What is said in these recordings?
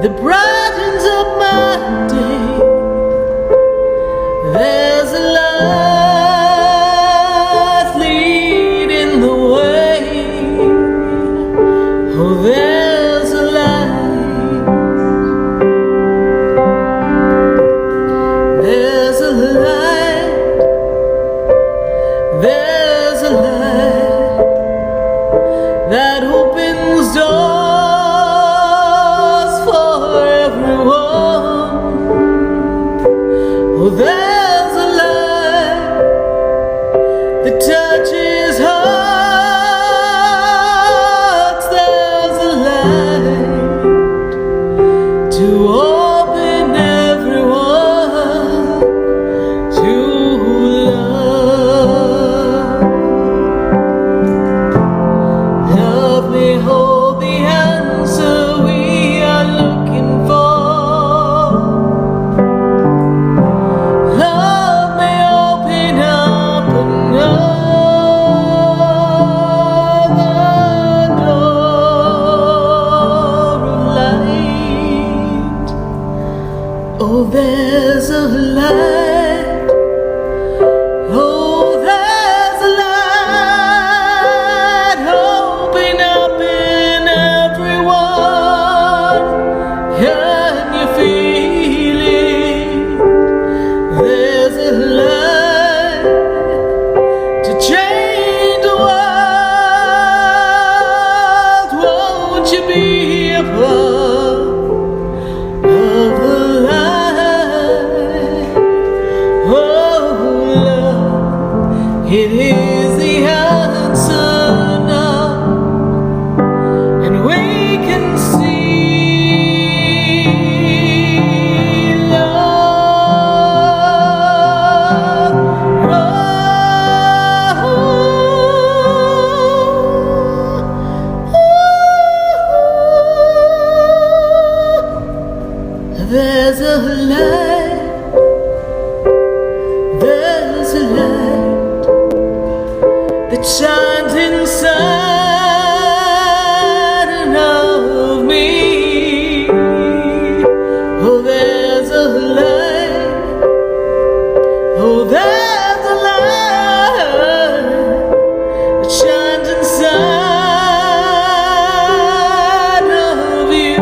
that brightens up my day. There's a light leading the way. Oh, there's a light. There's a light. There's a light that opens doors for everyone. Oh, there's a light that touches hearts. There's a light to open everyone to love. Love may hold the answer we are looking for. Love may open up another door of light. Oh, there's a light. Oh, there's a light. Open up in everyone. Can you feel it? There's a light to change the world. Won't you be a part of the light? Oh, love, it is the answer now, and we can see love. There's a light. There's a light that shines inside of me. Oh, there's a light. Oh, there's a light that shines inside of you.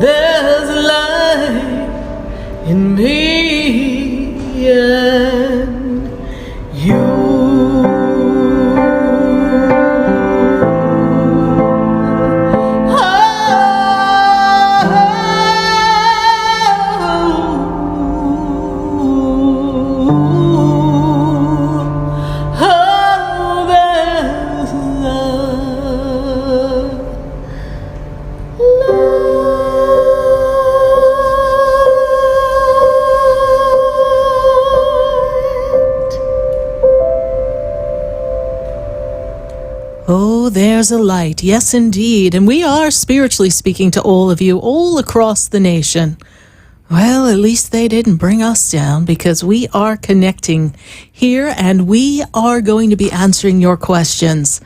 There's a light in me and you. There's Oh, there's a light. Yes, indeed. And we are spiritually speaking to all of you all across the nation. Well, at least they didn't bring us down, because we are connecting here and we are going to be answering your questions.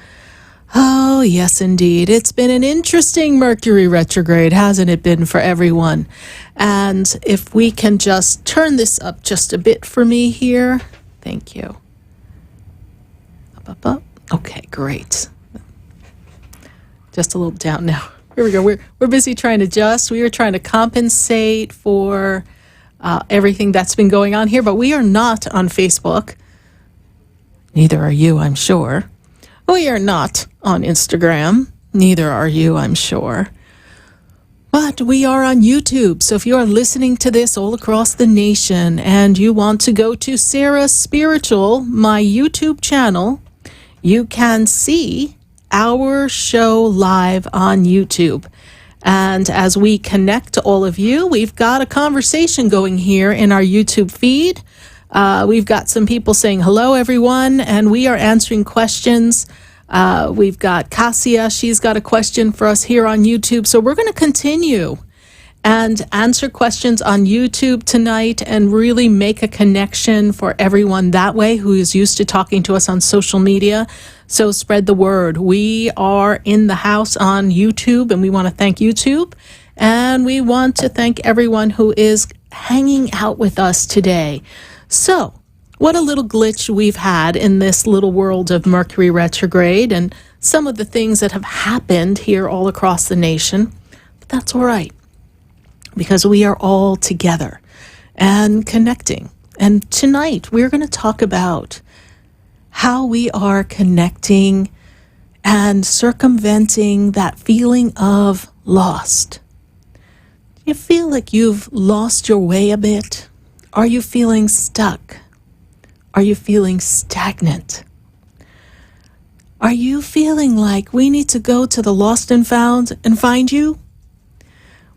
Oh, yes, indeed. It's been an interesting Mercury retrograde, hasn't it been, for everyone? And if we can just turn this up just a bit for me here. Thank you. Up, up, up. Okay, great. Just a little down now. Here we go. We're busy trying to adjust. We are trying to compensate for everything that's been going on here, but we are not on Facebook. Neither are you, I'm sure. We are not on Instagram. Neither are you, I'm sure. But we are on YouTube. So if you are listening to this all across the nation and you want to go to SarahSpiritual, my YouTube channel, you can see our show live on YouTube. And as we connect to all of you, we've got a conversation going here in our YouTube feed. We've got some people saying hello, everyone, and we are answering questions. We've got Cassia. She's got a question for us here on YouTube. So we're going to continue and answer questions on YouTube tonight and really make a connection for everyone that way who is used to talking to us on social media. So spread the word. We are in the house on YouTube, and we want to thank YouTube. And we want to thank everyone who is hanging out with us today. So, what a little glitch we've had in this little world of Mercury retrograde and some of the things that have happened here all across the nation. But that's all right, because we are all together and connecting. And tonight we're going to talk about how we are connecting and circumventing that feeling of lost. Do you feel like you've lost your way a bit? Are you feeling stuck? Are you feeling stagnant? Are you feeling like we need to go to the lost and found and find you?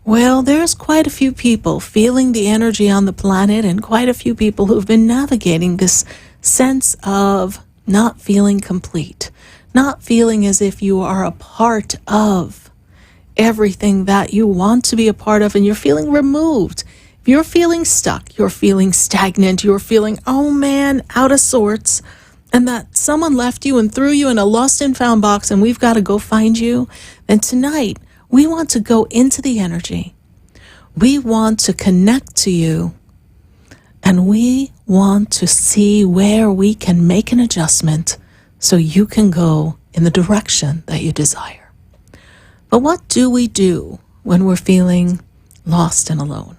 Well, there's quite a few people feeling the energy on the planet, and quite a few people who've been navigating this sense of not feeling complete, not feeling as if you are a part of everything that you want to be a part of, and you're feeling removed. If you're feeling stuck, you're feeling stagnant, you're feeling, oh man, out of sorts, and that someone left you and threw you in a lost and found box and we've got to go find you, then tonight we want to go into the energy. We want to connect to you, and we want to see where we can make an adjustment so you can go in the direction that you desire. But what do we do when we're feeling lost and alone?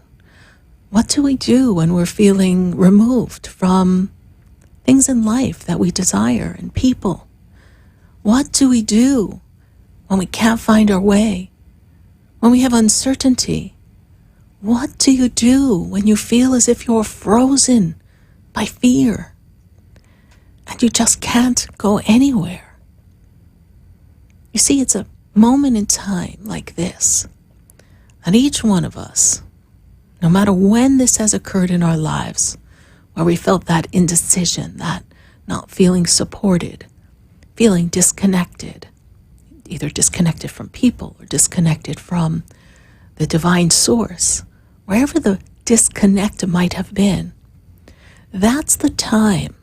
What do we do when we're feeling removed from things in life that we desire and people? What do we do when we can't find our way? When we have uncertainty? What do you do when you feel as if you're frozen by fear and you just can't go anywhere? You see, it's a moment in time like this that each one of us, no matter when this has occurred in our lives, where we felt that indecision, that not feeling supported, feeling disconnected, either disconnected from people or disconnected from the divine source, wherever the disconnect might have been, that's the time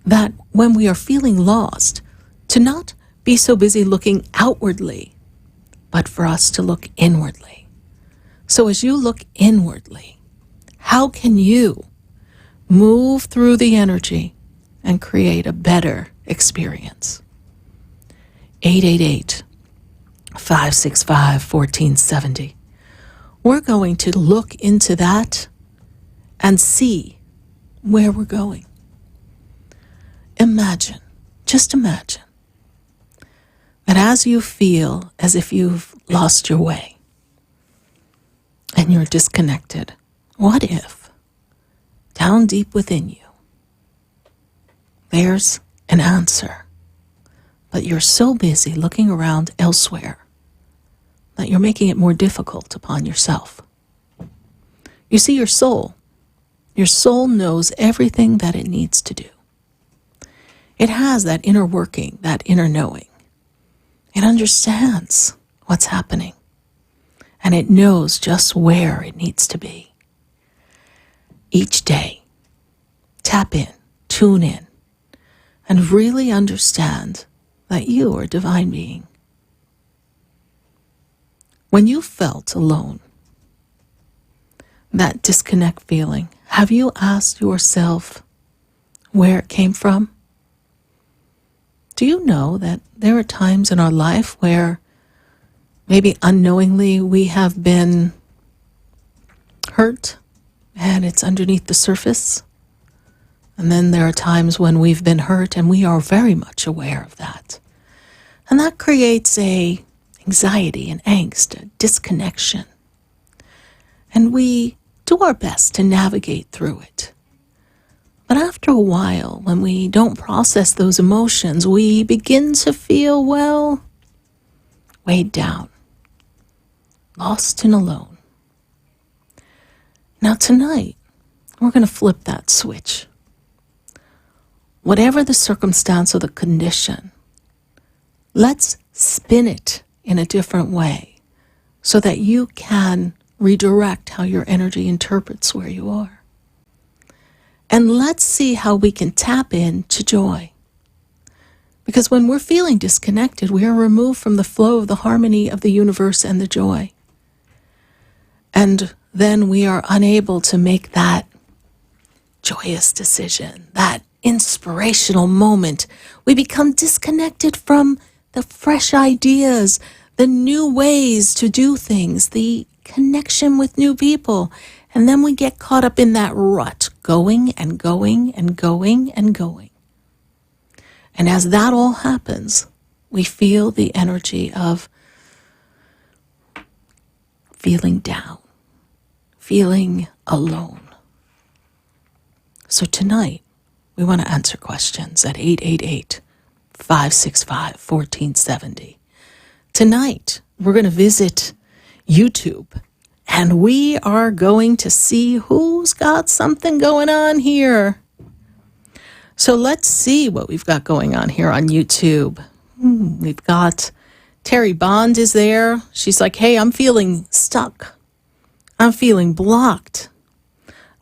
that when we are feeling lost, to not be so busy looking outwardly, but for us to look inwardly. So as you look inwardly, how can you move through the energy and create a better experience? 888-565-1470. We're going to look into that and see where we're going. Imagine, just imagine, that as you feel as if you've lost your way and you're disconnected, what if, down deep within you, there's an answer, but you're so busy looking around elsewhere that you're making it more difficult upon yourself? You see, your soul knows everything that it needs to do. It has that inner working, that inner knowing. It understands what's happening, and it knows just where it needs to be. Each day, tap in, tune in, and really understand that you are a divine being. When you felt alone, that disconnect feeling, have you asked yourself where it came from? Do you know that there are times in our life where maybe unknowingly we have been hurt and it's underneath the surface? And then there are times when we've been hurt and we are very much aware of that. And that creates a anxiety and angst, a disconnection. And we do our best to navigate through it. But after a while, when we don't process those emotions, we begin to feel, well, weighed down, lost and alone. Now tonight, we're going to flip that switch. Whatever the circumstance or the condition, let's spin it in a different way so that you can redirect how your energy interprets where you are. And let's see how we can tap into joy. Because when we're feeling disconnected, we are removed from the flow of the harmony of the universe and the joy. And then we are unable to make that joyous decision, that inspirational moment. We become disconnected from the fresh ideas, the new ways to do things, the connection with new people. And then we get caught up in that rut, going and going and going and going. And as that all happens, we feel the energy of feeling down, feeling alone. So tonight, we want to answer questions at 888-565-1470. Tonight, we're going to visit YouTube, and we are going to see who's got something going on here. So let's see what we've got going on here on YouTube. We've got Terry Bond is there. She's like, hey, I'm feeling stuck. I'm feeling blocked.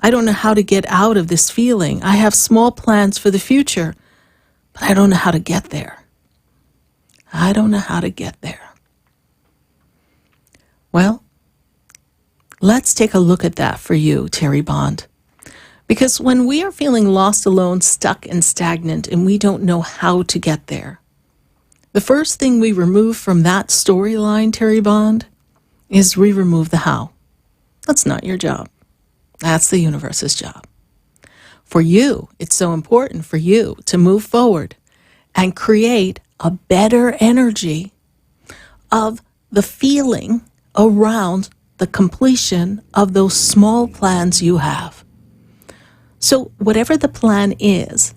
I don't know how to get out of this feeling. I have small plans for the future, but I don't know how to get there. I don't know how to get there. Well, let's take a look at that for you, Terry Bond. Because when we are feeling lost, alone, stuck, and stagnant, and we don't know how to get there, the first thing we remove from that storyline, Terry Bond, is we remove the how. That's not your job. That's the universe's job. For you, it's so important for you to move forward and create a better energy of the feeling around the completion of those small plans you have. So whatever the plan is,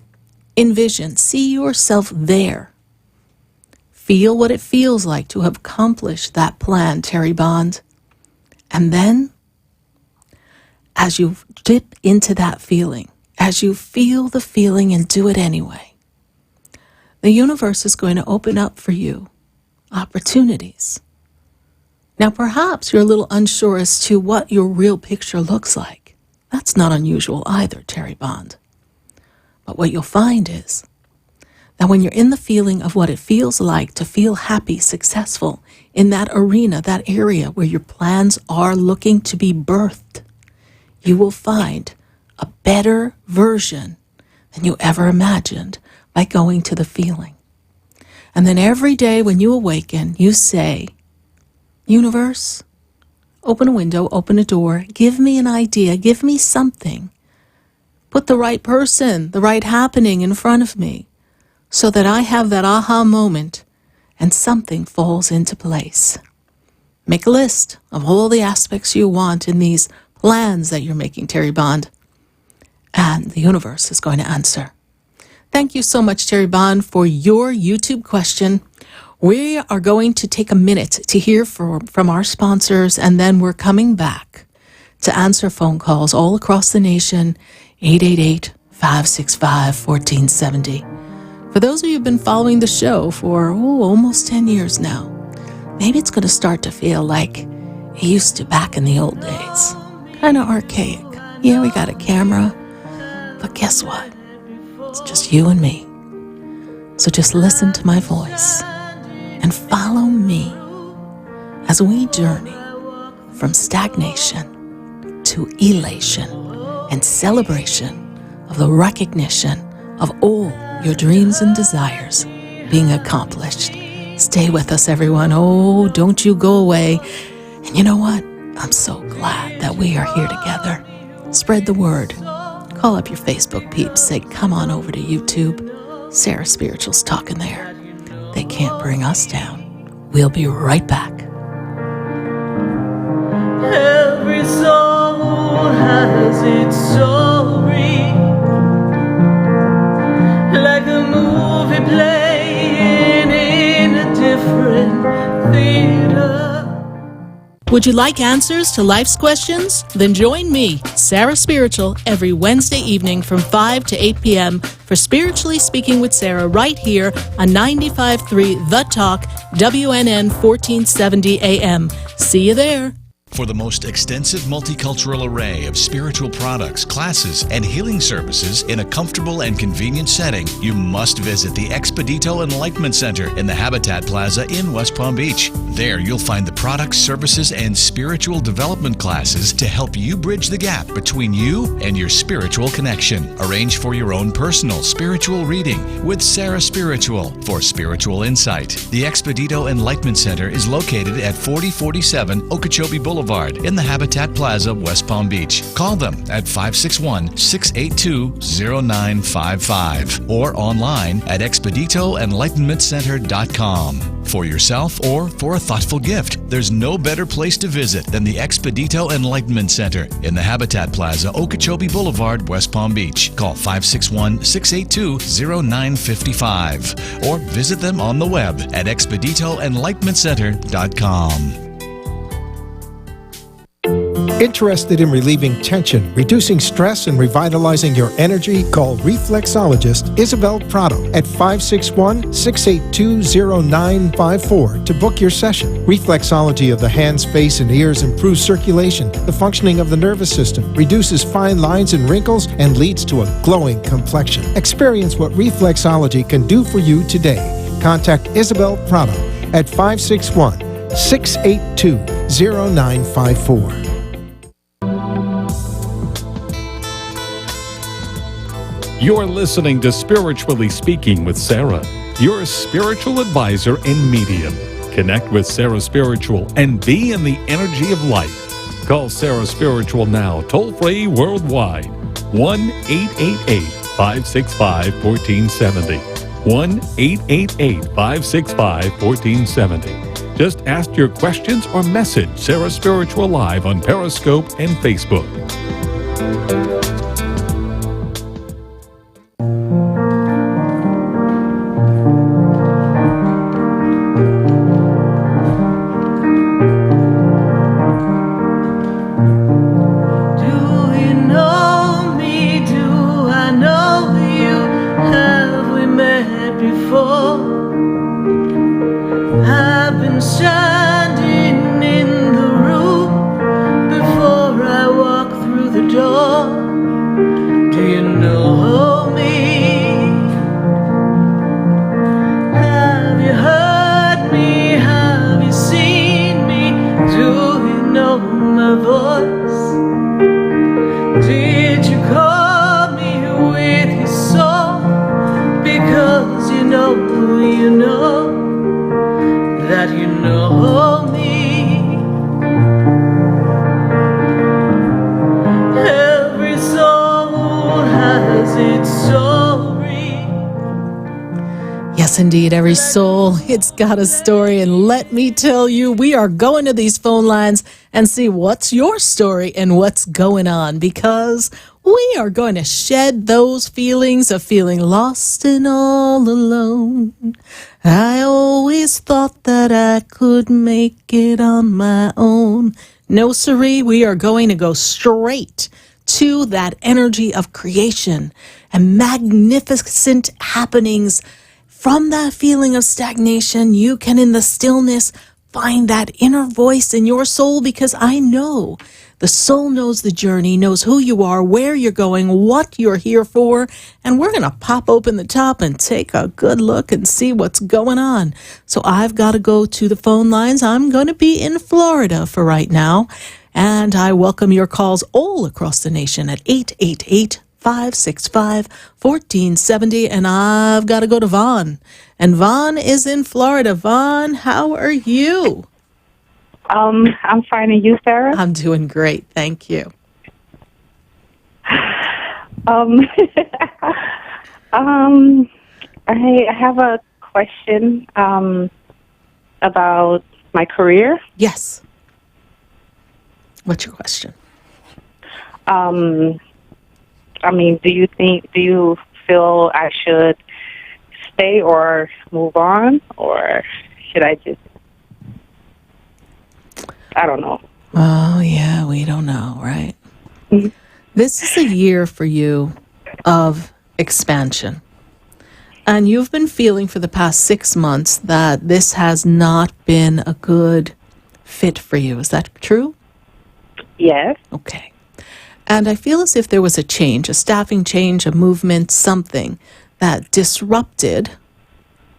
envision, see yourself there. Feel what it feels like to have accomplished that plan, Terry Bond. And then, as you dip into that feeling, as you feel the feeling and do it anyway, the universe is going to open up for you opportunities. Now, perhaps you're a little unsure as to what your real picture looks like. That's not unusual either, Terry Bond. But what you'll find is that when you're in the feeling of what it feels like to feel happy, successful in that arena, that area where your plans are looking to be birthed, you will find a better version than you ever imagined by going to the feeling. And then every day when you awaken, you say, universe, open a window, open a door, give me an idea, give me something. Put the right person, the right happening in front of me so that I have that aha moment and something falls into place. Make a list of all the aspects you want in these plans that you're making, Terry Bond, and the universe is going to answer. Thank you so much, Terry Bond, for your YouTube question. We are going to take a minute to hear from our sponsors, and then we're coming back to answer phone calls all across the nation, 888-565-1470. For those of you who've been following the show for almost 10 years now, maybe it's going to start to feel like it used to back in the old days. Kind of archaic. Yeah, we got a camera, but guess what? It's just you and me. So just listen to my voice and follow me as we journey from stagnation to elation and celebration of the recognition of all your dreams and desires being accomplished. Stay with us, everyone. Oh, don't you go away. And you know what? I'm so glad that we are here together. Spread the word. Call up your Facebook peeps. Say, come on over to YouTube. Sarah Spiritual's talking there. They can't bring us down. We'll be right back. Every soul has its story, like a movie playing in a different theater. Would you like answers to life's questions? Then join me, Sarah Spiritual, every Wednesday evening from 5 to 8 p.m. for Spiritually Speaking with Sarah right here on 95.3 The Talk, WNN 1470 AM. See you there. For the most extensive multicultural array of spiritual products, classes, and healing services in a comfortable and convenient setting, you must visit the Expedito Enlightenment Center in the Habitat Plaza in West Palm Beach. There you'll find the products, services, and spiritual development classes to help you bridge the gap between you and your spiritual connection. Arrange for your own personal spiritual reading with SarahSpiritual for spiritual insight. The Expedito Enlightenment Center is located at 4047 Okeechobee Boulevard in the Habitat Plaza, West Palm Beach. Call them at 561-682-0955 or online at expeditoenlightenmentcenter.com. For yourself or for a thoughtful gift, there's no better place to visit than the Expedito Enlightenment Center in the Habitat Plaza, Okeechobee Boulevard, West Palm Beach. Call 561-682-0955 or visit them on the web at expeditoenlightenmentcenter.com. Interested in relieving tension, reducing stress, and revitalizing your energy? Call reflexologist Isabel Prado at 561-682-0954 to book your session. Reflexology of the hands, face, and ears improves circulation, the functioning of the nervous system, reduces fine lines and wrinkles, and leads to a glowing complexion. Experience what reflexology can do for you today. Contact Isabel Prado at 561-682-0954. You're listening to Spiritually Speaking with Sarah, your spiritual advisor and medium. Connect with SarahSpiritual and be in the energy of light. Call SarahSpiritual now, toll-free worldwide. 1-888-565-1470. 1-888-565-1470. Just ask your questions or message SarahSpiritual live on Periscope and Facebook. Indeed, every soul, it's got a story. And let me tell you, we are going to these phone lines and see what's your story and what's going on, because we are going to shed those feelings of feeling lost and all alone. I always thought that I could make it on my own. No, siree, we are going to go straight to that energy of creation and magnificent happenings. From that feeling of stagnation, you can, in the stillness, find that inner voice in your soul, because I know the soul knows the journey, knows who you are, where you're going, what you're here for, and we're going to pop open the top and take a good look and see what's going on. So I've got to go to the phone lines. I'm going to be in Florida for right now, and I welcome your calls all across the nation at 888-565-1470, and I've got to go to Vaughn. And Vaughn is in Florida. Vaughn, how are you? I'm fine, and you, Sarah? I'm doing great, thank you. I have a question about my career. Yes. What's your question? Do you feel I should stay or move on, or should I just, I don't know. Oh, yeah, we don't know, right? Mm-hmm. This is a year for you of expansion. And you've been feeling for the past 6 months that this has not been a good fit for you. Is that true? Yes. Okay. And I feel as if there was a change, a staffing change, a movement, something that disrupted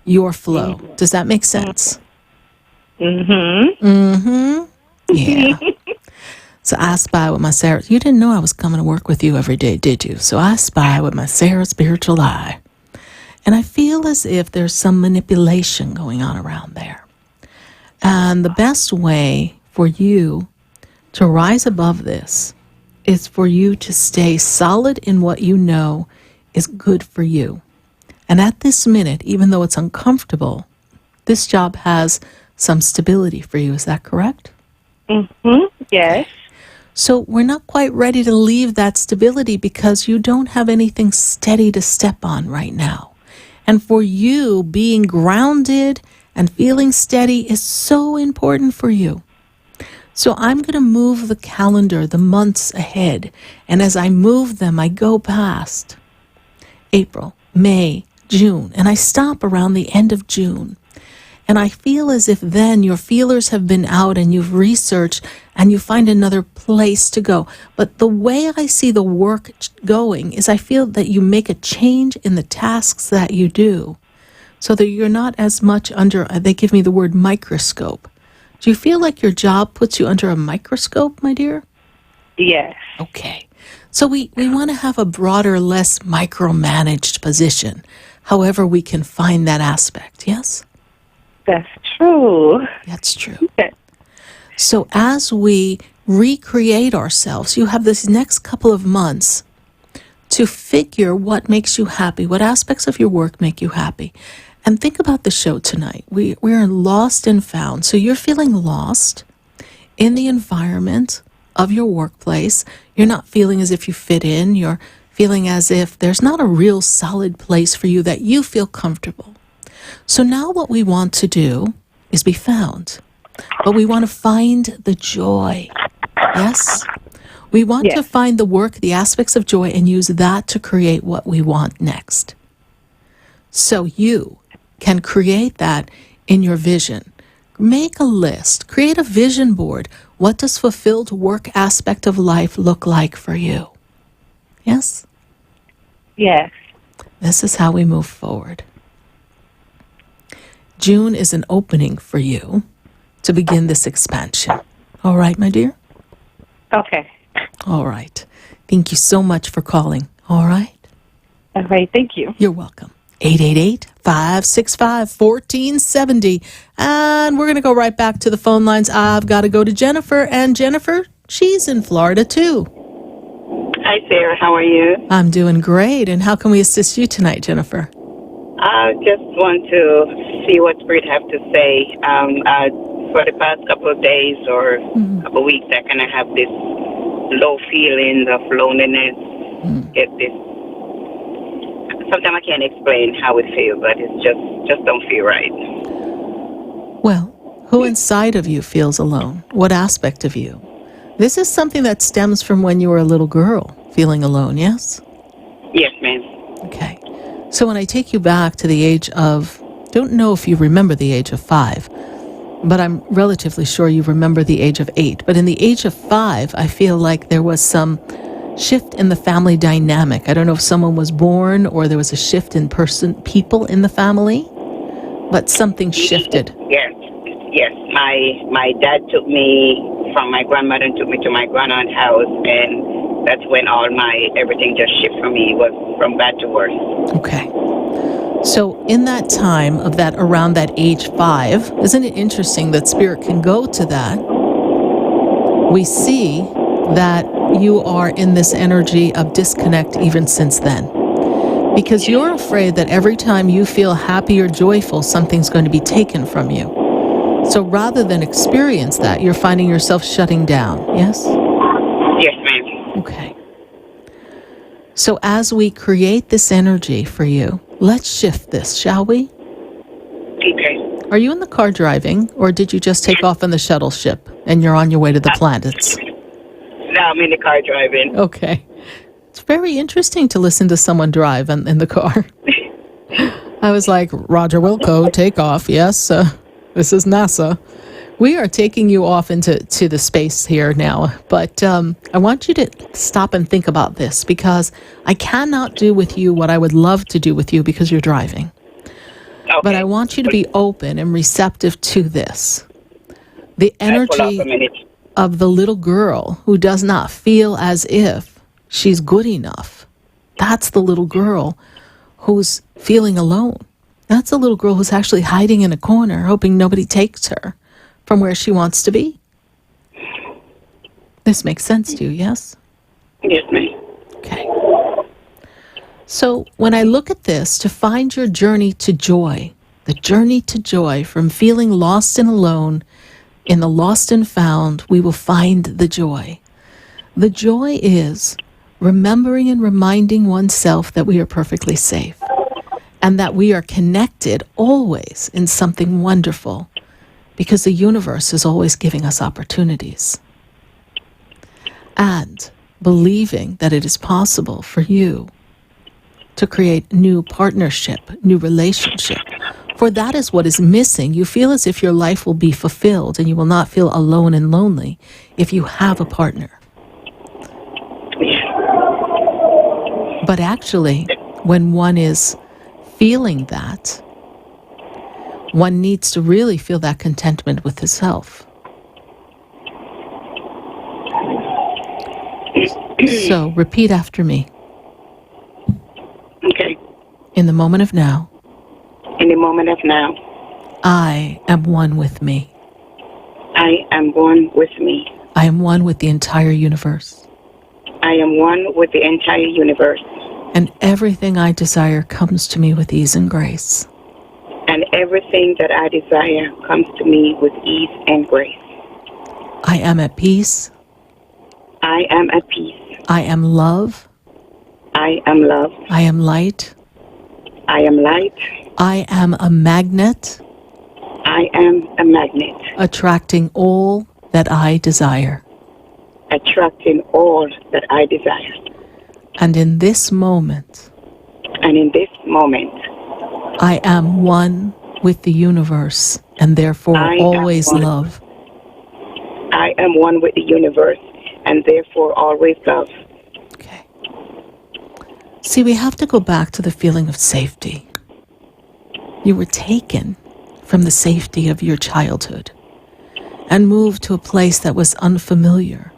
your flow. Does that make sense? Mm-hmm. Mm-hmm. Yeah. So I spy with my Sarah. You didn't know I was coming to work with you every day, did you? So I spy with my SarahSpiritual eye. And I feel as if there's some manipulation going on around there. And the best way for you to rise above this is for you to stay solid in what you know is good for you. And at this minute, even though it's uncomfortable, this job has some stability for you. Is that correct? Mm-hmm. Yes. So we're not quite ready to leave that stability because you don't have anything steady to step on right now. And for you, being grounded and feeling steady is so important for you. So I'm going to move the calendar, the months ahead. And as I move them, I go past April, May, June, and I stop around the end of June. And I feel as if then your feelers have been out and you've researched and you find another place to go. But the way I see the work going is I feel that you make a change in the tasks that you do so that you're not as much under, they give me the word microscope. Do you feel like your job puts you under a microscope, my dear? Yes. Okay. So we want to have a broader, less micromanaged position, however we can find that aspect, yes? That's true. That's true. So as we recreate ourselves, you have this next couple of months to figure what makes you happy, what aspects of your work make you happy. And think about the show tonight. We're lost and found. So you're feeling lost in the environment of your workplace. You're not feeling as if you fit in. You're feeling as if there's not a real solid place for you that you feel comfortable. So now what we want to do is be found. But we want to find the joy. Yes? We want to find the work, the aspects of joy, and use that to create what we want next. So you can create that in your vision. Make a list. Create a vision board. What does fulfilled work aspect of life look like for you? Yes? Yes. This is how we move forward. June is an opening for you to begin this expansion. All right, my dear? Okay. All right. Thank you so much for calling. All right? All right. Thank you. You're welcome. 888-565-1470. And we're going to go right back to the phone lines. I've got to go to Jennifer. And Jennifer, she's in Florida too. Hi, Sarah. How are you? I'm doing great. And how can we assist you tonight, Jennifer? I just want to see what Spirit have to say. For the past couple of days or couple of weeks, I kind of have this low feeling of loneliness. Get this. Sometimes I can't explain how it feels, but it's just don't feel right. Well, who inside of you feels alone? What aspect of you? This is something that stems from when you were a little girl, feeling alone, yes? Yes, ma'am. Okay. So when I take you back to the age of, don't know if you remember the age of 5, but I'm relatively sure you remember the age of 8. But in the age of 5, I feel like there was some shift in the family dynamic. I don't know if someone was born or there was a shift in people in the family, but something shifted. Yes. My dad took me from my grandmother and took me to my grandaunt's house, and that's when everything just shifted for me. It was from bad to worse. Okay. So in that time of that, around that age 5, isn't it interesting that Spirit can go to that? We see that you are in this energy of disconnect even since then. Because you're afraid that every time you feel happy or joyful, something's going to be taken from you. So rather than experience that, you're finding yourself shutting down, yes? Yes, ma'am. Okay. So as we create this energy for you, let's shift this, shall we? Okay. Are you in the car driving, or did you just take off in the shuttle ship and you're on your way to the planets? No, I'm in the car driving. Okay. It's very interesting to listen to someone drive in the car. I was like, Roger Wilco, take off. Yes, this is NASA. We are taking you off into the space here now, but I want you to stop and think about this, because I cannot do with you what I would love to do with you because you're driving. Okay. But I want you to be open and receptive to this. The I pull off a energy minute. of the little girl who does not feel as if she's good enough. That's the little girl who's feeling alone. That's the little girl who's actually hiding in a corner, hoping nobody takes her from where she wants to be. This makes sense to you, yes? Yes, ma'am. Okay. So when I look at this, to find your journey to joy, the journey to joy from feeling lost and alone, in the lost and found, we will find the joy. The joy is remembering and reminding oneself that we are perfectly safe and that we are connected always in something wonderful, because the universe is always giving us opportunities. And believing that it is possible for you to create new partnership, new relationship. For that is what is missing. You feel as if your life will be fulfilled and you will not feel alone and lonely if you have a partner. But actually, when one is feeling that, one needs to really feel that contentment with himself. So repeat after me. Okay. In the moment of now, In the moment of now, I am one with me. I am one with me. I am one with the entire universe. I am one with the entire universe. And everything I desire comes to me with ease and grace. And everything that I desire comes to me with ease and grace. I am at peace. I am at peace. I am love. I am love. I am light. I am light. I am a magnet, I am a magnet, attracting all that I desire. attracting all that I desire. And in this moment, And in this moment, I am one with the universe, and therefore I am always one. love. I am one with the universe, and therefore always love. Okay. See, we have to go back to the feeling of safety. You were taken from the safety of your childhood and moved to a place that was unfamiliar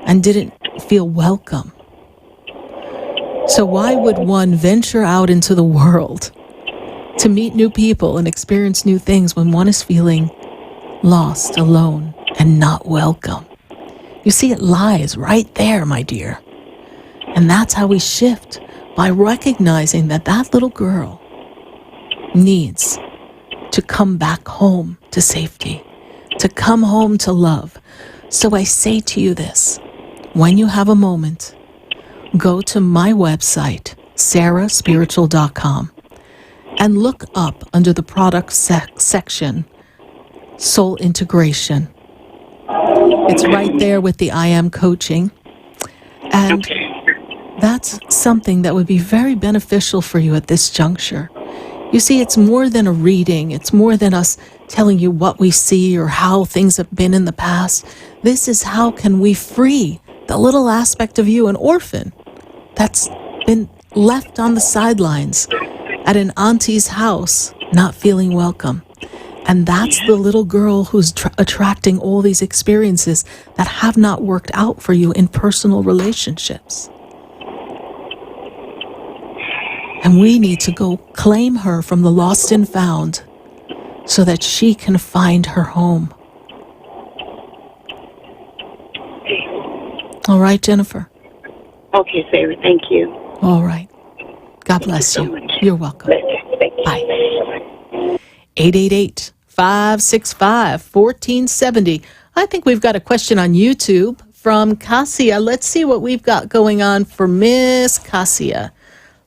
and didn't feel welcome. So why would one venture out into the world to meet new people and experience new things when one is feeling lost, alone, and not welcome? You see, it lies right there, my dear. And that's how we shift, by recognizing that that little girl needs to come back home to safety, to come home to love. So I say to you this, when you have a moment, go to my website, SarahSpiritual.com, and look up under the product section, Soul Integration. It's right there with the I Am coaching. And that's something that would be very beneficial for you at this juncture. You see, it's more than a reading. It's more than us telling you what we see or how things have been in the past. This is how can we free the little aspect of you, an orphan, that's been left on the sidelines at an auntie's house, not feeling welcome. And that's the little girl who's attracting all these experiences that have not worked out for you in personal relationships. And we need to go claim her from the lost and found so that she can find her home. All right, Jennifer? Okay, Sarah, thank you. All right. God bless so you. much. You're welcome. Thank you. Bye. 888-565-1470. I think we've got a question on YouTube from Cassia. Let's see what we've got going on for Miss Cassia.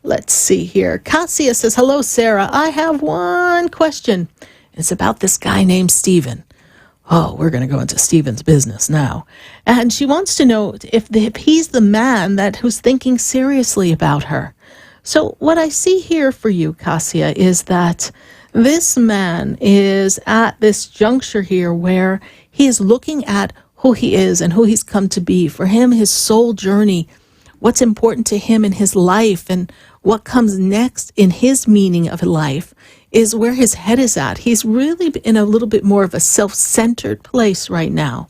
Let's see here. Cassia says, hello, Sarah. I have one question. It's about this guy named Stephen. Oh, we're going to go into Stephen's business now. And she wants to know if he's the man who's thinking seriously about her. So what I see here for you, Cassia, is that This man is at this juncture here where he is looking at who he is and who he's come to be. For him, his soul journey, what's important to him in his life and what comes next in his meaning of life is where his head is at. He's really in a little bit more of a self-centered place right now.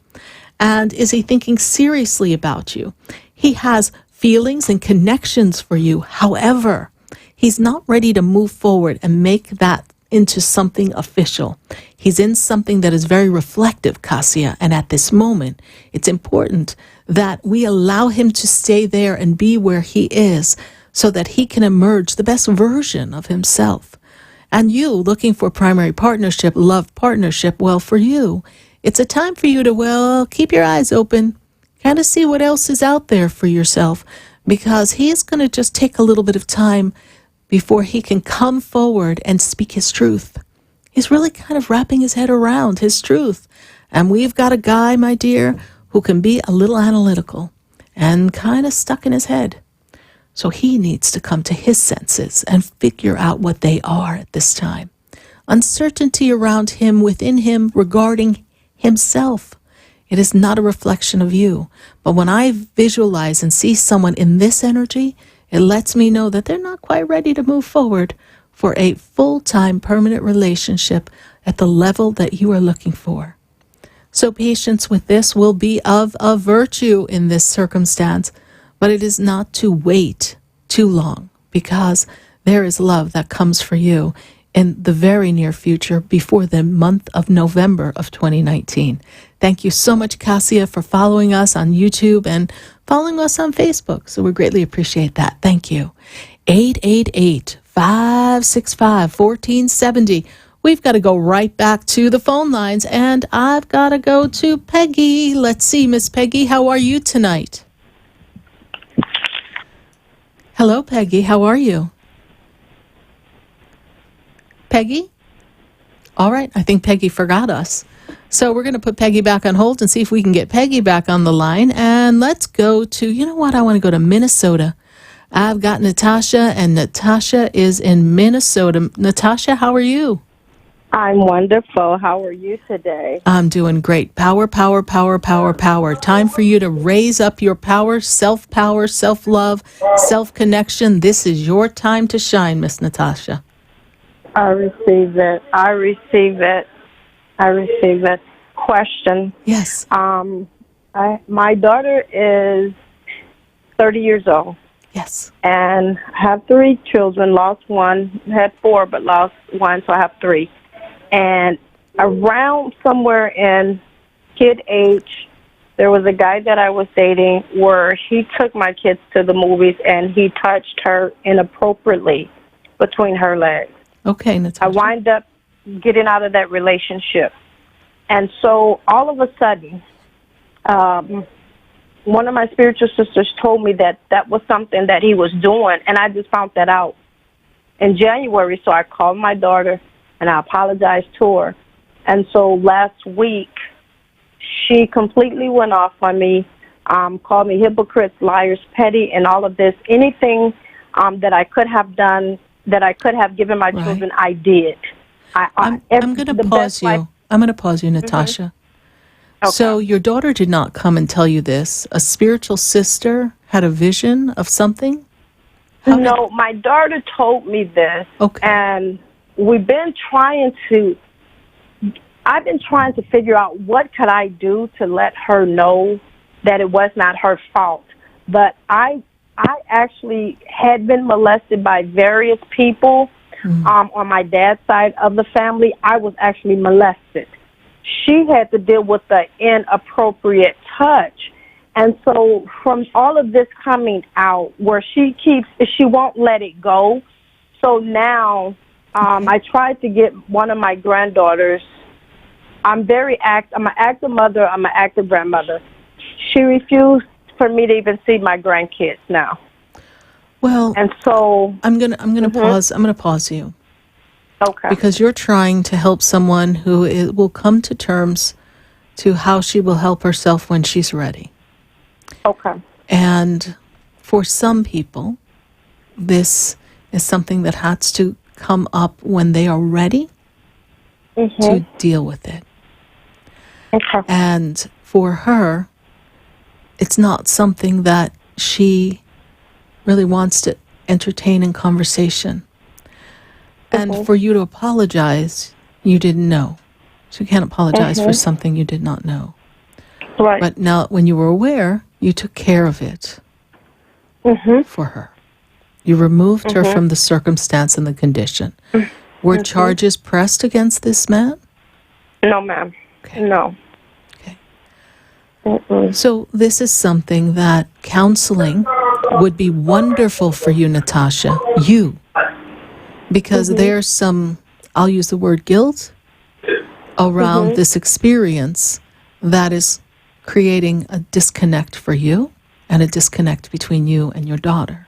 And is he thinking seriously about you? He has feelings and connections for you. However, he's not ready to move forward and make that into something official. He's in something that is very reflective, Cassia. And at this moment, it's important that we allow him to stay there and be where he is so that he can emerge the best version of himself. And you looking for primary partnership, love partnership, well, for you, it's a time for you to, well, keep your eyes open, kind of see what else is out there for yourself, because he is going to just take a little bit of time before he can come forward and speak his truth. He's really kind of wrapping his head around his truth. And we've got a guy, my dear, who can be a little analytical and kind of stuck in his head. So he needs to come to his senses and figure out what they are at this time. Uncertainty around him, within him, regarding himself. It is not a reflection of you. But when I visualize and see someone in this energy, it lets me know that they're not quite ready to move forward for a full-time permanent relationship at the level that you are looking for. So patience with this will be of a virtue in this circumstance, but it is not to wait too long, because there is love that comes for you in the very near future before the month of November of 2019. Thank you so much, Cassia, for following us on YouTube and following us on Facebook. So we greatly appreciate that. Thank you. 888-565-1470. We've got to go right back to the phone lines, and I've got to go to Peggy. Let's see, Miss Peggy, how are you tonight? Hello, Peggy. How are you? Peggy? All right. I think Peggy forgot us. So we're going to put Peggy back on hold and see if we can get Peggy back on the line. And let's go to, you know what? I want to go to Minnesota. I've got Natasha, and Natasha is in Minnesota. Natasha, how are you? I'm wonderful. How are you today? I'm doing great. Power, power, power, power, power. Time for you to raise up your power, self-love, self-connection. This is your time to shine, Miss Natasha. I receive it. I receive it. I receive it. Question. Yes. My daughter is 30 years old. Yes. And I have 3 children. Lost one. Had 4, but lost one, so I have 3. And around somewhere in kid age, there was a guy that I was dating where he took my kids to the movies and he touched her inappropriately between her legs. Okay, Natasha. I wind up getting out of that relationship. And so all of a sudden, one of my spiritual sisters told me that that was something that he was doing, and I just found that out in January. So I called my daughter, and I apologized to her. And so last week, she completely went off on me, called me hypocrites, liars, petty, and all of this. Anything that I could have done, that I could have given my children, I did. I'm going to pause you. I'm going to pause you, Natasha. Mm-hmm. Okay. So your daughter did not come and tell you this. A spiritual sister had a vision of something? No, my daughter told me this. Okay. And I've been trying to figure out what could I do to let her know that it was not her fault. But I actually had been molested by various people. On my dad's side of the family. I was actually molested. She had to deal with the inappropriate touch. And so from all of this coming out, where she won't let it go. So now I tried to get one of my granddaughters. I'm an active mother. I'm an active grandmother. She refused for me to even see my grandkids now. Well, and so I'm gonna pause. I'm gonna pause you. Okay. Because you're trying to help someone who will come to terms to how she will help herself when she's ready. Okay. And for some people, this is something that has to come up when they are ready to deal with it. Okay. And for her, it's not something that she really wants to entertain in conversation. And for you to apologize, you didn't know. So you can't apologize for something you did not know. Right. But now, when you were aware, you took care of it for her. You removed her from the circumstance and the condition. Were charges pressed against this man? No, ma'am. Okay. No. Okay. So this is something that counseling would be wonderful for you, Natasha. You. Because there's some, I'll use the word guilt, around this experience that is creating a disconnect for you and a disconnect between you and your daughter.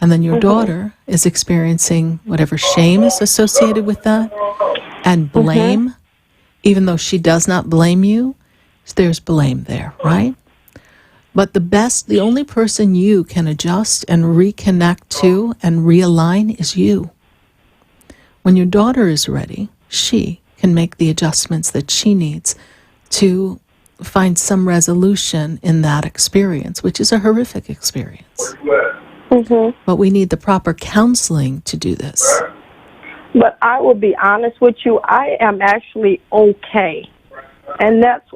And then your daughter is experiencing whatever shame is associated with that and blame, even though she does not blame you, there's blame there, right? But the only person you can adjust and reconnect to and realign is you. When your daughter is ready, she can make the adjustments that she needs to find some resolution in that experience, which is a horrific experience. But we need the proper counseling to do this. But I will be honest with you, I am actually okay. And that's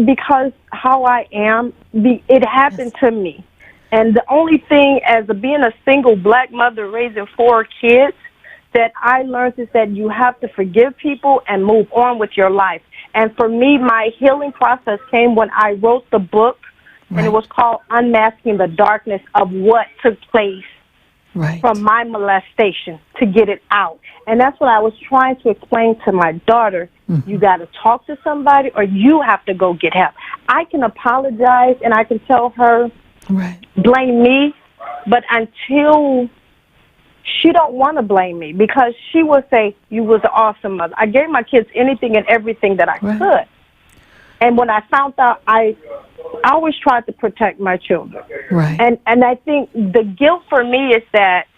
because how I am, it happened to me. And the only thing, as being a single black mother raising 4 kids, that I learned is that you have to forgive people and move on with your life. And for me, my healing process came when I wrote the book, and it was called Unmasking the Darkness of What Took Place from my molestation, to get it out. And that's what I was trying to explain to my daughter. You got to talk to somebody, or you have to go get help. I can apologize, and I can tell her, blame me, but until she don't want to blame me, because she will say, you was an awesome mother. I gave my kids anything and everything that I could. And when I found out, I always tried to protect my children. And I think the guilt for me is that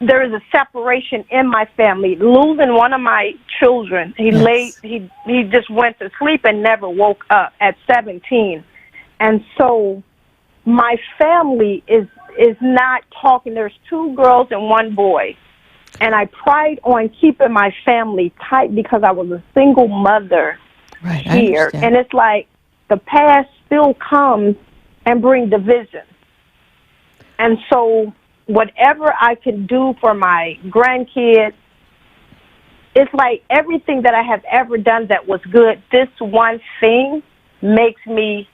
there is a separation in my family. Losing one of my children, he just went to sleep and never woke up at 17. And so my family is not talking. There's 2 girls and 1 boy. And I pride on keeping my family tight because I was a single mother here. And it's like the past still comes and bring division. And so whatever I can do for my grandkids, it's like everything that I have ever done that was good, this one thing makes me,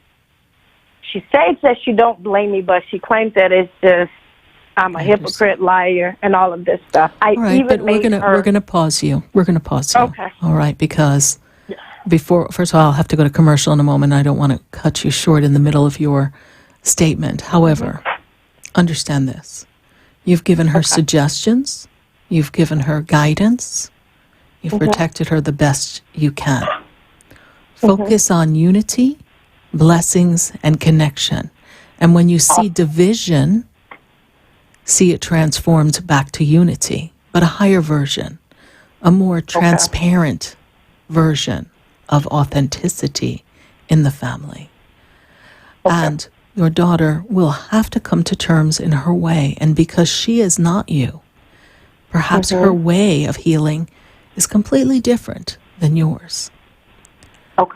she says that she don't blame me, but she claims that it's just, I'm a hypocrite, liar, and all of this stuff. We're gonna pause you. We're gonna pause you. Okay. All right, because first of all, I'll have to go to commercial in a moment. I don't want to cut you short in the middle of your statement. However, understand this. You've given her suggestions. You've given her guidance. You've protected her the best you can. Focus on unity, blessings, and connection. And when you see division, see it transformed back to unity, but a higher version, a more transparent version of authenticity in the family. And your daughter will have to come to terms in her way. And because she is not you, perhaps her way of healing is completely different than yours.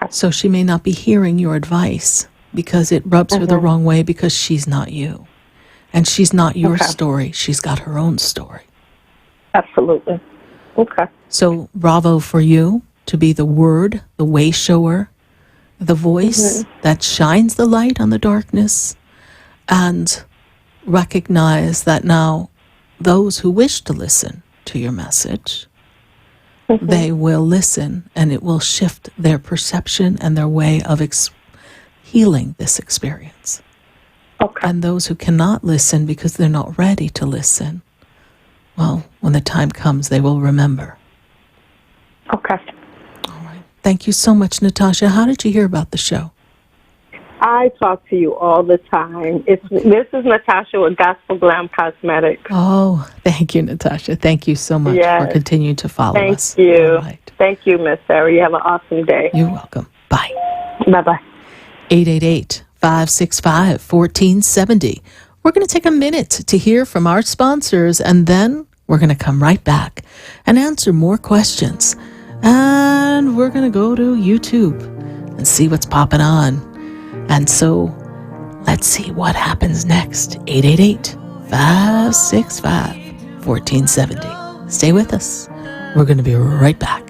So she may not be hearing your advice because it rubs her the wrong way, because she's not you. And she's not your story. She's got her own story. Absolutely. So bravo for you to be the word, the way shower, the voice that shines the light on the darkness, and recognize that now those who wish to listen to your message, they will listen, and it will shift their perception and their way of healing this experience. And those who cannot listen because they're not ready to listen, well, when the time comes, they will remember. All right. Thank you so much, Natasha. How did you hear about the show? I talk to you all the time. This is Natasha with Gospel Glam Cosmetics. Oh, thank you, Natasha. Thank you so much for continuing to follow us. Thank you. All right. Thank you, Miss Sarah. You have an awesome day. You're welcome. Bye. Bye-bye. 888-565-1470. We're going to take a minute to hear from our sponsors, and then we're going to come right back and answer more questions. And we're going to go to YouTube and see what's popping on. And so let's see what happens next. 888-565-1470. Stay with us. We're going to be right back.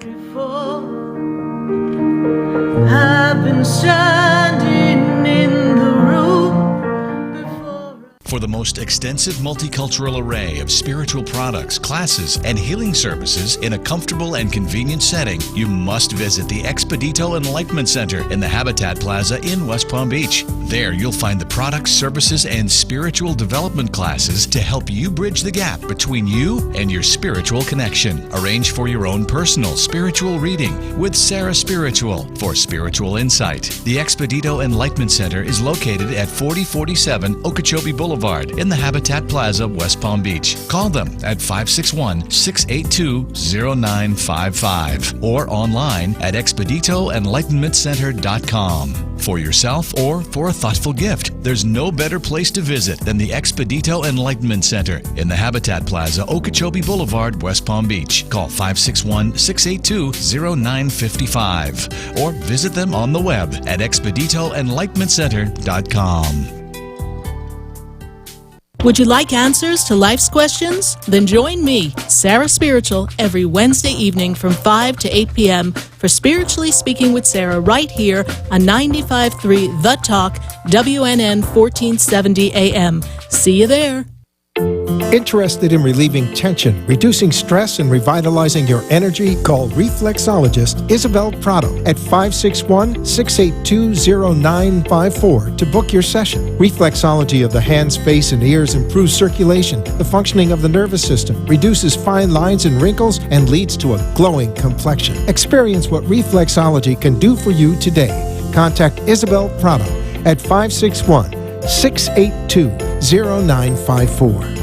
I've been standing in the room before. For the most extensive multicultural array of spiritual products, classes, and healing services in a comfortable and convenient setting, you must visit the Expedito Enlightenment Center in the Habitat Plaza in West Palm Beach. There you'll find the products, services, and spiritual development classes to help you bridge the gap between you and your spiritual connection. Arrange for your own personal spiritual reading with SarahSpiritual for spiritual insight. The Expedito Enlightenment Center is located at 4047 Okeechobee Boulevard in the Habitat Plaza, West Palm Beach. Call them at 561-682-0955 or online at expeditoenlightenmentcenter.com. For yourself or for a thoughtful gift, there's no better place to visit than the Expedito Enlightenment Center in the Habitat Plaza, Okeechobee Boulevard, West Palm Beach. Call 561-682-0955 or visit them on the web at expeditoenlightenmentcenter.com. Would you like answers to life's questions? Then join me, Sarah Spiritual, every Wednesday evening from 5 to 8 p.m. for Spiritually Speaking with Sarah right here on 95.3 The Talk, WNN 1470 AM. See you there. Interested in relieving tension, reducing stress, and revitalizing your energy? Call reflexologist Isabel Prado at 561-682-0954 to book your session. Reflexology of the hands, face, and ears improves circulation, the functioning of the nervous system, reduces fine lines and wrinkles, and leads to a glowing complexion. Experience what reflexology can do for you today. Contact Isabel Prado at 561-682-0954.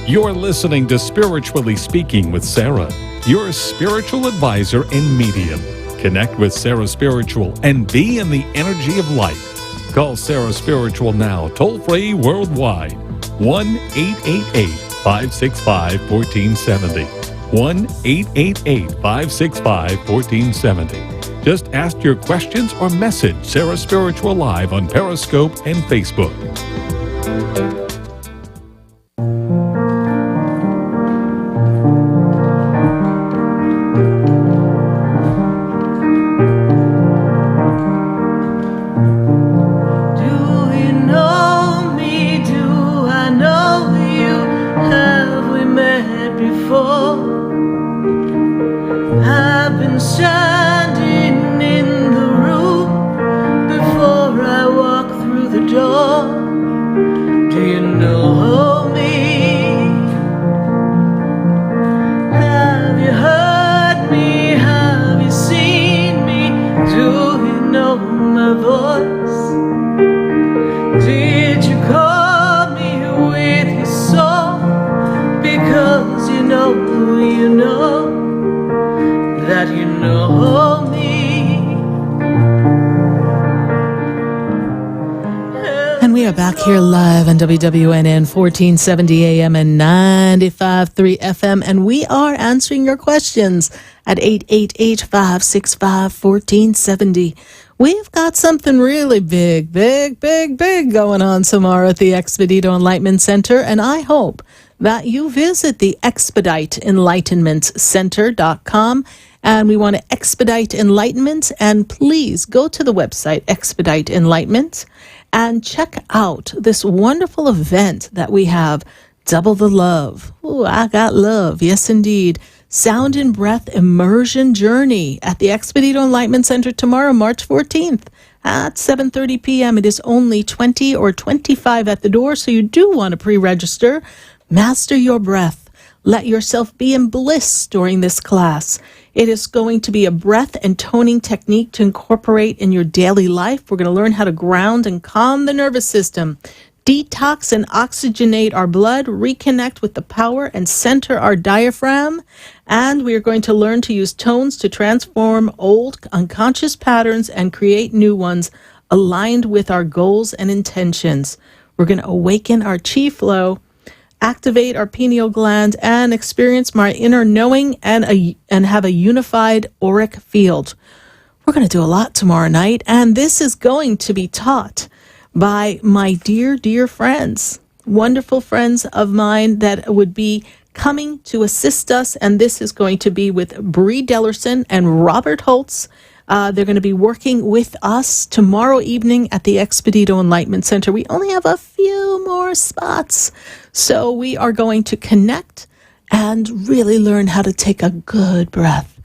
You're listening to Spiritually Speaking with Sarah, your spiritual advisor and medium. Connect with SarahSpiritual and be in the energy of life. Call SarahSpiritual now, toll-free worldwide. 1-888-565-1470. 1-888-565-1470. Just ask your questions or message SarahSpiritual live on Periscope and Facebook. Here live on WWNN 1470 AM and 95.3 FM, and we are answering your questions at 888-565-1470. We've got something really big going on tomorrow at the Expedito Enlightenment Center, and I hope that you visit the Expedite Enlightenment Center.com, and we want to expedite enlightenment, and please go to the website Expedite Enlightenment and check out this wonderful event that we have, Double the Love. Ooh, I got love. Yes, indeed. Sound and Breath Immersion Journey at the Expedito Enlightenment Center tomorrow, March 14th at 7:30 p.m. It is only $20 or $25 at the door, so you do want to pre-register. Master your breath. Let yourself be in bliss during this class. It is going to be a breath and toning technique to incorporate in your daily life. We're going to learn how to ground and calm the nervous system, detox and oxygenate our blood, reconnect with the power and center our diaphragm. And we are going to learn to use tones to transform old unconscious patterns and create new ones aligned with our goals and intentions. We're going to awaken our chi flow, activate our pineal gland, and experience my inner knowing and have a unified auric field. We're going to do a lot tomorrow night, and this is going to be taught by my dear, dear friends, wonderful friends of mine that would be coming to assist us, and this is going to be with Bree Dellerson and Robert Holtz. They're going to be working with us tomorrow evening at the Expedito Enlightenment Center. We only have a few more spots, so we are going to connect and really learn how to take a good breath.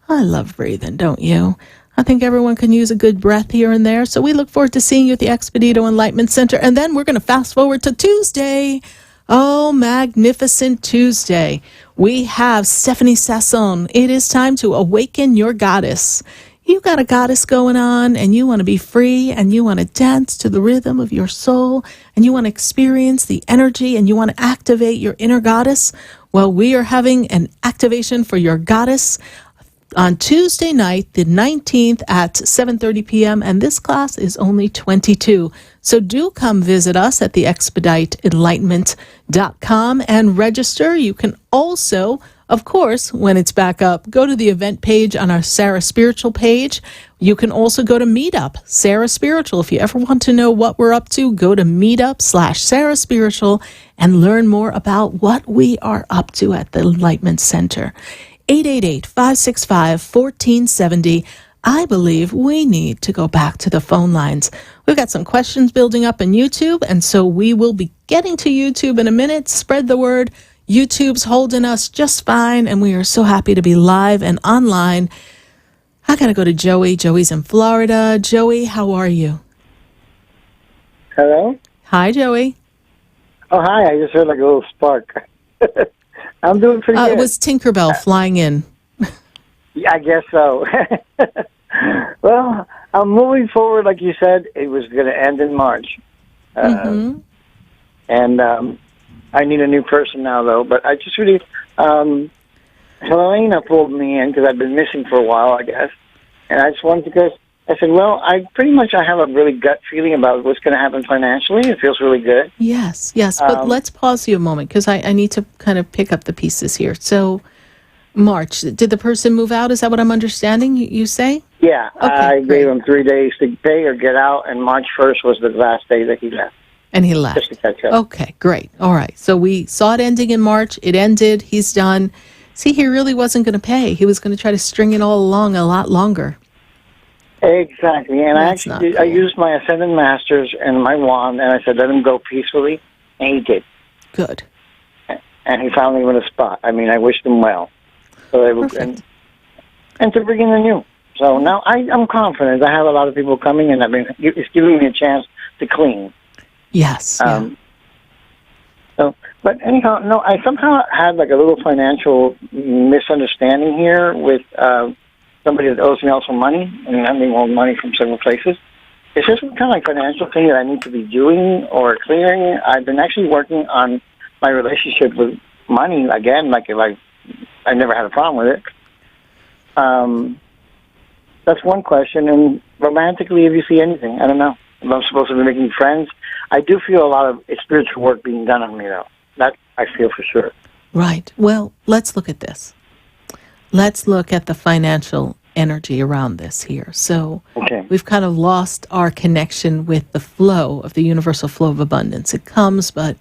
I love breathing, don't you? I think everyone can use a good breath here and there. So we look forward to seeing you at the Expedito Enlightenment Center. And then we're going to fast forward to Tuesday. Oh, magnificent Tuesday. We have Stephanie Sasson. It is time to awaken your goddess. You got a goddess going on, and you want to be free, and you want to dance to the rhythm of your soul, and you want to experience the energy, and you want to activate your inner goddess. Well, we are having an activation for your goddess on Tuesday night, the 19th at 7:30 p.m., and this class is only $22. So do come visit us at the expediteenlightenment.com and register. You can also, of course, when it's back up, go to the event page on our SarahSpiritual page. You can also go to Meetup, SarahSpiritual. If you ever want to know what we're up to, go to Meetup/SarahSpiritual and learn more about what we are up to at the Enlightenment Center. 888-565-1470. I believe we need to go back to the phone lines. We've got some questions building up on YouTube, and so we will be getting to YouTube in a minute. Spread the word. YouTube's holding us just fine, and we are so happy to be live and online. I got to go to Joey. Joey's in Florida. Joey, how are you? Hello? Hi, Joey. Oh, hi. I just heard like a little spark. I'm doing pretty good. It was Tinkerbell flying in. Yeah, I guess so. Well, I'm moving forward. Like you said, it was going to end in March. And I need a new person now, though. But I just really... Helena pulled me in because I've been missing for a while, I guess. And I just wanted to go... I said, well, I have a really gut feeling about what's going to happen financially. It feels really good. Yes. But let's pause you a moment because I need to kind of pick up the pieces here. So, March, did the person move out? Is that what I'm understanding you say? Yeah. Okay, I great. gave him 3 days to pay or get out, and March 1st was the last day that he left. And he left. Just to catch up. Okay, great. All right. So we saw it ending in March. It ended. He's done. See, he really wasn't going to pay. He was going to try to string it all along a lot longer. Exactly, and That's I used my Ascended Masters and my wand, and I said, let him go peacefully, and he did. Good. And he finally won a spot. I mean, I wished him well. So Perfect. And to bring in the new. So now I'm confident. I have a lot of people coming, and it's giving me a chance to clean. Yes. So, but anyhow, no, I somehow had like a little financial misunderstanding here with somebody that owes me also money, and I'm being owed money from several places. Is there some kind of like financial thing that I need to be doing or clearing? I've been actually working on my relationship with money again, like I never had a problem with it. That's one question. And romantically, if you see anything, I don't know. If I'm supposed to be making friends, I do feel a lot of spiritual work being done on me, though. That I feel for sure. Right. Well, let's look at this. Let's look at the financial energy around this here. So We've kind of lost our connection with the flow of the universal flow of abundance. It comes, but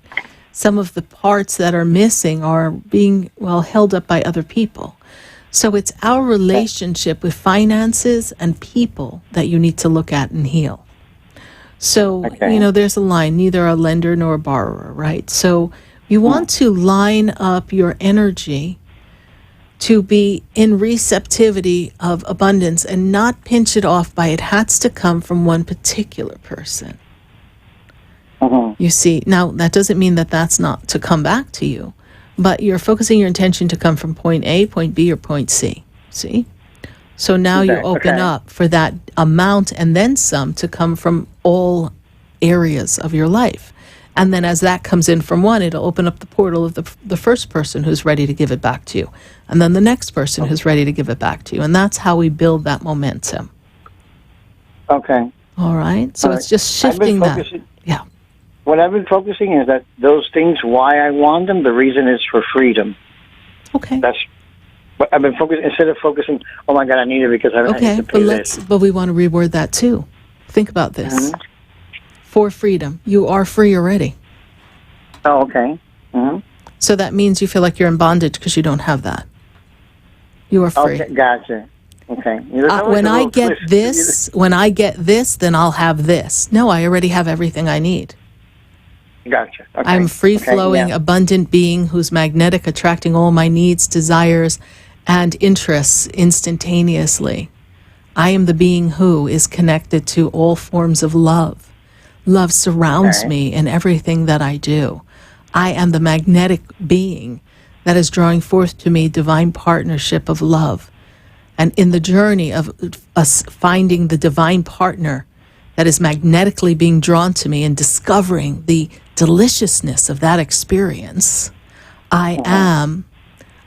some of the parts that are missing are being, held up by other people. So it's our relationship with finances and people that you need to look at and heal. So, there's a line, neither a lender nor a borrower, right? So you want to line up your energy to be in receptivity of abundance and not pinch it off by it has to come from one particular person. You see, now that doesn't mean that that's not to come back to you, but you're focusing your intention to come from point A, point B, or point C. See? So now you open up for that amount and then some to come from all areas of your life. And then as that comes in from one, it'll open up the portal of the first person who's ready to give it back to you. And then the next person who's ready to give it back to you. And that's how we build that momentum. Okay. All right? So All it's right. just shifting that. Yeah. What I've been focusing is that those things, why I want them, the reason is for freedom. Okay. That's what I've been focusing, instead of focusing, oh my God, I need it because I need to pay this. But we want to reword that too. Think about this. Mm-hmm. For freedom. You are free already. Oh, okay. Mm-hmm. So that means you feel like you're in bondage because you don't have that. You are free. Okay, gotcha. Okay. When I get this, then I'll have this. No, I already have everything I need. Gotcha. Okay. I'm free-flowing, abundant being who's magnetic, attracting all my needs, desires, and interests instantaneously. I am the being who is connected to all forms of love. Love surrounds me in everything that I do. I am the magnetic being that is drawing forth to me divine partnership of love. And in the journey of us finding the divine partner that is magnetically being drawn to me and discovering the deliciousness of that experience, I am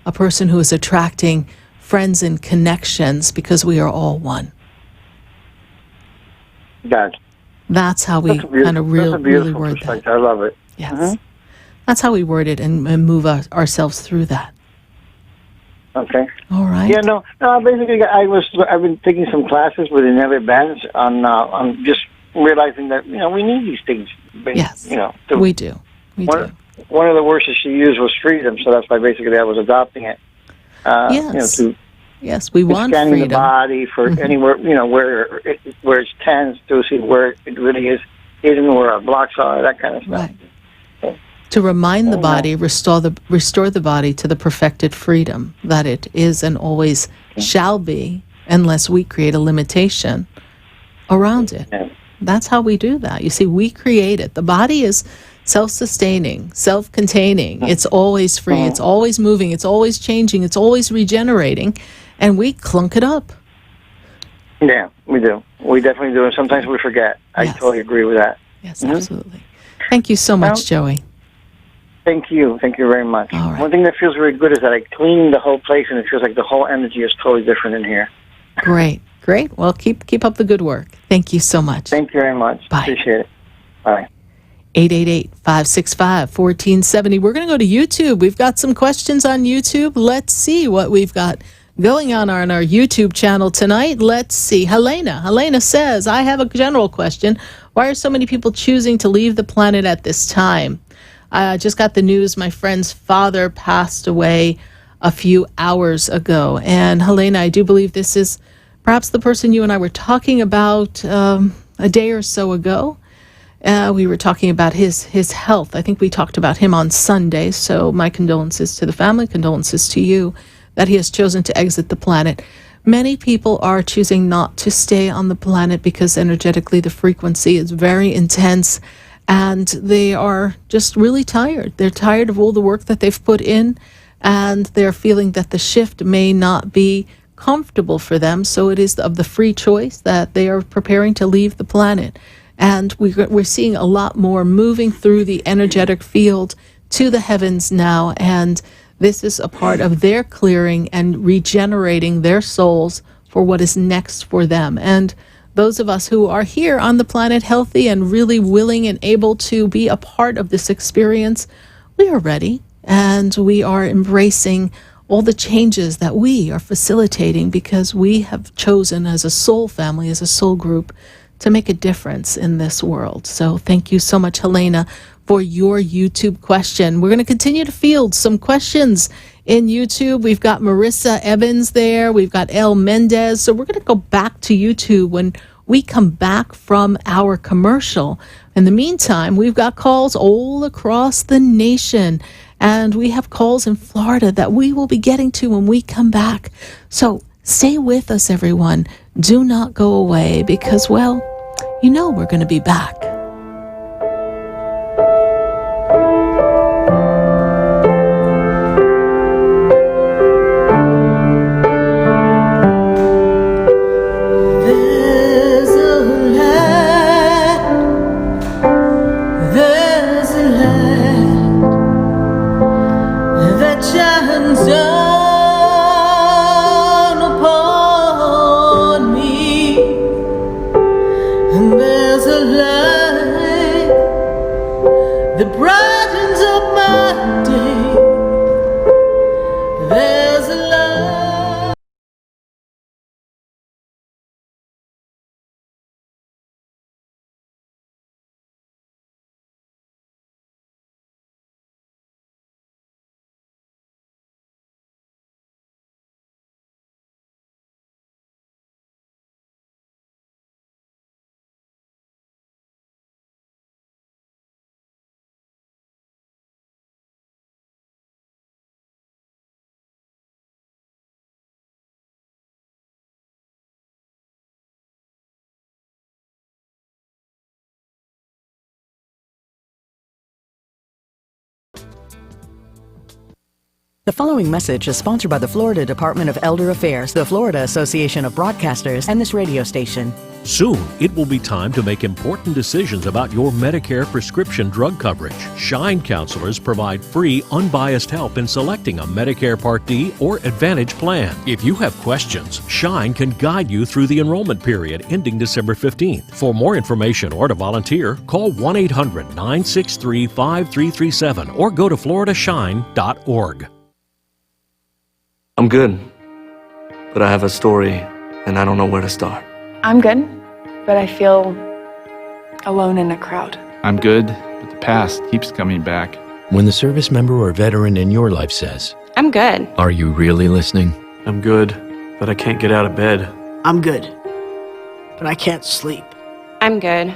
a person who is attracting friends and connections because we are all one. Gotcha. That's how we kind of really word that. I love it. Yes. Mm-hmm. That's how we word it and move ourselves through that. Okay. All right. Yeah, no. Basically, I've been taking some classes with another bands on just realizing that we need these things. Yes. We do. One of the words that she used was freedom, so that's why basically I was adopting it. Yes. Yes, we want scanning freedom. the body for anywhere where it's tense to see where it really is hidden, where our blocks are, that kind of stuff. Right. To remind the body, restore the body to the perfected freedom that it is and always shall be, unless we create a limitation around it. That's how we do that. You see, we create it. The body is self-sustaining, self-containing. It's always free. It's always moving. It's always changing. It's always regenerating. And we clunk it up. Yeah, we do. We definitely do. And sometimes we forget. I totally agree with that. Yes, absolutely. Thank you so much, Joey. Thank you. Thank you very much. All right. One thing that feels very good is that I clean the whole place and it feels like the whole energy is totally different in here. Great. Well, keep up the good work. Thank you so much. Thank you very much. Bye. Appreciate it. Bye. 888-565-1470. We're going to go to YouTube. We've got some questions on YouTube. Let's see what we've got going on our YouTube channel tonight. Let's see. Helena says, I have a general question. Why are so many people choosing to leave the planet at this time? I just got the news my friend's father passed away a few hours ago. And Helena, I do believe this is perhaps the person you and I were talking about a day or so ago. We were talking about his health. I think we talked about him on Sunday. So my condolences to the family, condolences to you that he has chosen to exit the planet. Many people are choosing not to stay on the planet because energetically the frequency is very intense and they are just really tired. They're tired of all the work that they've put in and they're feeling that the shift may not be comfortable for them. So it is of the free choice that they are preparing to leave the planet. And we're seeing a lot more moving through the energetic field to the heavens now. And this is a part of their clearing and regenerating their souls for what is next for them. And those of us who are here on the planet healthy and really willing and able to be a part of this experience, we are ready and we are embracing all the changes that we are facilitating because we have chosen as a soul family, as a soul group, to make a difference in this world. So thank you so much, Helena, for your YouTube question. We're going to continue to field some questions in YouTube. We've got Marissa Evans there. We've got El Mendez. So we're going to go back to YouTube when we come back from our commercial. In the meantime, we've got calls all across the nation. And we have calls in Florida that we will be getting to when we come back. So stay with us, everyone. Do not go away because, well, you know we're going to be back. There's a The following message is sponsored by the Florida Department of Elder Affairs, the Florida Association of Broadcasters, and this radio station. Soon, it will be time to make important decisions about your Medicare prescription drug coverage. Shine counselors provide free, unbiased help in selecting a Medicare Part D or Advantage plan. If you have questions, Shine can guide you through the enrollment period ending December 15th. For more information or to volunteer, call 1-800-963-5337 or go to floridashine.org. I'm good, but I have a story and I don't know where to start. I'm good, but I feel alone in a crowd. I'm good, but the past keeps coming back. When the service member or veteran in your life says, I'm good. Are you really listening? I'm good, but I can't get out of bed. I'm good, but I can't sleep. I'm good,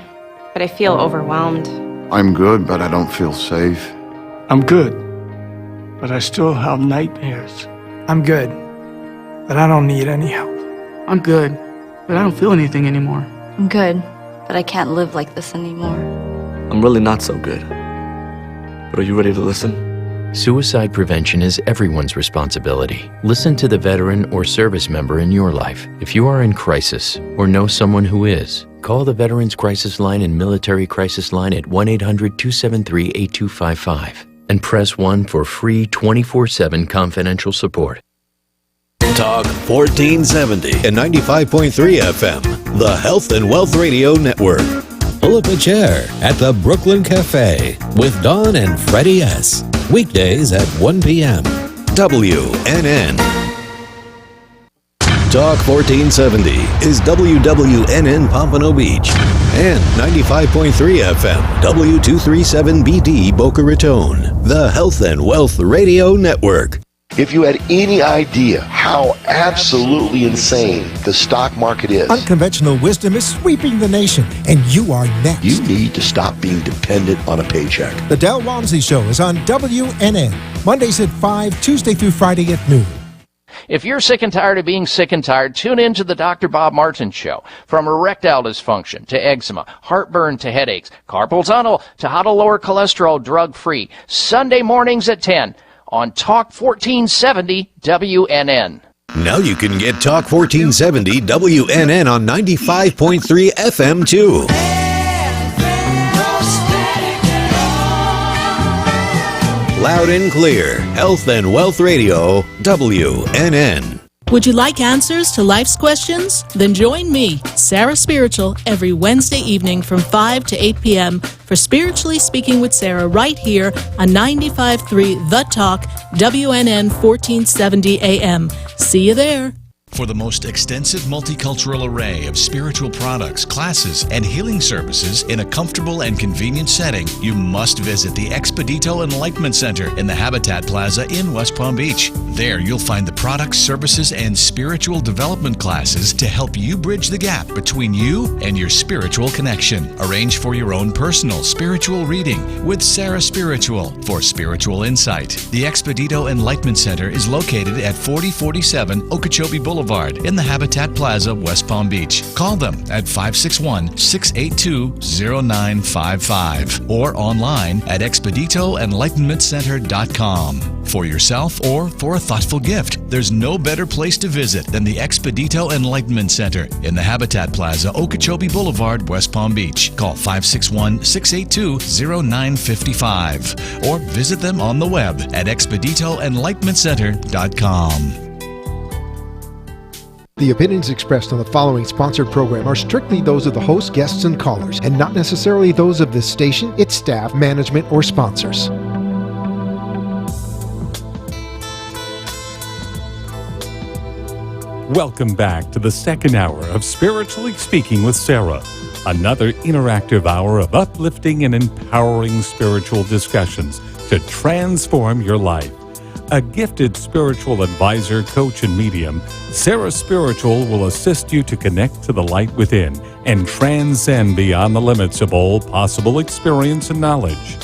but I feel overwhelmed. I'm good, but I don't feel safe. I'm good, but I still have nightmares. I'm good, but I don't need any help. I'm good, but I don't feel anything anymore. I'm good, but I can't live like this anymore. I'm really not so good. But are you ready to listen? Suicide prevention is everyone's responsibility. Listen to the veteran or service member in your life. If you are in crisis or know someone who is, call the Veterans Crisis Line and Military Crisis Line at 1-800-273-8255 and press 1 for free 24/7 confidential support. Talk 1470 and 95.3 FM, the Health and Wealth Radio Network. Pull up a chair at the Brooklyn Cafe with Dawn and Freddie S. Weekdays at 1 p.m. WNN. Talk 1470 is WWNN Pompano Beach and 95.3 FM W237BD Boca Raton, the Health and Wealth Radio Network. If you had any idea how absolutely insane the stock market is, unconventional wisdom is sweeping the nation, and you are next. You need to stop being dependent on a paycheck. The Del Walmsley Show is on WNN, Mondays at 5, Tuesday through Friday at noon. If you're sick and tired of being sick and tired, tune in to the Dr. Bob Martin Show. From erectile dysfunction to eczema, heartburn to headaches, carpal tunnel to how to lower cholesterol drug-free. Sunday mornings at 10 on Talk 1470 WNN. Now you can get Talk 1470 WNN on 95.3 FM too. Loud and clear, Health and Wealth Radio, WNN. Would you like answers to life's questions? Then join me, Sarah Spiritual, every Wednesday evening from 5 to 8 p.m. for Spiritually Speaking with Sarah right here on 95.3 The Talk, WNN 1470 AM. See you there. For the most extensive multicultural array of spiritual products, classes, and healing services in a comfortable and convenient setting, you must visit the Expedito Enlightenment Center in the Habitat Plaza in West Palm Beach. There you'll find the products, services, and spiritual development classes to help you bridge the gap between you and your spiritual connection. Arrange for your own personal spiritual reading with SarahSpiritual for spiritual insight. The Expedito Enlightenment Center is located at 4047 Okeechobee Boulevard in the Habitat Plaza, West Palm Beach. Call them at 561-682-0955 or online at expeditoenlightenmentcenter.com. For yourself or for a thoughtful gift, there's no better place to visit than the Expedito Enlightenment Center in the Habitat Plaza, Okeechobee Boulevard, West Palm Beach. Call 561-682-0955 or visit them on the web at expeditoenlightenmentcenter.com. The opinions expressed on the following sponsored program are strictly those of the host, guests, and callers, and not necessarily those of this station, its staff, management, or sponsors. Welcome back to the second hour of Spiritually Speaking with Sarah, another interactive hour of uplifting and empowering spiritual discussions to transform your life. A gifted spiritual advisor, coach, and medium, SarahSpiritual will assist you to connect to the light within and transcend beyond the limits of all possible experience and knowledge.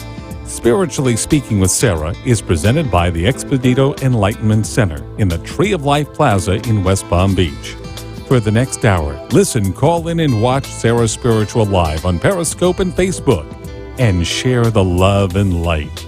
Spiritually Speaking with Sarah is presented by the Expedito Enlightenment Center in the Tree of Life Plaza in West Palm Beach. For the next hour, listen, call in, and watch SarahSpiritual live on Periscope and Facebook, and share the love and light.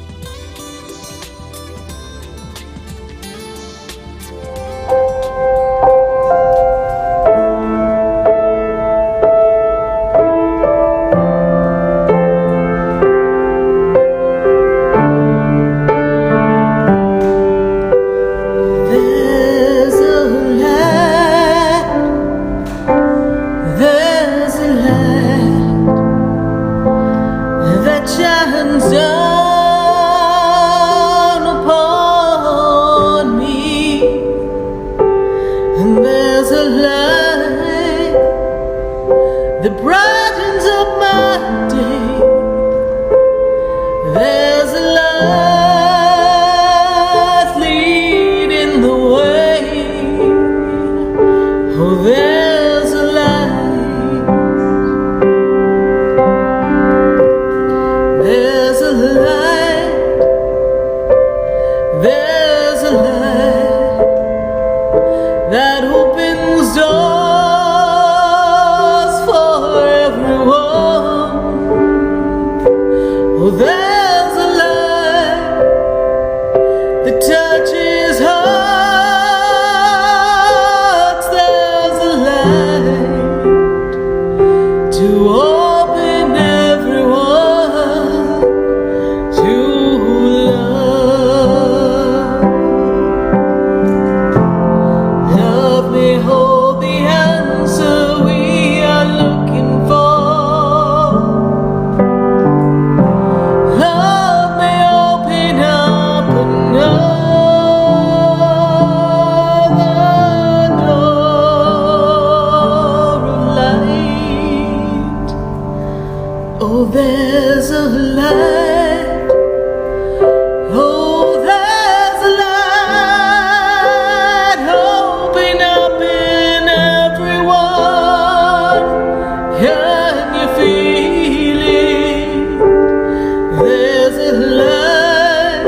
there's a light that brightens up my day. There's a light leading the way. Oh, there's a light. There's a light. There's a light that opens doors for everyone. Oh, there's a light that touches hearts. There's a light to open everyone to love. Love may hold the answer we are looking for. Love may open up another door of light. Oh, there's a light. Oh, there's a light. Open up in everyone. Can you feel it? There's a light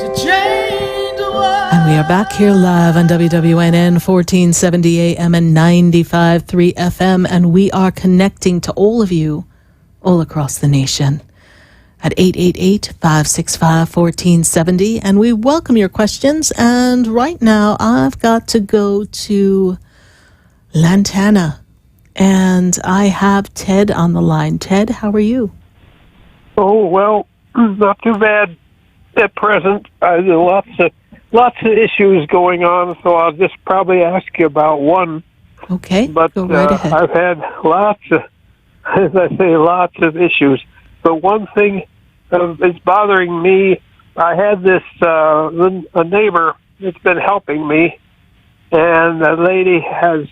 to change the world. And we are back here live on WWNN 1470 AM and 95.3 FM, and we are connecting to all of you all across the nation at 888-565-1470, and we welcome your questions. And right now I've got to go to Lantana, and I have Ted on the line. Ted, how are you? Oh, well, not too bad at present. There are lots of issues going on, so I'll just probably ask you about one. Okay, But go right ahead. I've had lots of, as I say, lots of issues. But one thing is bothering me. I had this a neighbor that's been helping me, and the lady has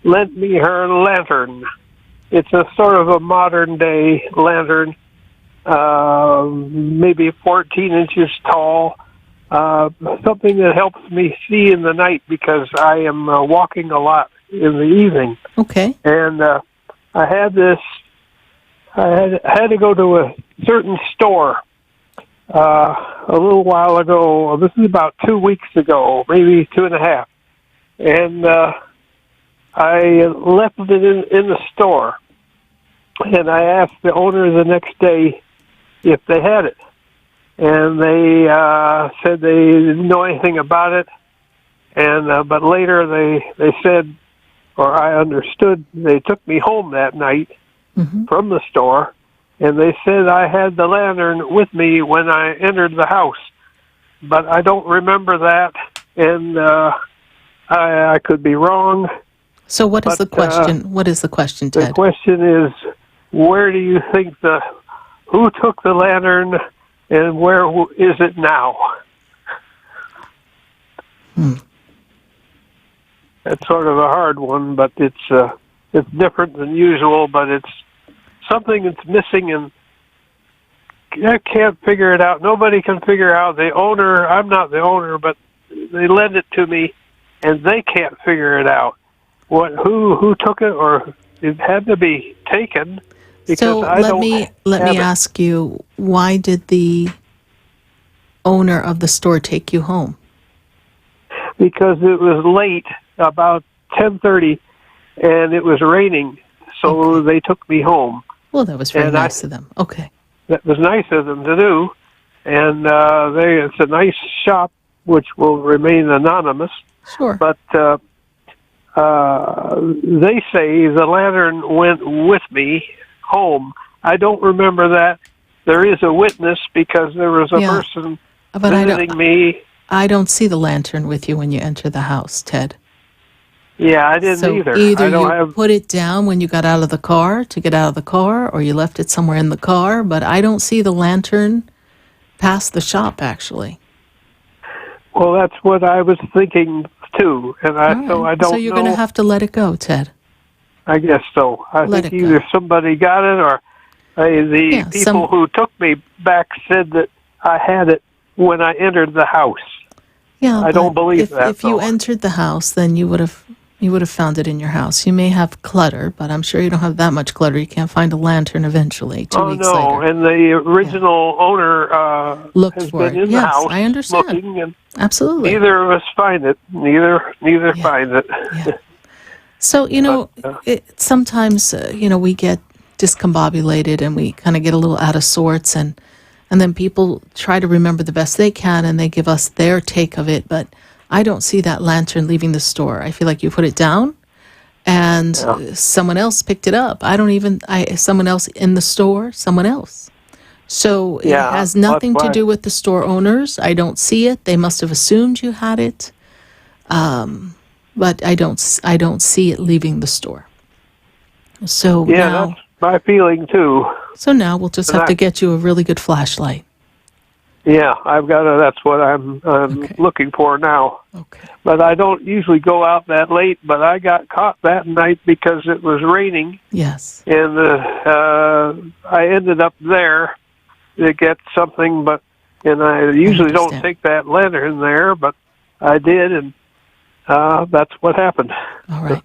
lent me her lantern. It's a sort of a modern day lantern, maybe 14 inches tall, something that helps me see in the night because I am walking a lot in the evening. Okay. And I had this. I had to go to a certain store a little while ago. This is about 2 weeks ago, maybe 2.5, and I left it in the store. And I asked the owner the next day if they had it, and they said they didn't know anything about it. And but later they said, or I understood, they took me home that night from the store, and they said I had the lantern with me when I entered the house, but I don't remember that, and I could be wrong. So what is the question? What is the question, Ted? The question is, where do you think who took the lantern, and where is it now? That's sort of a hard one, but it's different than usual, but it's something that's missing, and I can't figure it out. Nobody can figure out. The owner, I'm not the owner, but they lend it to me, and they can't figure it out. Who took it, or it had to be taken. So let me ask you, why did the owner of the store take you home? Because it was late, about 10:30, and it was raining, so they took me home. Well, that was very nice of them. Okay. That was nice of them to do, and it's a nice shop, which will remain anonymous. Sure. But they say the lantern went with me home. I don't remember that. There is a witness because there was a person visiting me. I don't see the lantern with you when you enter the house, Ted. Yeah, I didn't either. Either I don't you put it down when you got out of the car to get out of the car, or you left it somewhere in the car, but I don't see the lantern past the shop, actually. Well, that's what I was thinking too, and I don't know. So you're going to have to let it go, Ted. I guess so. I think either somebody got it or the people who took me back said that I had it when I entered the house. Yeah, I don't believe that. If you entered the house, then you would have found it in your house. You may have clutter, but I'm sure you don't have that much clutter. You can't find a lantern eventually. 2 weeks later. And the original owner has been in the house. I understand. Looking, and absolutely. Neither of us find it. Neither finds it. Yeah. So sometimes we get discombobulated and we kind of get a little out of sorts, and then people try to remember the best they can, and they give us their take of it, but I don't see that lantern leaving the store. I feel like you put it down and someone else picked it up. Someone else in the store, someone else. So it has nothing to do with the store owners. I don't see it. They must have assumed you had it. But I don't see it leaving the store. So now, that's my feeling too. So now we'll just have to get you a really good flashlight. Yeah, that's what I'm looking for now. Okay. But I don't usually go out that late, but I got caught that night because it was raining. Yes. And I ended up there to get something, and I usually don't take that lantern there, but I did, and that's what happened. All right.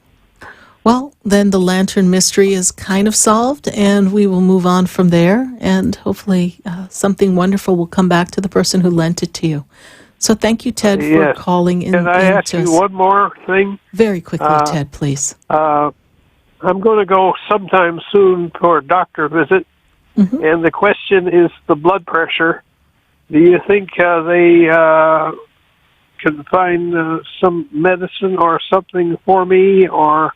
Well, then the lantern mystery is kind of solved, and we will move on from there, and hopefully something wonderful will come back to the person who lent it to you. So thank you, Ted, for calling in. Can I ask you one more thing? Very quickly, Ted, please. I'm going to go sometime soon for a doctor visit, and the question is the blood pressure. Do you think they can find some medicine or something for me, or...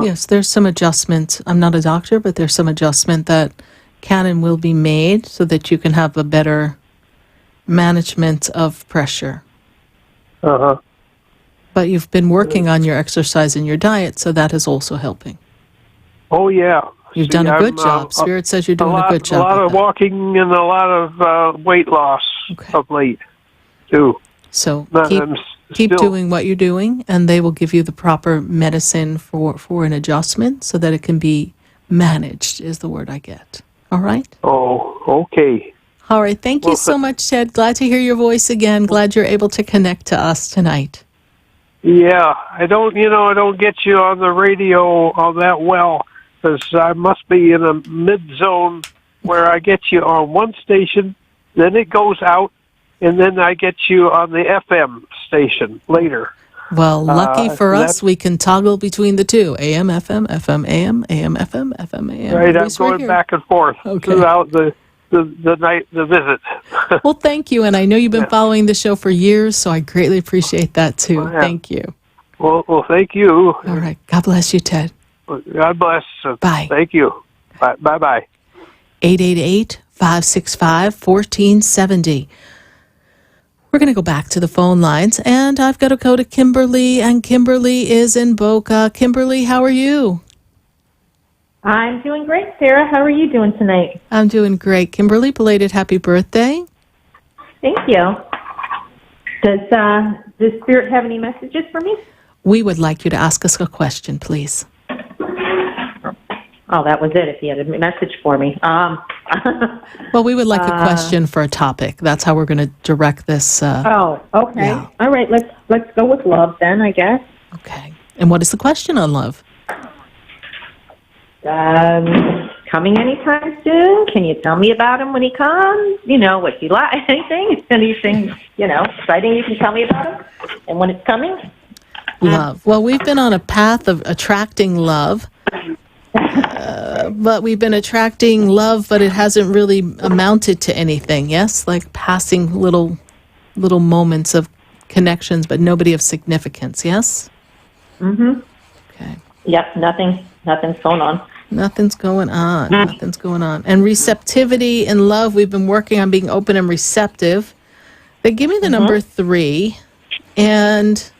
yes, there's some adjustment. I'm not a doctor, but there's some adjustment that can and will be made so that you can have a better management of pressure. But you've been working on your exercise and your diet, so that is also helping. Oh, yeah. You've done a good job. Spirit says you're doing a good job. A lot of walking and a lot of weight loss of late, too. So keep doing what you're doing, and they will give you the proper medicine for an adjustment so that it can be managed, is the word I get. All right? Oh, okay. All right. Thank you so much, Ted. Glad to hear your voice again. Glad you're able to connect to us tonight. Yeah, I don't get you on the radio all that well, because I must be in a mid-zone where I get you on one station, then it goes out, and then I get you on the FM station later. Well, lucky for us, we can toggle between the two. AM, FM, FM, AM, AM, FM, FM, AM. Right, I'm going back and forth throughout the night, the visit. Well, thank you, and I know you've been following the show for years, so I greatly appreciate that, too. Thank you. Well, thank you. All right. God bless you, Ted. God bless. Bye. Thank you. Bye-bye. 888-565-1470. We're going to go back to the phone lines, and I've got to go to Kimberly, and Kimberly is in Boca. Kimberly, how are you? I'm doing great, Sarah. How are you doing tonight? I'm doing great. Kimberly, belated happy birthday. Thank you. Does Spirit have any messages for me? We would like you to ask us a question, please. Oh, that was it, if you had a message for me. Well, we would like a question for a topic. That's how we're going to direct this. Okay. Yeah. All right, let's go with love then, I guess. Okay. And what is the question on love? Coming anytime soon? Can you tell me about him when he comes? What he like? Anything, exciting you can tell me about him? And when it's coming? Love. Well, we've been on a path of attracting love. But we've been attracting love, but it hasn't really amounted to anything, yes? Like passing little moments of connections, but nobody of significance, yes? Mm-hmm. Okay. Yep, nothing's going on. Nothing's going on. Nothing's going on. And receptivity in love, we've been working on being open and receptive. They give me the number 3, and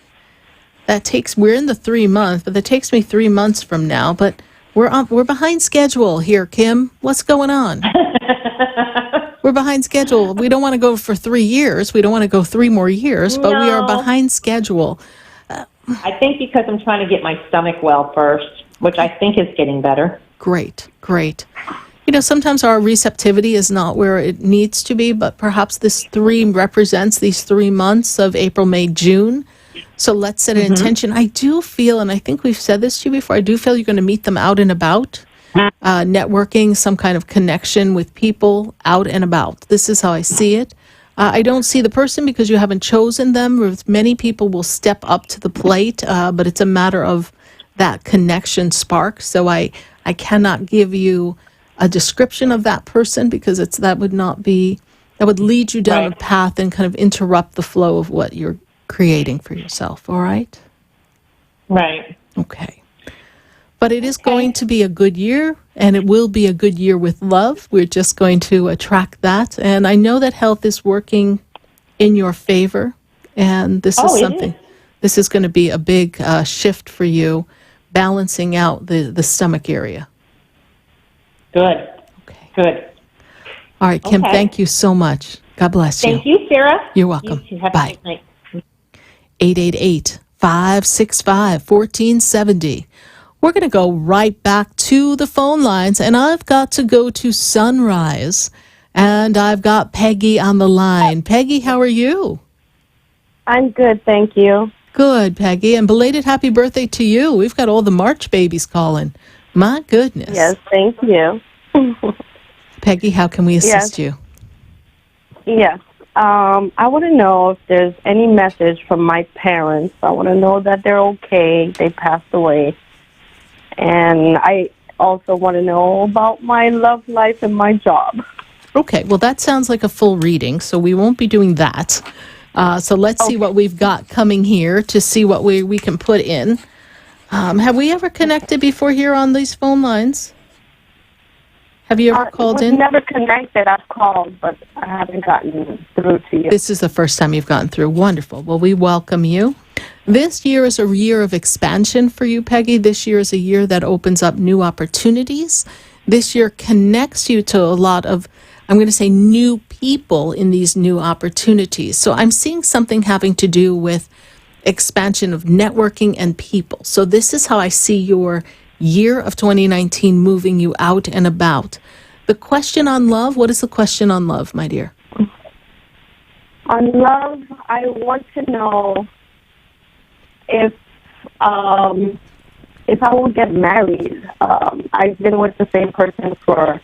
we're in the 3 month, but that takes me 3 months from now, but we're behind schedule here, Kim. What's going on? We're behind schedule. We don't want to go for 3 years. We don't want to go 3 more years, but we are No. behind schedule. I think because I'm trying to get my stomach well first, which I think is getting better. Great, great. You know, sometimes our receptivity is not where it needs to be, but perhaps this 3 represents these 3 months of April, May, June. So let's set an intention. I do feel, and I think we've said this to you before, I do feel you're going to meet them out and about, networking, some kind of connection with people out and about. This is how I see it. I don't see the person because you haven't chosen them. Many people will step up to the plate, but it's a matter of that connection spark. So I cannot give you a description of that person because that would lead you down a path and kind of interrupt the flow of what you're creating for yourself. All right? Right. Okay. But it is going to be a good year, and it will be a good year with love. We're just going to attract that. And I know that health is working in your favor, and this is something. This is going to be a big shift for you, balancing out the stomach area. Good. Okay. Good. All right, Kim, thank you so much. God bless you. Thank you, Sarah. You're welcome. You too. Have Bye. a good night. 888-565-1470. We're going to go right back to the phone lines, and I've got to go to Sunrise, and I've got Peggy on the line. Peggy, how are you? I'm good, thank you. Good, Peggy, and belated happy birthday to you. We've got all the March babies calling. My goodness. Yes, thank you. Peggy, how can we assist you? Yes. I want to know if there's any message from my parents. I want to know that they're okay. They passed away. And I also want to know about my love life and my job. Okay, well, that sounds like a full reading, so we won't be doing that. So let's see what we've got coming here to see what we can put in. Have we ever connected before here on these phone lines? Have you ever called in? We've never connected. I've called, but I haven't gotten through to you. This is the first time you've gotten through. Wonderful. Well, we welcome you. This year is a year of expansion for you, Peggy. This year is a year that opens up new opportunities. This year connects you to a lot of, I'm going to say, new people in these new opportunities. So I'm seeing something having to do with expansion of networking and people. So this is how I see your year of 2019 moving you out and about. The question on love, what is the question on love, my dear? On love, I want to know if I will get married. I've been with the same person for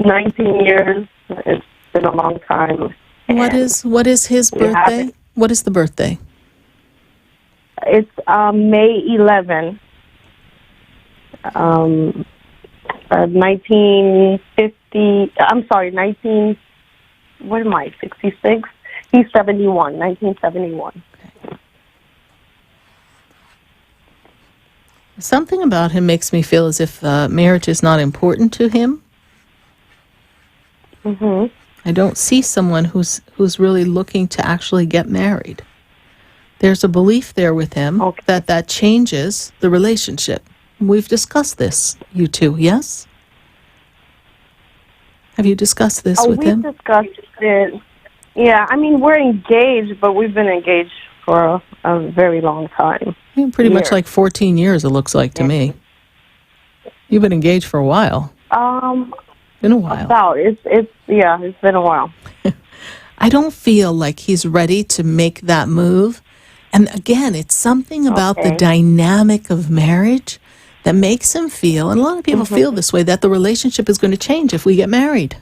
19 years. It's been a long time. What is his birthday? What is the birthday? It's May 11, 1950. I'm sorry, 66? He's 71, 1971. Okay. Something about him makes me feel as if marriage is not important to him. Mm-hmm. I don't see someone who's really looking to actually get married. There's a belief there with him that changes the relationship. We've discussed this, you two, yes? Have you discussed this with him? We've discussed it. Yeah, I mean, we're engaged, but we've been engaged for a very long time. Pretty much like 14 years, it looks like to me. You've been engaged for a while. Been a while. It's been a while. I don't feel like he's ready to make that move. And again, it's something about the dynamic of marriage that makes him feel, and a lot of people feel this way, that the relationship is going to change if we get married.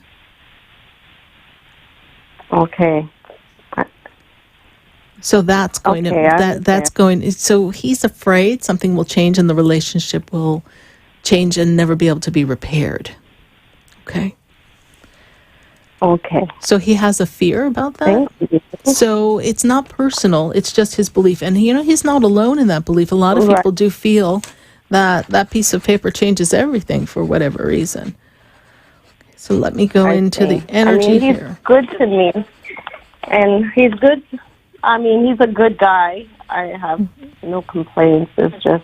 Okay. So that's going so he's afraid something will change and the relationship will change and never be able to be repaired. Okay. Okay. So he has a fear about that? So it's not personal, it's just his belief. And, he's not alone in that belief. A lot of people do feel that piece of paper changes everything for whatever reason. So let me go into the energy here. He's good to me. And he's good. I mean, he's a good guy. I have no complaints. It's just,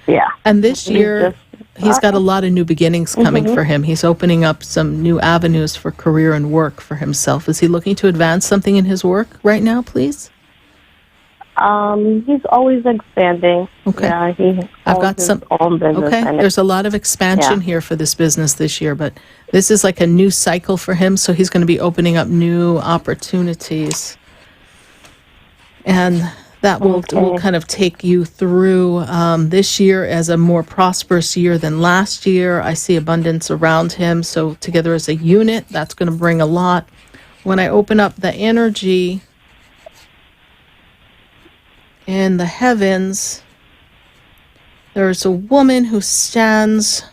yeah. And this year, He's got a lot of new beginnings coming Mhm. for him. He's opening up some new avenues for career and work for himself. Is he looking to advance something in his work right now, please? He's always expanding. Okay. Yeah, he I've owns got his some. own business. Okay, and there's a lot of expansion Yeah. here for this business this year, but this is like a new cycle for him, so he's going to be opening up new opportunities. And that will kind of take you through this year as a more prosperous year than last year. I see abundance around him, so together as a unit, that's going to bring a lot. When I open up the energy in the heavens, there's a woman who stands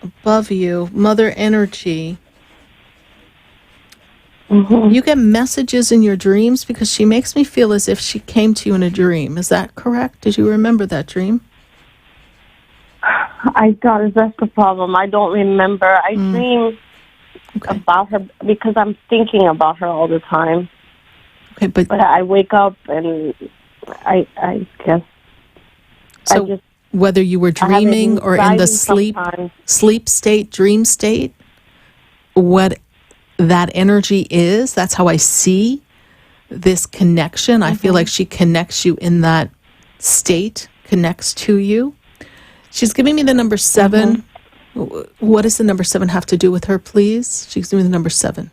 above you, Mother Energy. You get messages in your dreams because she makes me feel as if she came to you in a dream. Is that correct? Did you remember that dream? I don't. That's the problem. I don't remember. I dream about her because I'm thinking about her all the time. Okay, but I wake up and I guess so. I just, whether you were I have dreaming or in the anxiety sometimes. sleep state, dream state, what that energy is, that's how I see this connection. I feel like she connects you in that state, connects to you. She's giving me the number 7. What does the number 7 have to do with her, please? She's giving me the number 7.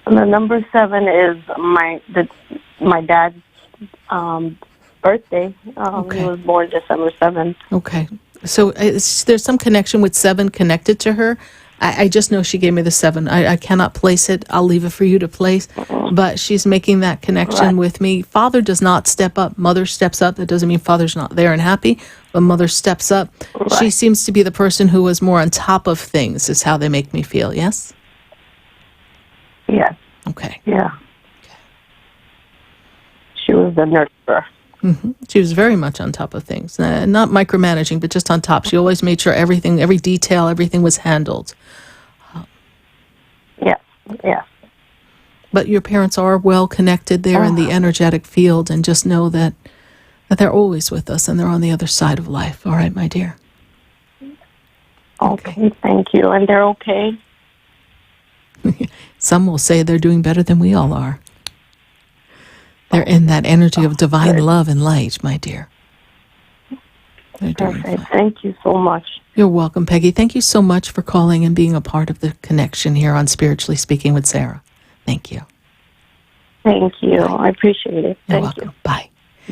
The number 7 is my dad's birthday. He was born December 7th. Okay. So there's some connection with 7 connected to her. I just know she gave me the 7. I cannot place it. I'll leave it for you to place. But she's making that connection with me. Father does not step up. Mother steps up. That doesn't mean Father's not there and happy, but Mother steps up. She seems to be the person who was more on top of things, is how they make me feel, yes? Yes. Okay. Yeah. She was the nurturer. She was very much on top of things. Not micromanaging, but just on top. She always made sure everything, every detail, everything was handled. Yes. Yes. But your parents are well connected there in the energetic field, and just know that they're always with us and they're on the other side of life. All right, my dear? Okay, thank you. And they're okay? Some will say they're doing better than we all are. They're in that energy of divine love and light, my dear. They're doing Perfect. Thank you so much. You're welcome, Peggy. Thank you so much for calling and being a part of the connection here on Spiritually Speaking with Sarah. Thank you. Thank you. I appreciate it. You're Thank welcome. Bye.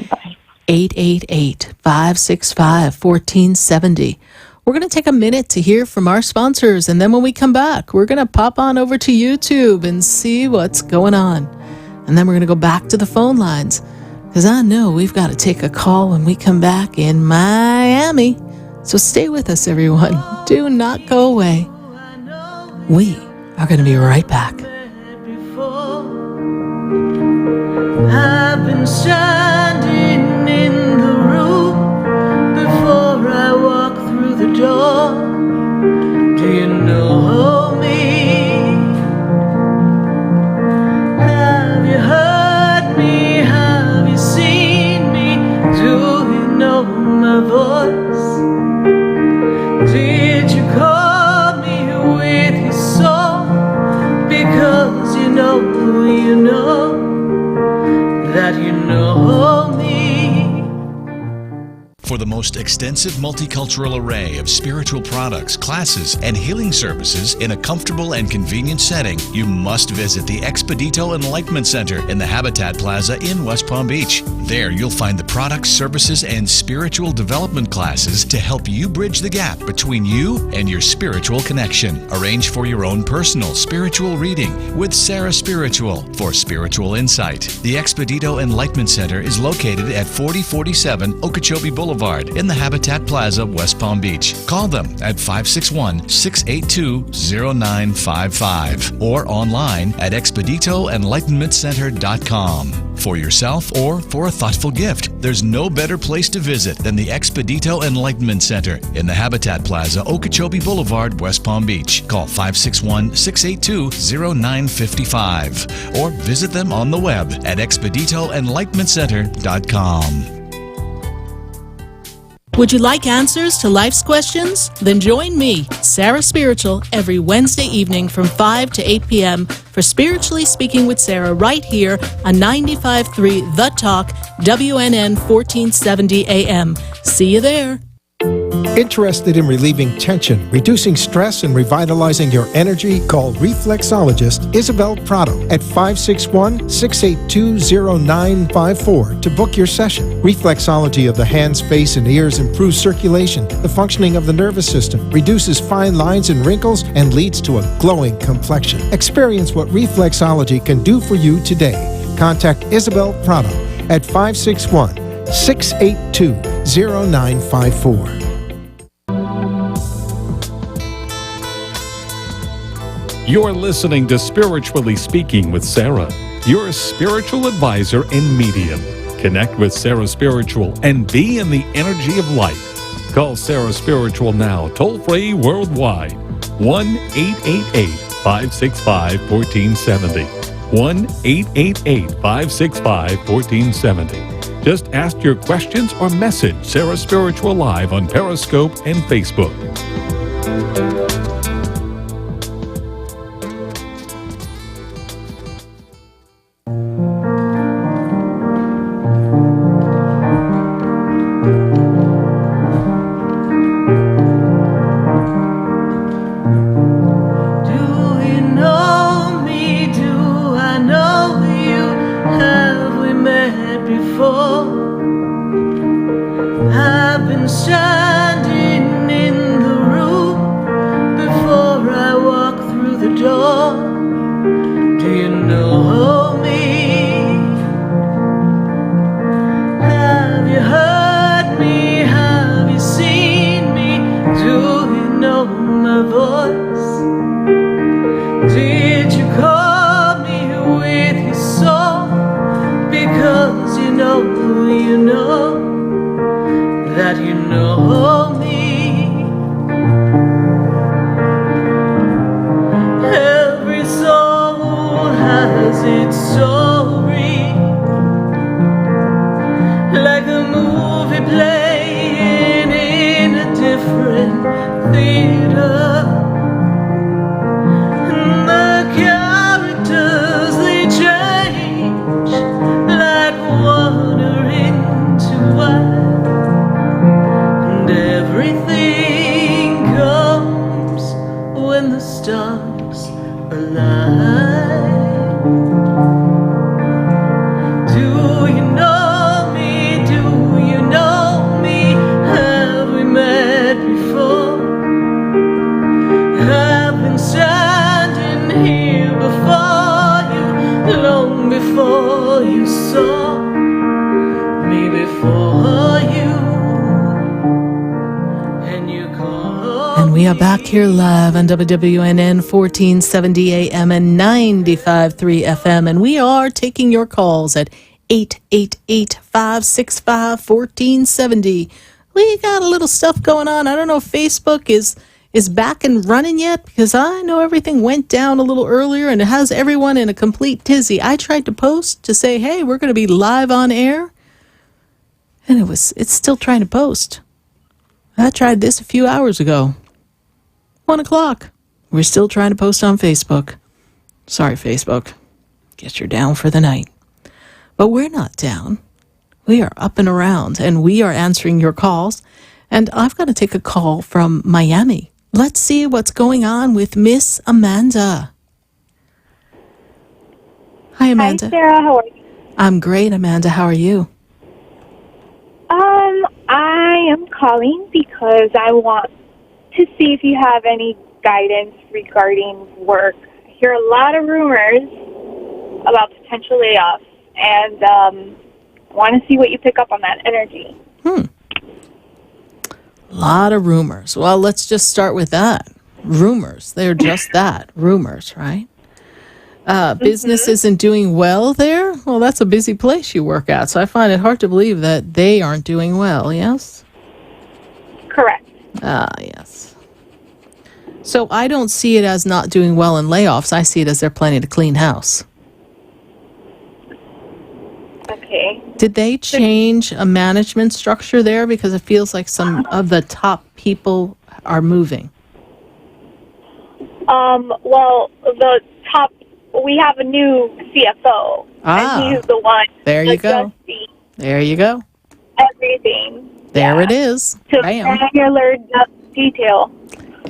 Bye. 888-565-1470. We're going to take a minute to hear from our sponsors, and then when we come back, we're going to pop on over to YouTube and see what's going on. And then we're going to go back to the phone lines, because I know we've got to take a call when we come back in Miami. So stay with us, everyone. Do not go away. We are going to be right back. I've been standing in the room before I walk through the door. Do you know me? Have you heard me? Have you seen me? Do you know my voice? Did you call me with your song? Because you know that you know me. For the most extensive multicultural array of spiritual products, classes, and healing services in a comfortable and convenient setting, you must visit the Expedito Enlightenment Center in the Habitat Plaza in West Palm Beach. There you'll find the products, services, and spiritual development classes to help you bridge the gap between you and your spiritual connection. Arrange for your own personal spiritual reading with SarahSpiritual for spiritual insight. The Expedito Enlightenment Center is located at 4047 Okeechobee Boulevard in the Habitat Plaza, West Palm Beach. Call them at 561-682-0955 or online at expeditoenlightenmentcenter.com. For yourself or for a thoughtful gift, there's no better place to visit than the Expedito Enlightenment Center in the Habitat Plaza, Okeechobee Boulevard, West Palm Beach. Call 561-682-0955 or visit them on the web at expeditoenlightenmentcenter.com. Would you like answers to life's questions? Then join me, Sarah Spiritual, every Wednesday evening from 5 to 8 p.m. for Spiritually Speaking with Sarah right here on 95.3 The Talk, WNN 1470 AM. See you there. Interested in relieving tension, reducing stress, and revitalizing your energy? Call reflexologist Isabel Prado at 561-682-0954 to book your session. Reflexology of the hands, face, and ears improves circulation, the functioning of the nervous system, reduces fine lines and wrinkles, and leads to a glowing complexion. Experience what reflexology can do for you today. Contact Isabel Prado at 561-682-0954. You're listening to Spiritually Speaking with Sarah, your spiritual advisor and medium. Connect with SarahSpiritual and be in the energy of light. Call SarahSpiritual now, toll-free worldwide. 1-888-565-1470. 1-888-565-1470. Just ask your questions or message SarahSpiritual live on Periscope and Facebook. We are back here live on WWNN 1470 AM and 95.3 FM, and we are taking your calls at 888-565-1470. We got a little stuff going on. I don't know if Facebook is back and running yet, because I know everything went down a little earlier and it has everyone in a complete tizzy. I tried to post to say, hey, we're going to be live on air, and it's still trying to post. I tried this a few hours ago. 1 o'clock. We're still trying to post on Facebook. Sorry, Facebook. Guess you're down for the night. But we're not down. We are up and around, and we are answering your calls. And I've got to take a call from Miami. Let's see what's going on with Miss Amanda. Hi, Amanda. Hi, Sarah. How are you? I'm great, Amanda. How are you? I am calling because I want to see if you have any guidance regarding work. I hear a lot of rumors about potential layoffs, and I want to see what you pick up on that energy. A lot of rumors. Well, let's just start with that. Rumors. They're just that. Rumors, right? Business isn't doing well there? Well, that's a busy place you work at, so I find it hard to believe that they aren't doing well, yes? Correct. Yes. So I don't see it as not doing well in layoffs. I see it as they're planning to clean house. Okay. Did they change a management structure there? Because it feels like some of the top people are moving. Well, we have a new CFO, and he's the one. There you go. There you go. Everything. There it is. To Bam. granular detail.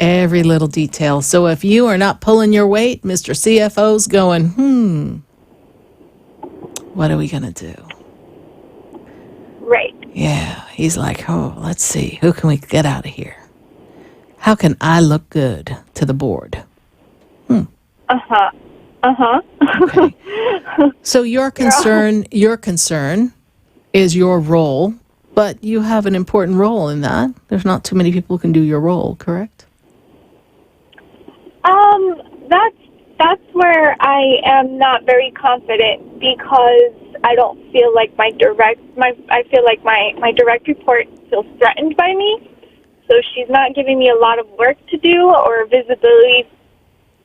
Every little detail. So if you are not pulling your weight, Mr. CFO's going, what are we going to do? Right. Yeah. He's like, let's see. Who can we get out of here? How can I look good to the board? Okay. So your concern is your role, but you have an important role in that. There's not too many people who can do your role, correct? That's where I am not very confident, because I don't feel like my direct report feels threatened by me. So she's not giving me a lot of work to do or visibility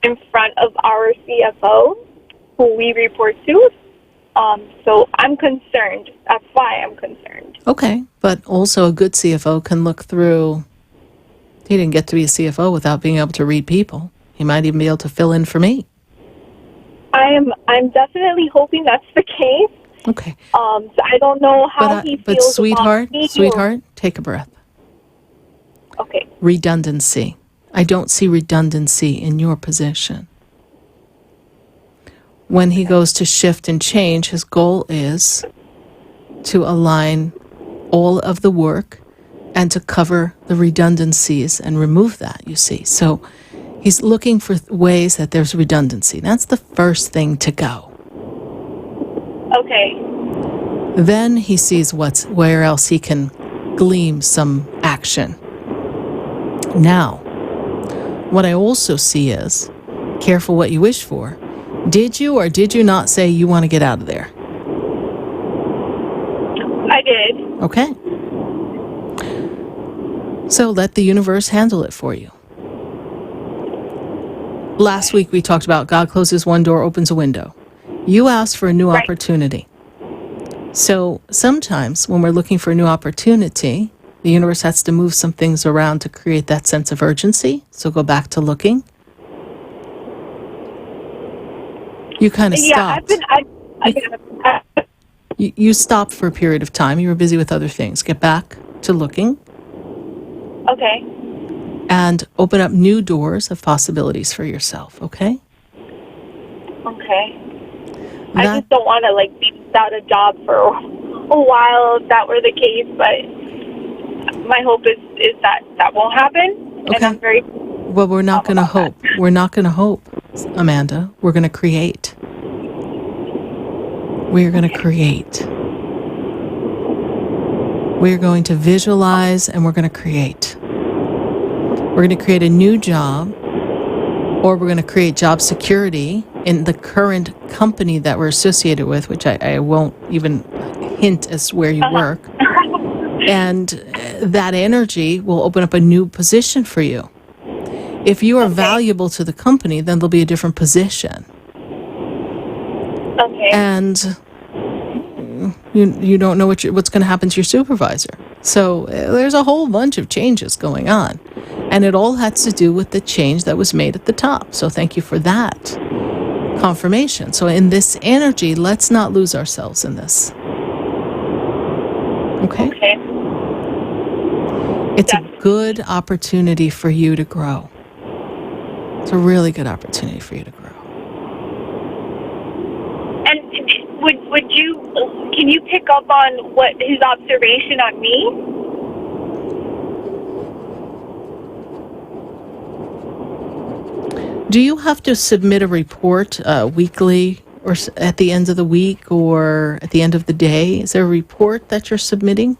in front of our CFO, who we report to. So I'm concerned. That's why I'm concerned. Okay, but also a good CFO can look through. He didn't get to be a CFO without being able to read people. He might even be able to fill in for me. I'm definitely hoping that's the case. Okay. So I don't know how he feels. But sweetheart, about me take a breath. Okay. Redundancy. I don't see redundancy in your position. When he goes to shift and change, his goal is to align all of the work and to cover the redundancies and remove that, you see. So he's looking for ways that there's redundancy. That's the first thing to go. Okay. Then he sees where else he can glean some action. Now, what I also see is, careful what you wish for. Did you or did you not say you want to get out of there? I did. Okay. So let the universe handle it for you. Last week we talked about God closes one door, opens a window. You asked for a new opportunity. So sometimes when we're looking for a new opportunity, the universe has to move some things around to create that sense of urgency. So go back to looking. You kind of stopped. You stopped for a period of time. You were busy with other things. Get back to looking. Okay. And open up new doors of possibilities for yourself, okay? Okay. I just don't want to, be without a job for a while, if that were the case, but my hope is that that won't happen. Okay. And I'm very... Well, we're not going to hope. We're not going to hope, Amanda. We're going to create. We're going to create. We're going to visualize, and we're going to create. We're going to create a new job, or we're going to create job security in the current company that we're associated with, which I won't even hint as where you work. And that energy will open up a new position for you. If you are valuable to the company, then there'll be a different position. Okay. And you don't know what's going to happen to your supervisor. So there's a whole bunch of changes going on. And it all has to do with the change that was made at the top. So thank you for that confirmation. So in this energy, let's not lose ourselves in this. Okay? Okay. It's a good opportunity for you to grow. It's a really good opportunity for you to grow. And can you pick up on what his observation on me? Do you have to submit a report weekly or at the end of the week or at the end of the day? Is there a report that you're submitting?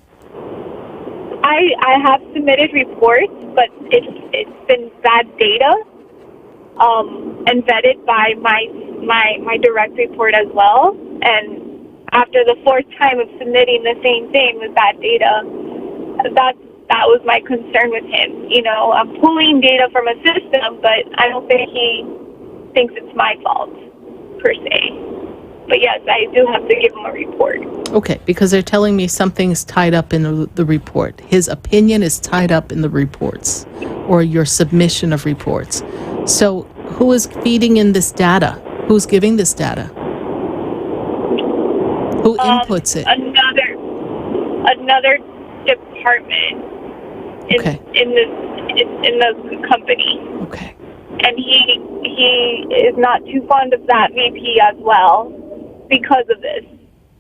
I have submitted reports, but it's been bad data, and vetted by my direct report as well. And after the fourth time of submitting the same thing with bad data, that was my concern with him. I'm pulling data from a system, but I don't think he thinks it's my fault, per se. But yes, I do have to give him a report. Okay, because they're telling me something's tied up in the report. His opinion is tied up in the reports or your submission of reports. So who is feeding in this data? Who's giving this data? Who inputs it? Another department in the company. Okay. And he is not too fond of that VP as well because of this.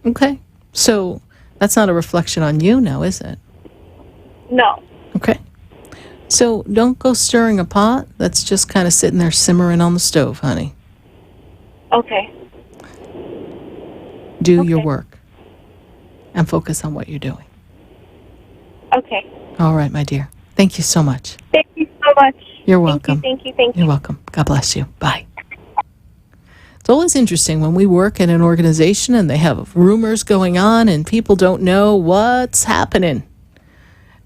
Okay. So that's not a reflection on you now, is it? No. Okay. So don't go stirring a pot. That's just kind of sitting there simmering on the stove, honey. Okay. Do your work and focus on what you're doing. Okay. All right, my dear. Thank you so much. Thank you so much. You're welcome. Thank you. You're welcome. God bless you. Bye. It's always interesting when we work in an organization and they have rumors going on and people don't know what's happening,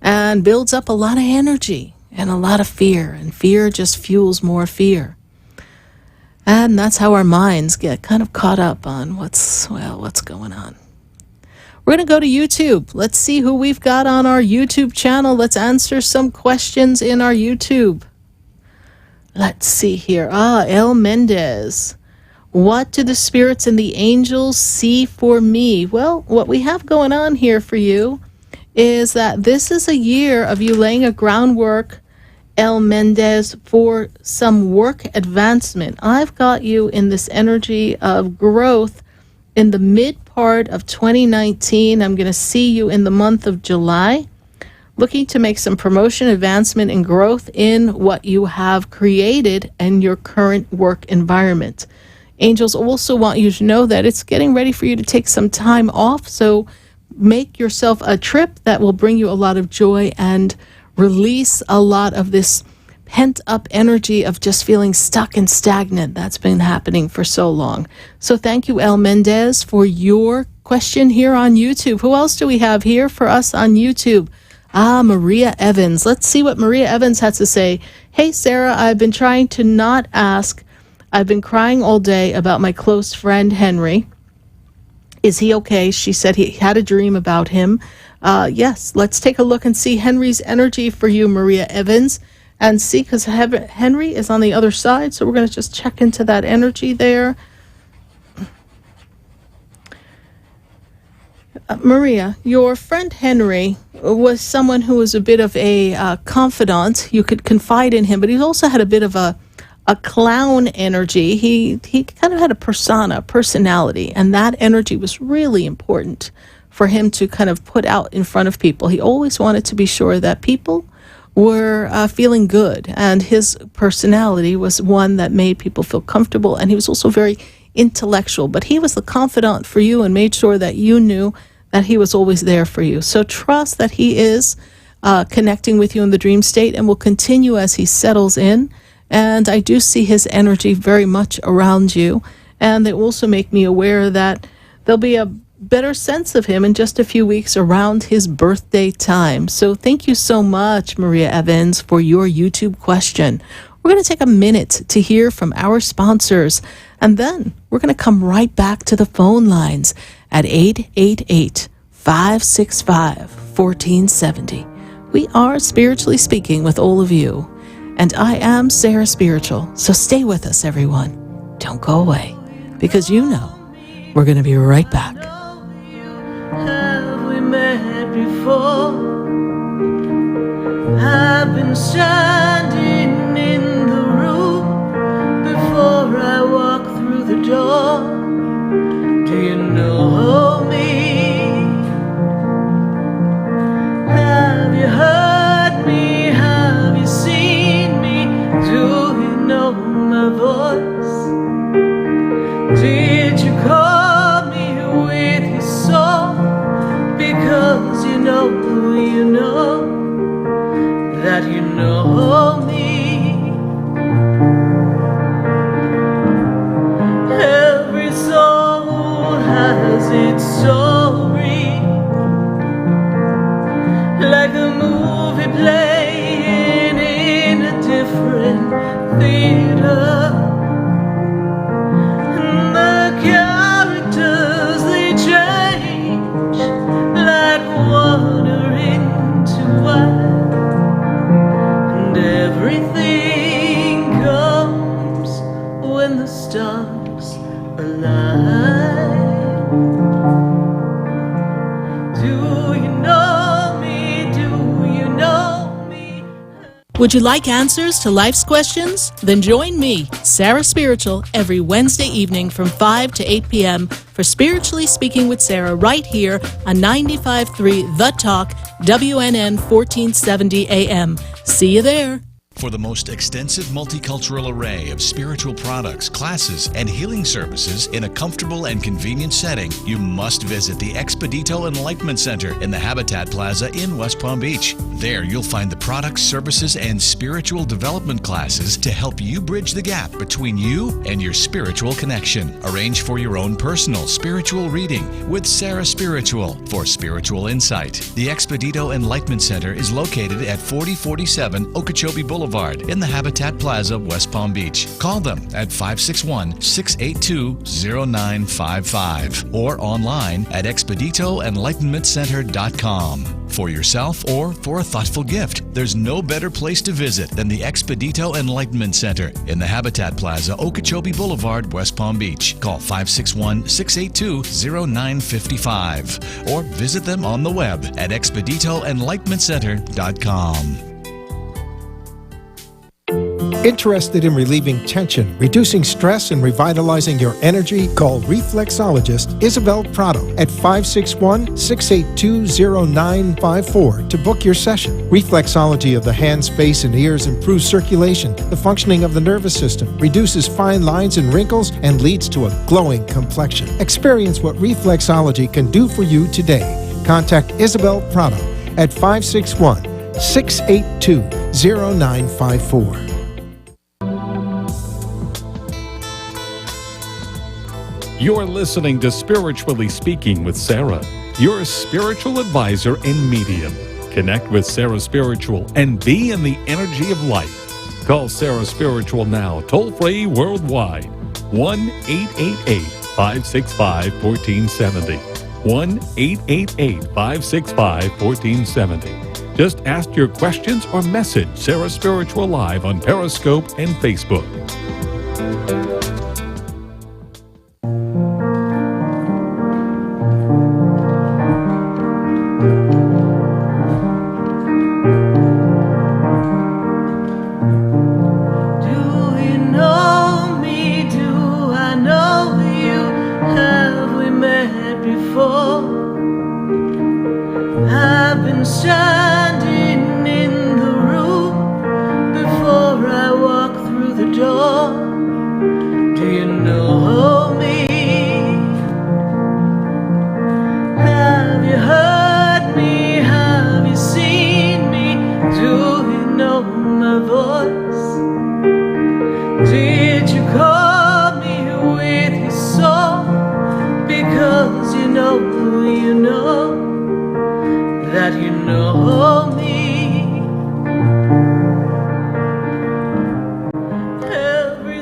and builds up a lot of energy and a lot of fear, and fear just fuels more fear. And that's how our minds get kind of caught up on what's going on. We're going to go to YouTube. Let's see who we've got on our YouTube channel. Let's answer some questions in our YouTube. Let's see here. El Mendez. What do the spirits and the angels see for me? Well, what we have going on here for you is that this is a year of you laying a groundwork, El Mendez, for some work advancement. I've got you in this energy of growth in the mid part of 2019. I'm going to see you in the month of July, looking to make some promotion, advancement, and growth in what you have created and your current work environment. Angels also want you to know that it's getting ready for you to take some time off, so make yourself a trip that will bring you a lot of joy and release a lot of this pent-up energy of just feeling stuck and stagnant that's been happening for so long. So thank you, El Mendez, for your question here on YouTube. Who else do we have here for us on YouTube? Maria Evans. Let's see what Maria Evans has to say. Hey, Sarah, I've been trying to not ask. I've been crying all day about my close friend, Henry. Is he okay? She said he had a dream about him. Yes, let's take a look and see Henry's energy for you, Maria Evans. And see, because Henry is on the other side, so we're going to just check into that energy there. Maria, your friend Henry was someone who was a bit of a confidant. You could confide in him, but he also had a bit of a clown energy. He kind of had a personality, and that energy was really important for him to kind of put out in front of people. He always wanted to be sure that people were feeling good, and his personality was one that made people feel comfortable, and he was also very intellectual, but he was the confidant for you and made sure that you knew that he was always there for you. So trust that he is connecting with you in the dream state and will continue as he settles in. And I do see his energy very much around you, and they also make me aware that there'll be a better sense of him in just a few weeks around his birthday time. So thank you so much, Maria Evans, for your YouTube question. We're going to take a minute to hear from our sponsors, and then we're going to come right back to the phone lines at 888-565-1470. We are spiritually speaking with all of you, and I am Sarah Spiritual. So stay with us, everyone. Don't go away, because you know we're going to be right back. Have we met before? I've been standing in the room before I walk through the door. Do you know me? Have you heard me? Have you seen me? Do you know my voice? Did you call me with your soul? Because you know that you know me. Every soul has its story, like a movie playing in a different theater. And the characters Do you know me? Do you know me? Would you like answers to life's questions? Then join me, Sarah Spiritual, every Wednesday evening from 5 to 8 p.m. for Spiritually Speaking with Sarah right here on 95.3 The Talk, WNN 1470 AM. See you there. For the most extensive multicultural array of spiritual products, classes, and healing services in a comfortable and convenient setting, you must visit the Expedito Enlightenment Center in the Habitat Plaza in West Palm Beach. There you'll find the products, services, and spiritual development classes to help you bridge the gap between you and your spiritual connection. Arrange for your own personal spiritual reading with SarahSpiritual for spiritual insight. The Expedito Enlightenment Center is located at 4047 Okeechobee Boulevard in the Habitat Plaza, West Palm Beach. Call them at 561-682-0955 or online at expeditoenlightenmentcenter.com. For yourself or for a thoughtful gift, there's no better place to visit than the Expedito Enlightenment Center in the Habitat Plaza, Okeechobee Boulevard, West Palm Beach. Call 561-682-0955 or visit them on the web at expeditoenlightenmentcenter.com. Interested in relieving tension, reducing stress, and revitalizing your energy? Call reflexologist Isabel Prado at 561-682-0954 to book your session. Reflexology of the hands, face, and ears improves circulation, the functioning of the nervous system, reduces fine lines and wrinkles, and leads to a glowing complexion. Experience what reflexology can do for you today. Contact Isabel Prado at 561-682-0954. You're listening to Spiritually Speaking with Sarah, your spiritual advisor and medium. Connect with Sarah Spiritual and be in the energy of life. Call Sarah Spiritual now, toll-free worldwide. 1-888-565-1470. 1-888-565-1470. Just ask your questions or message Sarah Spiritual live on Periscope and Facebook. Standing in the room before I walk through the door. Do you know me? Have you heard me? Have you seen me? Do you know my voice? Did you call me with your soul? Because you know that you know me.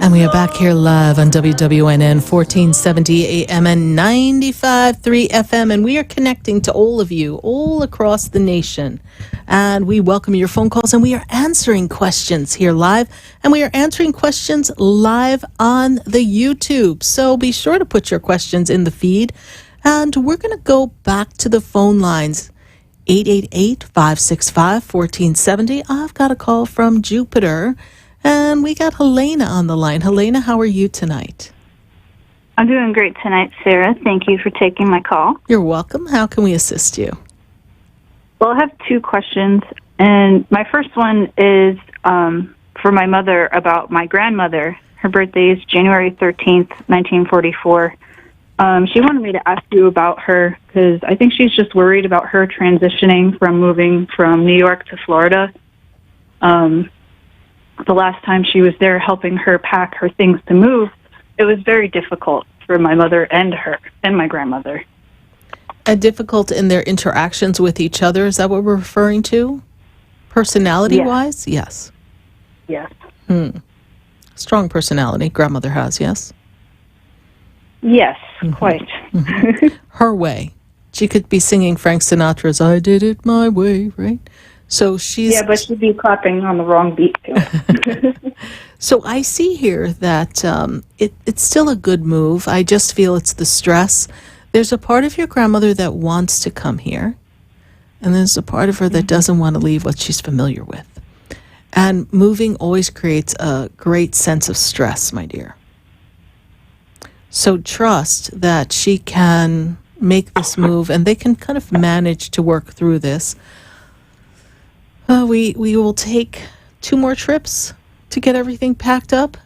And we are back here live on WWNN 1470 AM and 95.3 FM. And we are connecting to all of you all across the nation. And we welcome your phone calls, and we are answering questions here live. And we are answering questions live on the YouTube. So be sure to put your questions in the feed. And we're going to go back to the phone lines. 888-565-1470. I've got a call from Jupiter, and we got Helena on the line. Helena, how are you tonight? I'm doing great tonight, Sarah. Thank you for taking my call. You're welcome. How can we assist you? Well, I have two questions, and my first one is for my mother about my grandmother. Her birthday is January 13th, 1944. She wanted me to ask you about her because I think she's just worried about her transitioning from moving from New York to Florida. The last time she was there helping her pack her things to move, it was very difficult for my mother and her and my grandmother. Difficult in their interactions with each other, is that what we're referring to? Personality-wise? Yes. Yes. Strong personality, grandmother has, yes? Yes, quite. Her way. She could be singing Frank Sinatra's I Did It My Way, right? So she's... Yeah, but she'd be clapping on the wrong beat, too. So I see here that it's still a good move. I just feel it's the stress. There's a part of your grandmother that wants to come here, and there's a part of her that doesn't want to leave what she's familiar with. And moving always creates a great sense of stress, my dear. So trust that she can make this move, and they can kind of manage to work through this. We will take 2 more trips to get everything packed up,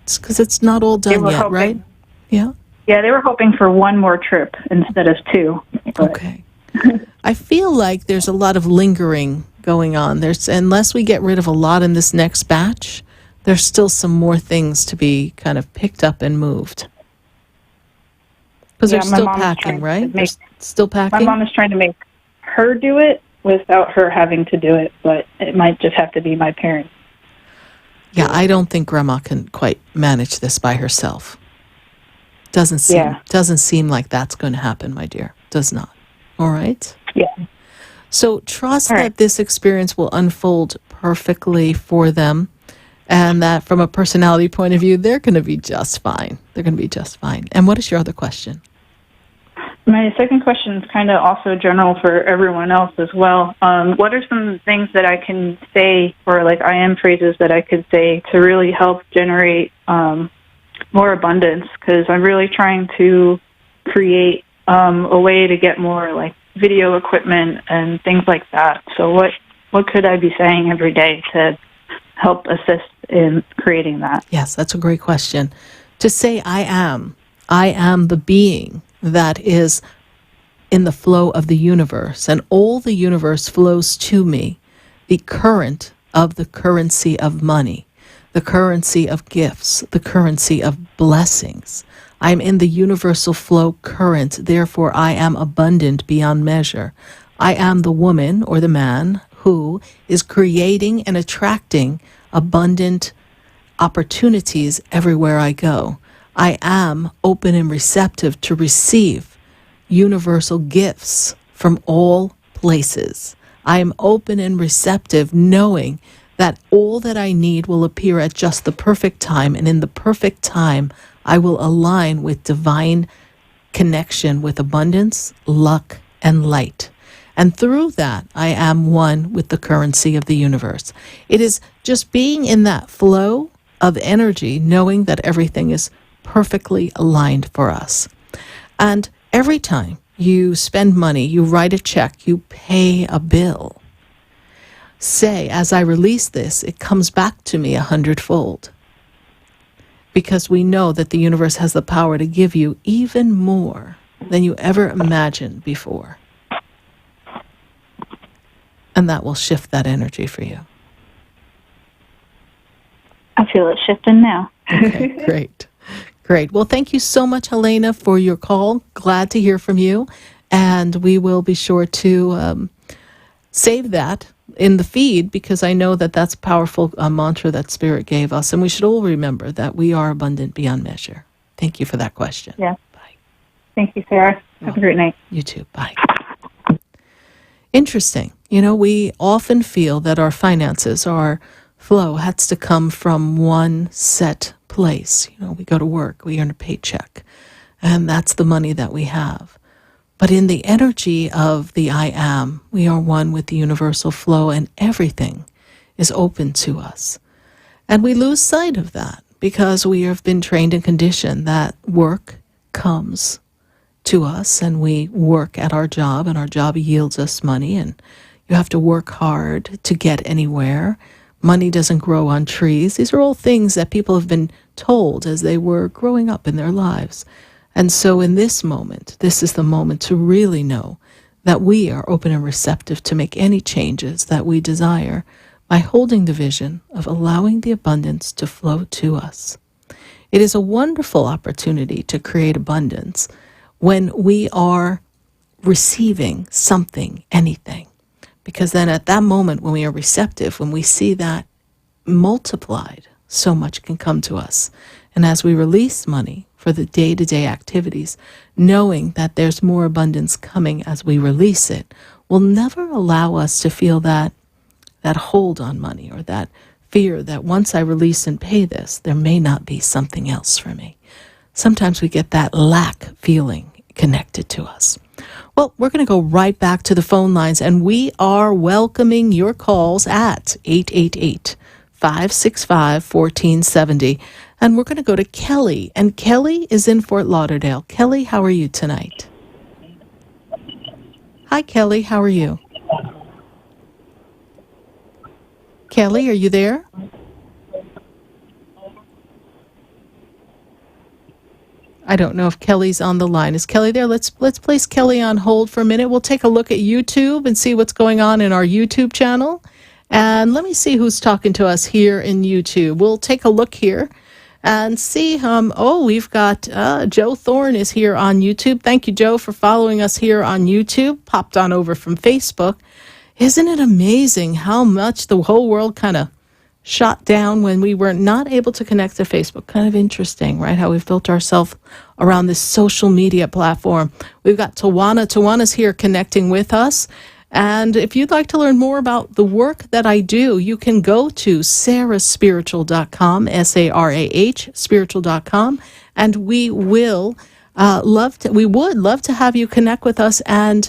because it's not all done yet, right? Yeah. Yeah, they were hoping for 1 more trip instead of 2. But. Okay. I feel like there's a lot of lingering going on. Unless we get rid of a lot in this next batch, there's still some more things to be kind of picked up and moved. Because they're still packing, right? Still packing? My mom is trying to make her do it without her having to do it, but it might just have to be my parents. Yeah, I don't think Grandma can quite manage this by herself. Doesn't seem like that's going to happen, my dear. Does not. All right? Yeah. So trust that this experience will unfold perfectly for them, and that from a personality point of view, they're going to be just fine. They're going to be just fine. And what is your other question? My second question is kind of also general for everyone else as well. What are some things that I can say, or like I am phrases that I could say to really help generate more abundance? Because I'm really trying to create a way to get more like video equipment and things like that. So what could I be saying every day to help assist in creating that? Yes, that's a great question. To say I am the being that is in the flow of the universe, and all the universe flows to me, the current of the currency of money, the currency of gifts, the currency of blessings. I'm in the universal flow current, therefore I am abundant beyond measure. I am the woman or the man who is creating and attracting abundant opportunities everywhere I go. I am open and receptive to receive universal gifts from all places. I am open and receptive, knowing that all that I need will appear at just the perfect time, and in the perfect time, I will align with divine connection with abundance, luck, and light. And through that, I am one with the currency of the universe. It is just being in that flow of energy, knowing that everything is perfectly aligned for us. And every time you spend money, you write a check, you pay a bill, say, as I release this, it comes back to me 100-fold. Because we know that the universe has the power to give you even more than you ever imagined before. And that will shift that energy for you. I feel it shifting now. Okay, great. Great. Well, thank you so much, Helena, for your call. Glad to hear from you. And we will be sure to save that in the feed, because I know that that's a powerful mantra that Spirit gave us. And we should all remember that we are abundant beyond measure. Thank you for that question. Yeah. Bye. Thank you, Sarah. Have a great night. You too. Bye. Interesting. You know, we often feel that our finances, our flow has to come from one set place. You know, we go to work, we earn a paycheck, and that's the money that we have. But in the energy of the I am, we are one with the universal flow, and everything is open to us. And we lose sight of that because we have been trained and conditioned that work comes to us, and we work at our job, and our job yields us money, and you have to work hard to get anywhere. Money doesn't grow on trees. These are all things that people have been told as they were growing up in their lives. And so in this moment, this is the moment to really know that we are open and receptive to make any changes that we desire by holding the vision of allowing the abundance to flow to us. It is a wonderful opportunity to create abundance when we are receiving something, anything. Because then at that moment when we are receptive, when we see that multiplied, so much can come to us. And as we release money for the day-to-day activities, knowing that there's more abundance coming as we release it, will never allow us to feel that that hold on money, or that fear that once I release and pay this, there may not be something else for me. Sometimes we get that lack feeling connected to us. Well, we're going to go right back to the phone lines, and we are welcoming your calls at 888-565-1470. And we're going to go to Kelly, and Kelly is in Fort Lauderdale. Kelly, how are you tonight? Hi, Kelly, how are you? Kelly, are you there? I don't know if Kelly's on the line. Is Kelly there? Let's place Kelly on hold for a minute. We'll take a look at YouTube and see what's going on in our YouTube channel. And let me see who's talking to us here in YouTube. We'll take a look here and see. We've got Joe Thorne is here on YouTube. Thank you, Joe, for following us here on YouTube. Popped on over from Facebook. Isn't it amazing how much the whole world kind of shot down when we were not able to connect to Facebook? Kind of interesting, right? How we've built ourselves around this social media platform. We've got Tawana. Tawana's here connecting with us. And if you'd like to learn more about the work that I do, you can go to SarahSpiritual.com, SARAH, spiritual.com, and we would love to have you connect with us and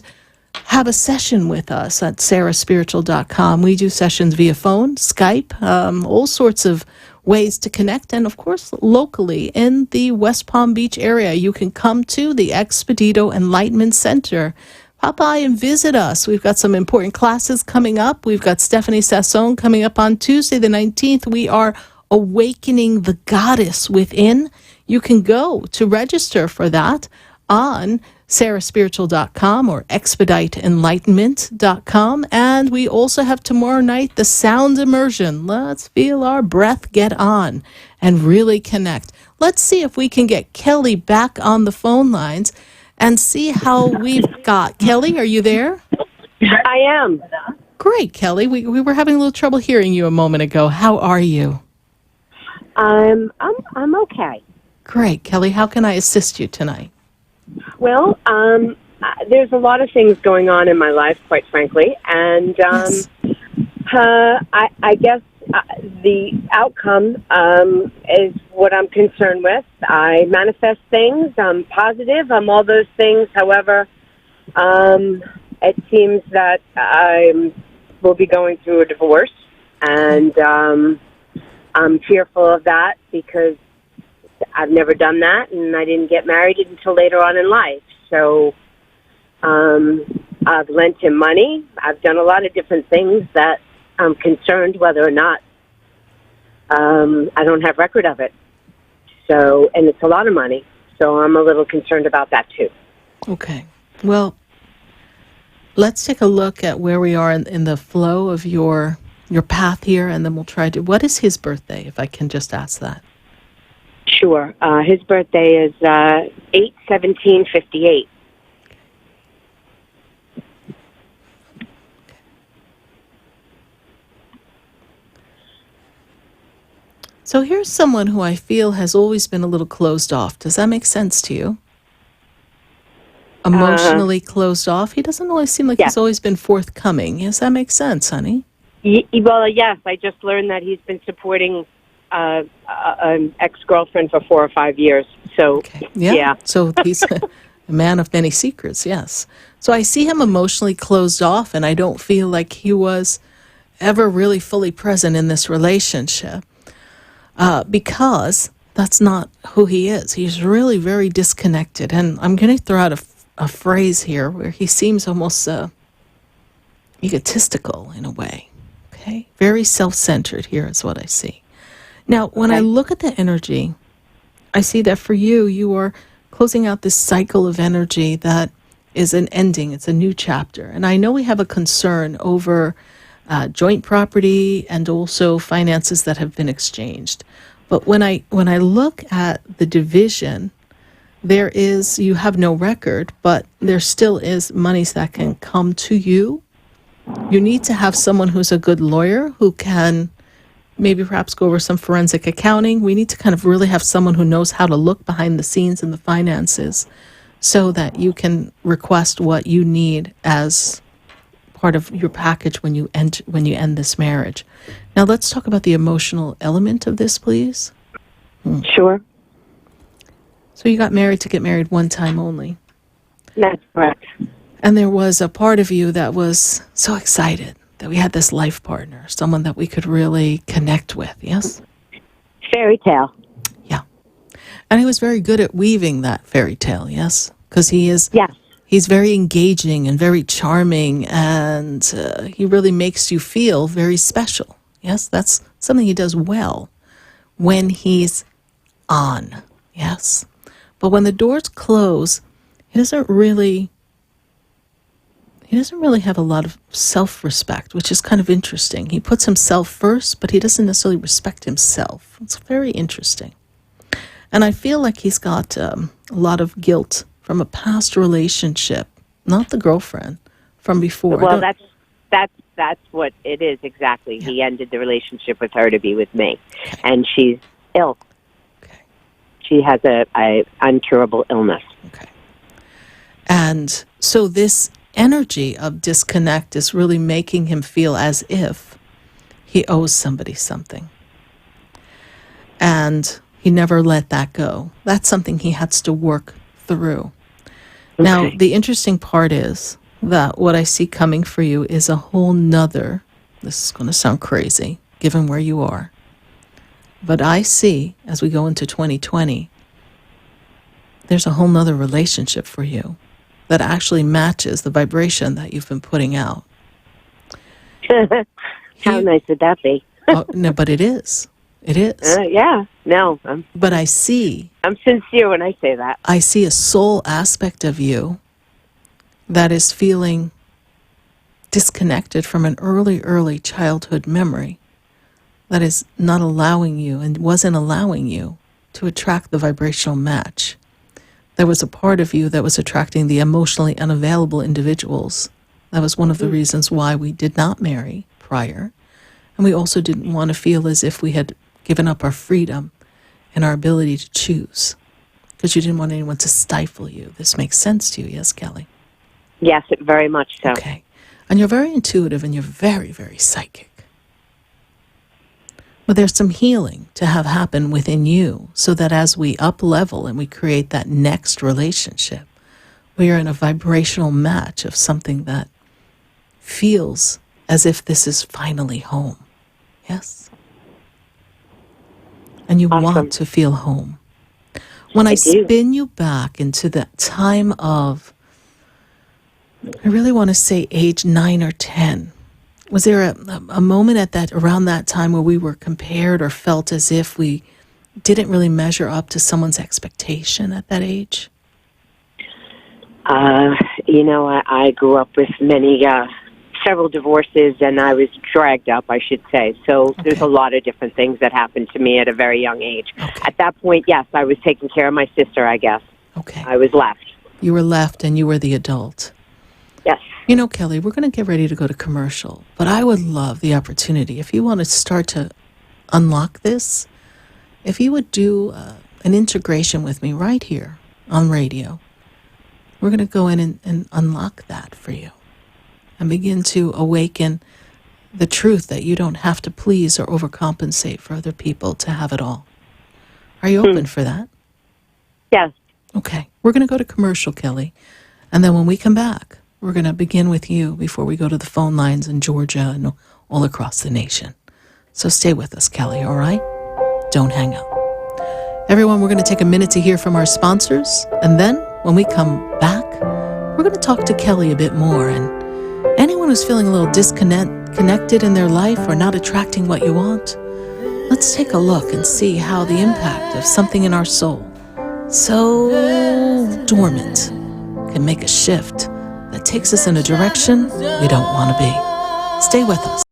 have a session with us at SarahSpiritual.com. We do sessions via phone, Skype, all sorts of ways to connect. And of course, locally in the West Palm Beach area, you can come to the Expedito Enlightenment Center. Pop by and visit us. We've got some important classes coming up. We've got Stephanie Sassone coming up on Tuesday the 19th. We are awakening the goddess within. You can go to register for that on SarahSpiritual.com or ExpediteEnlightenment.com. And we also have tomorrow night the sound immersion. Let's feel our breath get on and really connect. Let's see if we can get Kelly back on the phone lines and see how we've got. Kelly, are you there? I am. Great, Kelly. We were having a little trouble hearing you a moment ago. How are you? I'm okay. Great, Kelly. How can I assist you tonight? Well, there's a lot of things going on in my life, quite frankly, and Yes. I guess the outcome is what I'm concerned with. I manifest things. I'm positive. I'm all those things. However, it seems that I will be going through a divorce, and I'm fearful of that because I've never done that, and I didn't get married until later on in life. So I've lent him money. I've done a lot of different things that I'm concerned whether or not I don't have record of it. So, and it's a lot of money. So I'm a little concerned about that too. Okay. Well, let's take a look at where we are in the flow of your path here, and then we'll try to... What is his birthday, if I can just ask that? Sure. His birthday is 8/17/58. So here's someone who I feel has always been a little closed off. Does that make sense to you? Emotionally closed off? He doesn't always seem like he's always been forthcoming. Does that make sense, honey? Well, yes. I just learned that he's been supporting an ex-girlfriend for 4 or 5 years. So, yeah. So he's a man of many secrets, yes. So I see him emotionally closed off, and I don't feel like he was ever really fully present in this relationship because that's not who he is. He's really very disconnected. And I'm going to throw out a phrase here where he seems almost egotistical in a way. Okay? Very self-centered here is what I see. Now, when I look at the energy, I see that for you, you are closing out this cycle of energy that is an ending. It's a new chapter. And I know we have a concern over joint property and also finances that have been exchanged. But when I look at the division, you have no record, but there still is monies that can come to you. You need to have someone who's a good lawyer who can maybe perhaps go over some forensic accounting. We need to kind of really have someone who knows how to look behind the scenes in the finances so that you can request what you need as part of your package when you end this marriage. Now let's talk about the emotional element of this, please. Sure. So you got married to get married one time only. That's correct. And there was a part of you that was so excited that we had this life partner, someone that we could really connect with, yes? Fairy tale. Yeah. And he was very good at weaving that fairy tale, yes? Because he is... Yes. He's very engaging and very charming, and he really makes you feel very special. Yes, that's something he does well when he's on. Yes. But when the doors close, he doesn't really have a lot of self-respect, which is kind of interesting. He puts himself first, but he doesn't necessarily respect himself. It's very interesting. And I feel like he's got a lot of guilt from a past relationship, not the girlfriend, from before. Well, that's what it is exactly. Yeah. He ended the relationship with her to be with me, and she's ill. Okay. She has a incurable illness. Okay. And so this energy of disconnect is really making him feel as if he owes somebody something. And he never let that go. That's something he has to work through. Okay. Now, the interesting part is that what I see coming for you is a whole nother, this is going to sound crazy, given where you are, but I see, as we go into 2020, there's a whole nother relationship for you that actually matches the vibration that you've been putting out. How nice would that be? Oh, no, but it is. It is. Yeah. No. But I see. I'm sincere when I say that. I see a soul aspect of you that is feeling disconnected from an early childhood memory that is not allowing you and wasn't allowing you to attract the vibrational match. There was a part of you that was attracting the emotionally unavailable individuals. That was one of the reasons why we did not marry prior. And we also didn't want to feel as if we had given up our freedom and our ability to choose, because you didn't want anyone to stifle you. This makes sense to you, yes, Kelly? Yes, very much so. Okay. And you're very intuitive and you're very, very psychic. But there's some healing to have happen within you so that as we up level and we create that next relationship, we are in a vibrational match of something that feels as if this is finally home. Yes? And you want to feel home. When I spin you back into that time of, I really want to say age 9 or 10, was there a moment around that time where we were compared or felt as if we didn't really measure up to someone's expectation at that age? I grew up with several divorces, and I was dragged up, I should say. So there's a lot of different things that happened to me at a very young age. Okay. At that point, yes, I was taking care of my sister, I guess. Okay. I was left. You were left and you were the adult. Yes. You know, Kelly, we're going to get ready to go to commercial, but I would love the opportunity, if you want to start to unlock this, if you would do an integration with me right here on radio. We're going to go in and unlock that for you and begin to awaken the truth that you don't have to please or overcompensate for other people to have it all. Are you open for that? Yes. Okay. We're going to go to commercial, Kelly. And then when we come back, we're going to begin with you before we go to the phone lines in Georgia and all across the nation. So stay with us, Kelly, all right? Don't hang up. Everyone, we're going to take a minute to hear from our sponsors. And then when we come back, we're going to talk to Kelly a bit more. And anyone who's feeling a little disconnected in their life or not attracting what you want, let's take a look and see how the impact of something in our soul, so dormant, can make a shift that takes us in a direction we don't want to be. Stay with us.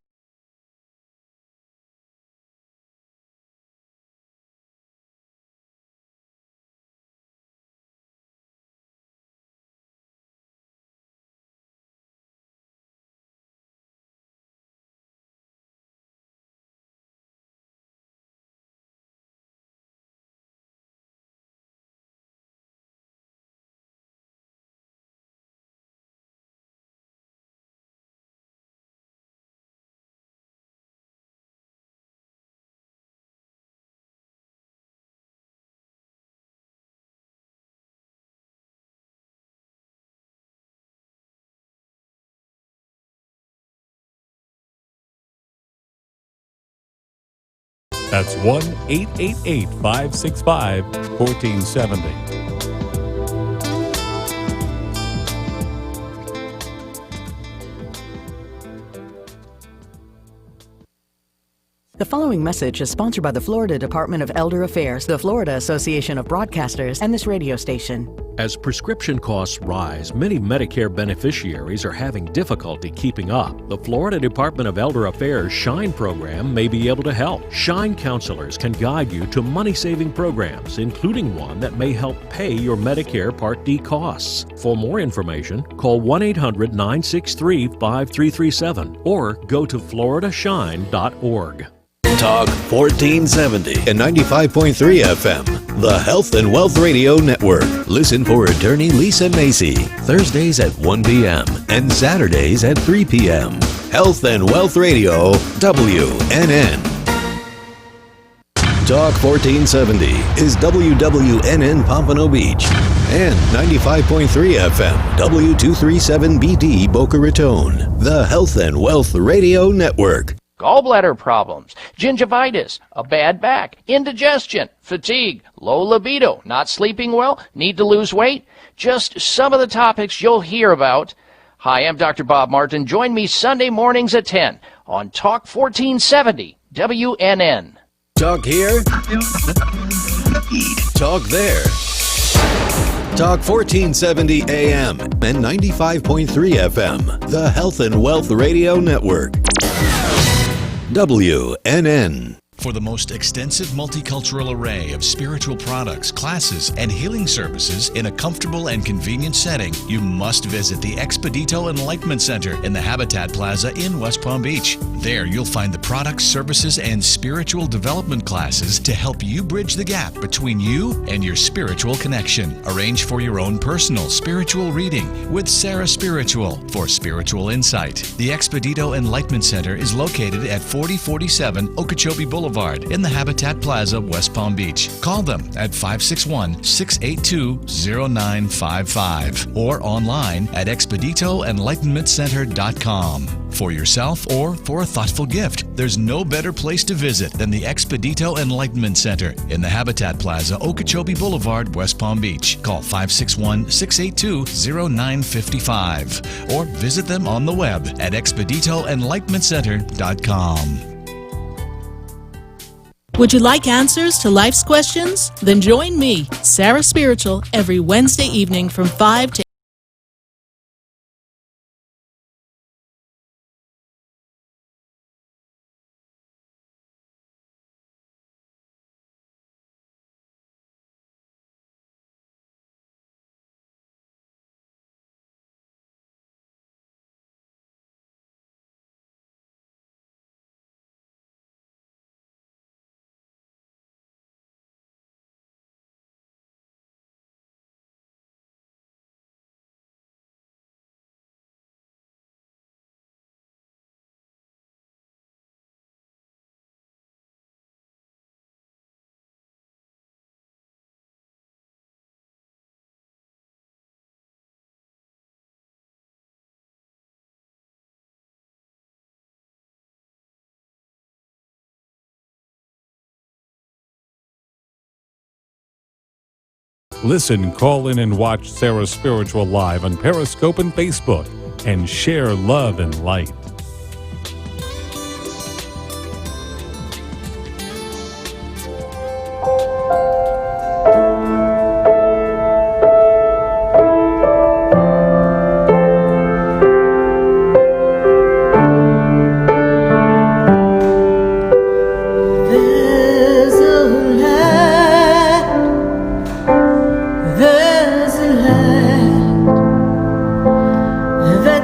That's 1-888-565-1470. The following message is sponsored by the Florida Department of Elder Affairs, the Florida Association of Broadcasters, and this radio station. As prescription costs rise, many Medicare beneficiaries are having difficulty keeping up. The Florida Department of Elder Affairs SHINE program may be able to help. SHINE counselors can guide you to money-saving programs, including one that may help pay your Medicare Part D costs. For more information, call 1-800-963-5337 or go to floridashine.org. Talk 1470 and 95.3 FM, the Health and Wealth Radio Network. Listen for attorney Lisa Macy, Thursdays at 1 p.m. and Saturdays at 3 p.m. Health and Wealth Radio, WNN. Talk 1470 is WWNN Pompano Beach and 95.3 FM, W237BD Boca Raton, the Health and Wealth Radio Network. Gallbladder problems, gingivitis, a bad back, indigestion, fatigue, low libido, not sleeping well, need to lose weight. Just some of the topics you'll hear about. Hi, I'm Dr. Bob Martin. Join me Sunday mornings at 10 on Talk 1470 WNN. Talk here. Talk there. Talk 1470 AM and 95.3 FM, the Health and Wealth Radio Network. WNN. For the most extensive multicultural array of spiritual products, classes, and healing services in a comfortable and convenient setting, you must visit the Expedito Enlightenment Center in the Habitat Plaza in West Palm Beach. There you'll find the products, services, and spiritual development classes to help you bridge the gap between you and your spiritual connection. Arrange for your own personal spiritual reading with SarahSpiritual for spiritual insight. The Expedito Enlightenment Center is located at 4047 Okeechobee Boulevard in the Habitat Plaza, West Palm Beach. Call them at 561-682-0955 or online at expeditoenlightenmentcenter.com. For yourself or for a thoughtful gift, there's no better place to visit than the Expedito Enlightenment Center in the Habitat Plaza, Okeechobee Boulevard, West Palm Beach. Call 561-682-0955 or visit them on the web at expeditoenlightenmentcenter.com. Would you like answers to life's questions? Then join me, Sarah Spiritual, every Wednesday evening from 5 to Listen, call in, and watch Sarah Spiritual live on Periscope and Facebook, and share love and light.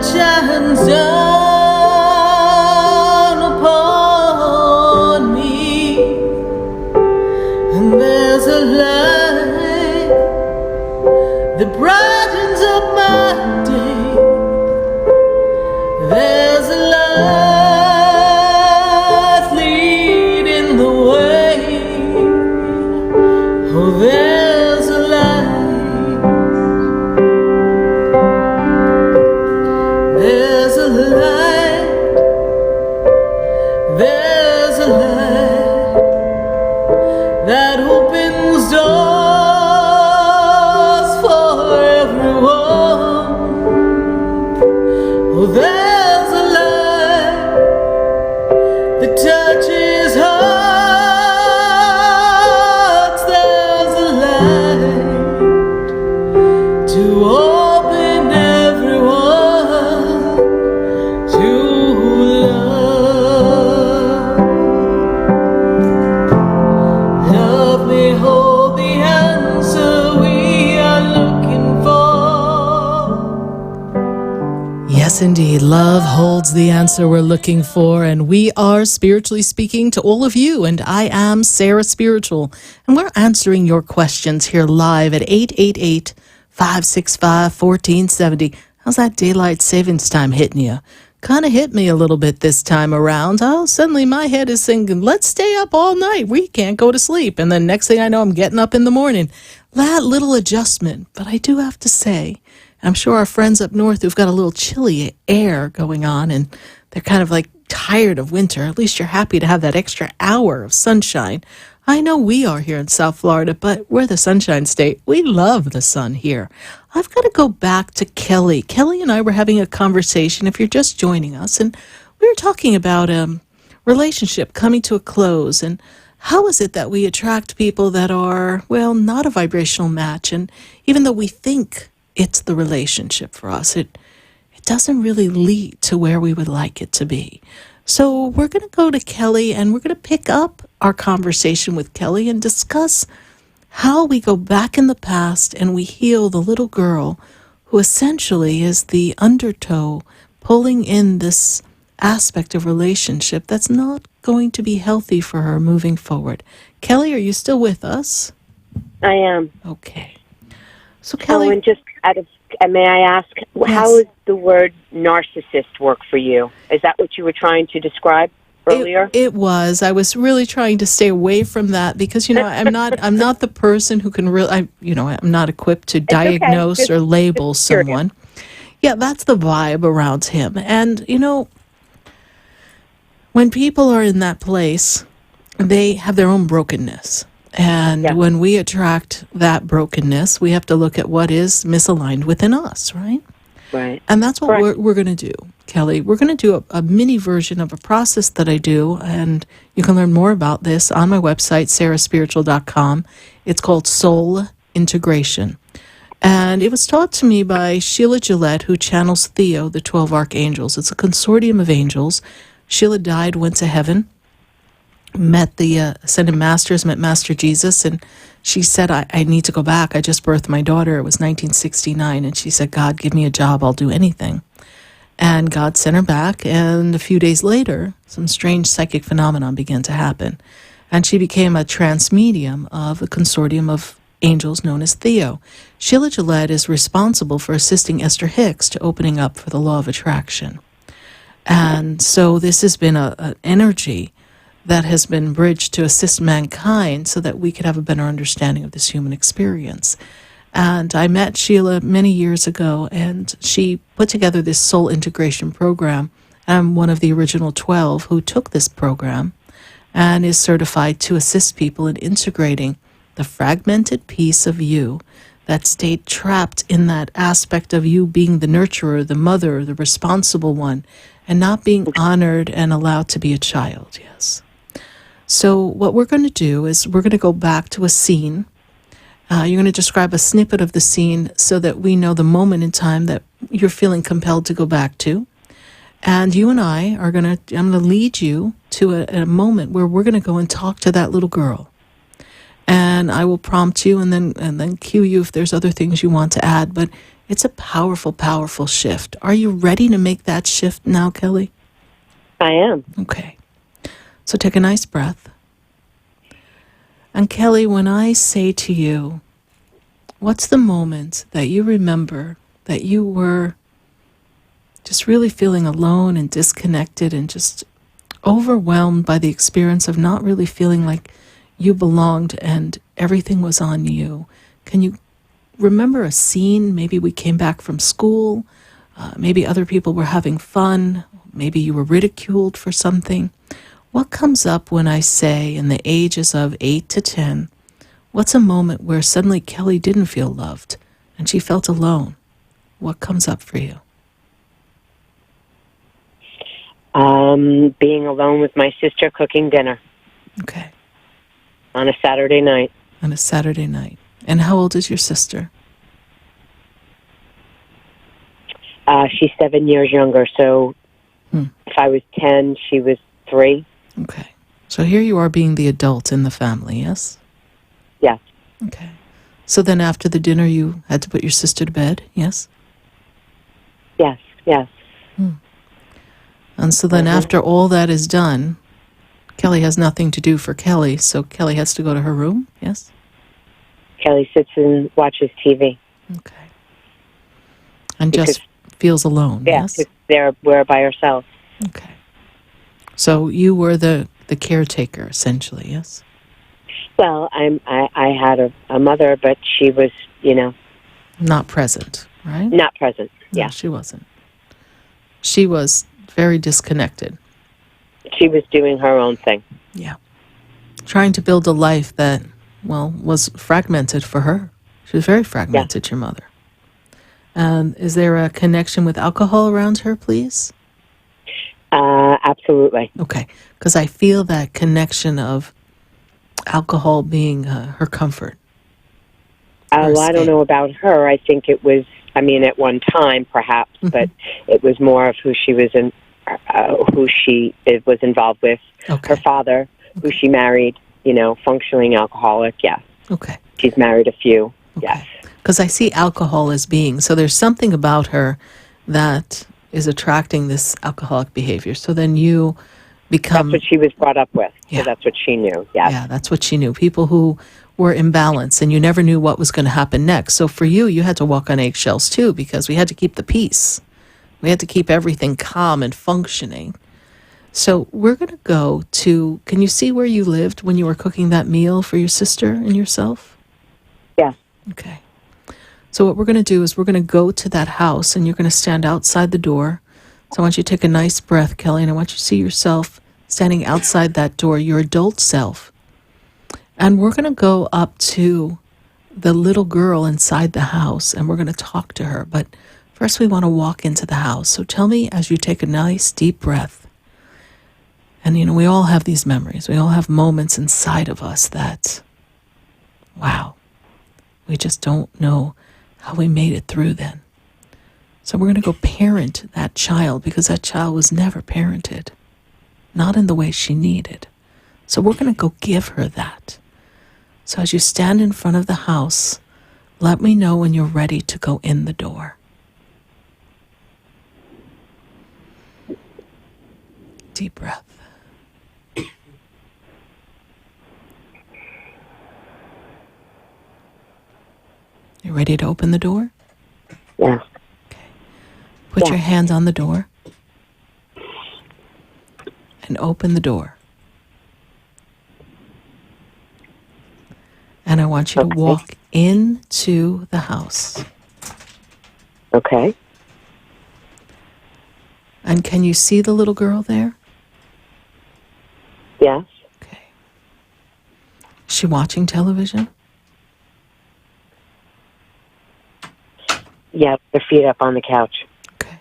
Shines on to open everyone to love. Love may hold the answer we are looking for. Yes, indeed. Love holds the answer we're looking for, and we are spiritually speaking to all of you. And I am Sarah Spiritual, and we're answering your questions here live at 888-565-1470. How's that daylight savings time hitting you? Kind of hit me a little bit this time around. Oh, suddenly my head is thinking, let's stay up all night. We can't go to sleep. And then next thing I know, I'm getting up in the morning. That little adjustment. But I do have to say, I'm sure our friends up north who've got a little chilly air going on and they're kind of like tired of winter. At least you're happy to have that extra hour of sunshine. I know we are here in South Florida, but we're the Sunshine State. We love the sun here. I've got to go back to Kelly. Kelly and I were having a conversation, if you're just joining us, and we were talking about relationship coming to a close, and how is it that we attract people that are, well, not a vibrational match, and even though we think it's the relationship for us, it doesn't really lead to where we would like it to be. So we're going to go to Kelly, and we're going to pick up our conversation with Kelly and discuss how we go back in the past and we heal the little girl who essentially is the undertow pulling in this aspect of relationship that's not going to be healthy for her moving forward. Kelly, are you still with us? I am. Okay. So Kelly... Oh, and just may I ask, how does the word narcissist work for you? Is that what you were trying to describe earlier? It was. I was really trying to stay away from that because, I'm not the person who can really, I'm not equipped to diagnose or label someone. Yeah, that's the vibe around him. And, when people are in that place, they have their own brokenness. And when we attract that brokenness, we have to look at what is misaligned within us, right? Right. And that's what we're going to do, Kelly. We're going to do a mini version of a process that I do, and you can learn more about this on my website, SarahSpiritual.com. It's called Soul Integration. And it was taught to me by Sheila Gillette, who channels Theo, the 12 Archangels. It's a consortium of angels. Sheila died, went to heaven, met the Ascended Masters, met Master Jesus, and she said, I need to go back. I just birthed my daughter. It was 1969. And she said, God, give me a job. I'll do anything. And God sent her back. And a few days later, some strange psychic phenomenon began to happen. And she became a trance medium of a consortium of angels known as Theo. Sheila Gillette is responsible for assisting Esther Hicks to opening up for the law of attraction. And so this has been an energy that has been bridged to assist mankind so that we could have a better understanding of this human experience. And I met Sheila many years ago, and she put together this soul integration program. I'm one of the original 12 who took this program and is certified to assist people in integrating the fragmented piece of you that stayed trapped in that aspect of you being the nurturer, the mother, the responsible one, and not being honored and allowed to be a child, yes. So what we're going to do is we're going to go back to a scene. You're going to describe a snippet of the scene so that we know the moment in time that you're feeling compelled to go back to. And you and I are I'm going to lead you to a moment where we're going to go and talk to that little girl. And I will prompt you and then cue you if there's other things you want to add. But it's a powerful, powerful shift. Are you ready to make that shift now, Kelly? I am. Okay. So take a nice breath. And Kelly, when I say to you, what's the moment that you remember that you were just really feeling alone and disconnected and just overwhelmed by the experience of not really feeling like you belonged and everything was on you? Can you remember a scene? Maybe we came back from school. Maybe other people were having fun. Maybe you were ridiculed for something. What comes up when I say in the ages of 8 to 10, what's a moment where suddenly Kelly didn't feel loved and she felt alone? What comes up for you? Being alone with my sister cooking dinner. Okay. On a Saturday night. On a Saturday night. And how old is your sister? She's 7 years younger, so if I was 10, she was 3. Okay. So here you are being the adult in the family, yes? Yes. Okay. So then after the dinner, you had to put your sister to bed, yes? Yes, yes. And so then after all that is done, Kelly has nothing to do for Kelly, so Kelly has to go to her room, yes? Kelly sits and watches TV. Okay. And just feels alone, yes? Yeah, we're by ourselves. Okay. So you were the caretaker, essentially, yes? Well, I had a mother, but she was, not present, right? Not present, yeah. No, she wasn't. She was very disconnected. She was doing her own thing. Yeah. Trying to build a life that, well, was fragmented for her. She was very fragmented, your mother. And is there a connection with alcohol around her, please? Absolutely. Okay. Because I feel that connection of alcohol being her comfort. Well, I don't know about her. I think it was, at one time, perhaps, but it was more of who she was was involved with. Okay. Her father, who she married, functioning alcoholic, yes. Okay. She's married a few, yes. Because I see alcohol as being, so there's something about her that is attracting this alcoholic behavior. So then you become... That's what she was brought up with, so that's what she knew, yes. Yeah, that's what she knew. People who were imbalanced, and you never knew what was going to happen next. So for you had to walk on eggshells too, because we had to keep the peace. We had to keep everything calm and functioning. So we're going to go to, can you see where you lived when you were cooking that meal for your sister and yourself? Yeah. Okay. So what we're going to do is we're going to go to that house, and you're going to stand outside the door. So I want you to take a nice breath, Kelly, and I want you to see yourself standing outside that door, your adult self. And we're going to go up to the little girl inside the house, and we're going to talk to her. But first we want to walk into the house. So tell me as you take a nice deep breath. And, we all have these memories. We all have moments inside of us that, wow, we just don't know how we made it through then. So we're going to go parent that child, because that child was never parented, not in the way she needed. So we're going to go give her that. So as you stand in front of the house, let me know when you're ready to go in the door. Deep breath. You ready to open the door? Yeah. Okay. Put your hand on the door and open the door. And I want you to walk into the house. Okay. And can you see the little girl there? Yes. Okay. Is she watching television? Yeah, their feet up on the couch. Okay.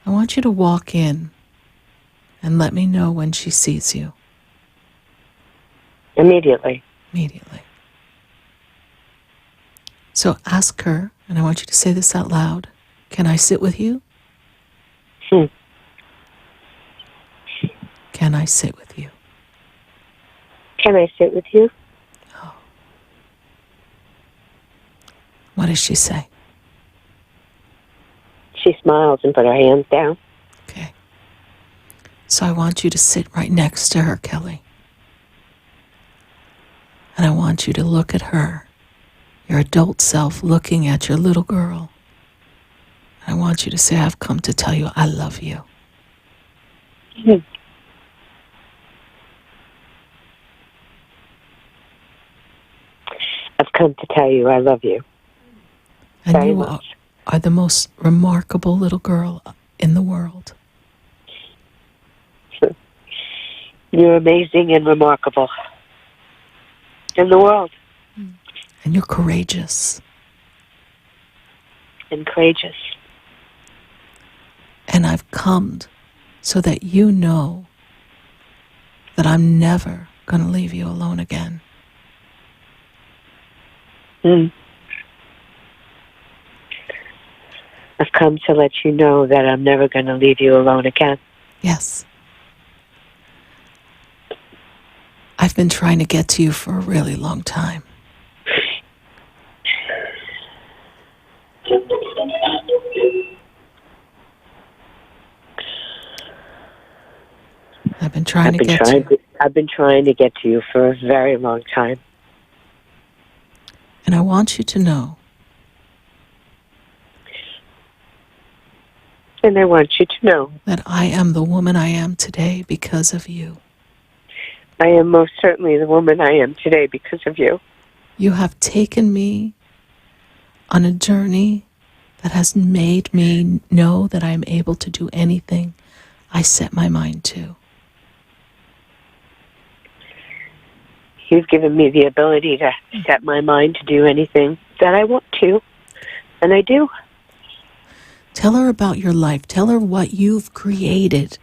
I want you to walk in and let me know when she sees you. Immediately. Immediately. So ask her, and I want you to say this out loud. Can I sit with you? Can I sit with you? Can I sit with you? Oh. What does she say? She smiles and put her hands down. Okay. So I want you to sit right next to her, Kelly. And I want you to look at her, your adult self looking at your little girl. And I want you to say, I've come to tell you I love you. I've come to tell you I love you. And Very you much. are the most remarkable little girl in the world. You're amazing and remarkable in the world. And you're courageous. And courageous. And I've come so that you know that I'm never going to leave you alone again. I've come to let you know that I'm never going to leave you alone again. Yes. I've been trying to get to you for a really long time. I've been trying to get to you. I've been trying to get to you for a very long time. And I want you to know. And I want you to know that I am the woman I am today because of you. I am most certainly the woman I am today because of you. You have taken me on a journey that has made me know that I am able to do anything I set my mind to. You've given me the ability to set my mind to do anything that I want to, and I do. Tell her about your life. Tell her what you've created.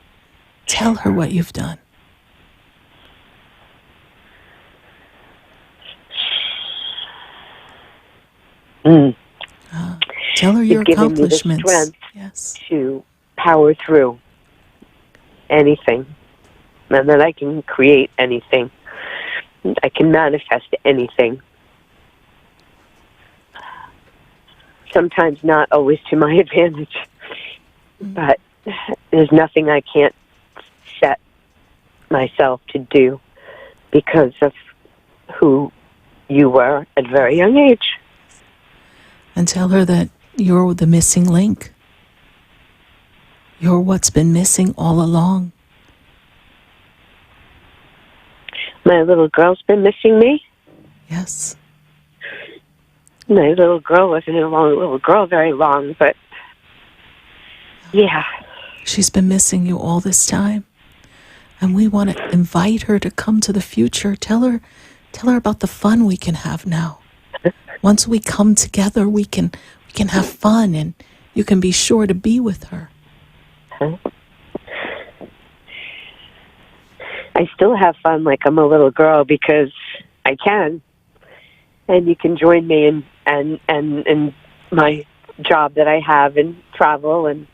Tell her what you've done. Tell her your accomplishments. You've given me the strength to power through anything, and that I can create anything. I can manifest anything. Sometimes not always to my advantage, but there's nothing I can't set myself to do because of who you were at a very young age. And tell her that you're the missing link. You're what's been missing all along. My little girl's been missing me? Yes. My little girl wasn't a little girl very long, but yeah. She's been missing you all this time. And we want to invite her to come to the future. Tell her about the fun we can have now. Once we come together, we can have fun, and you can be sure to be with her. I still have fun like I'm a little girl because I can. And you can join me in my job that I have and travel and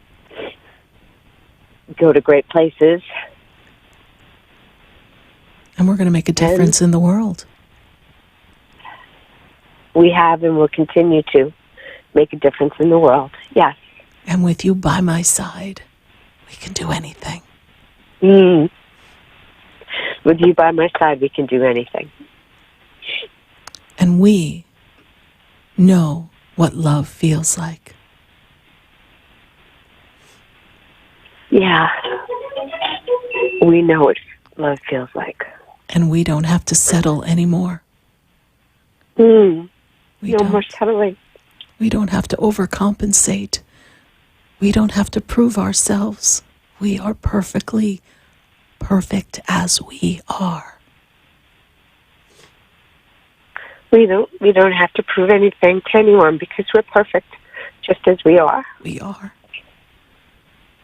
go to great places. And we're going to make a difference in the world. We have and will continue to make a difference in the world, yes. And with you by my side, we can do anything. With you by my side, we can do anything. And we know what love feels like. Yeah. We know what love feels like. And we don't have to settle anymore. No more settling. We don't have to overcompensate. We don't have to prove ourselves. We are perfectly perfect as we are. We don't have to prove anything to anyone because we're perfect just as we are. We are.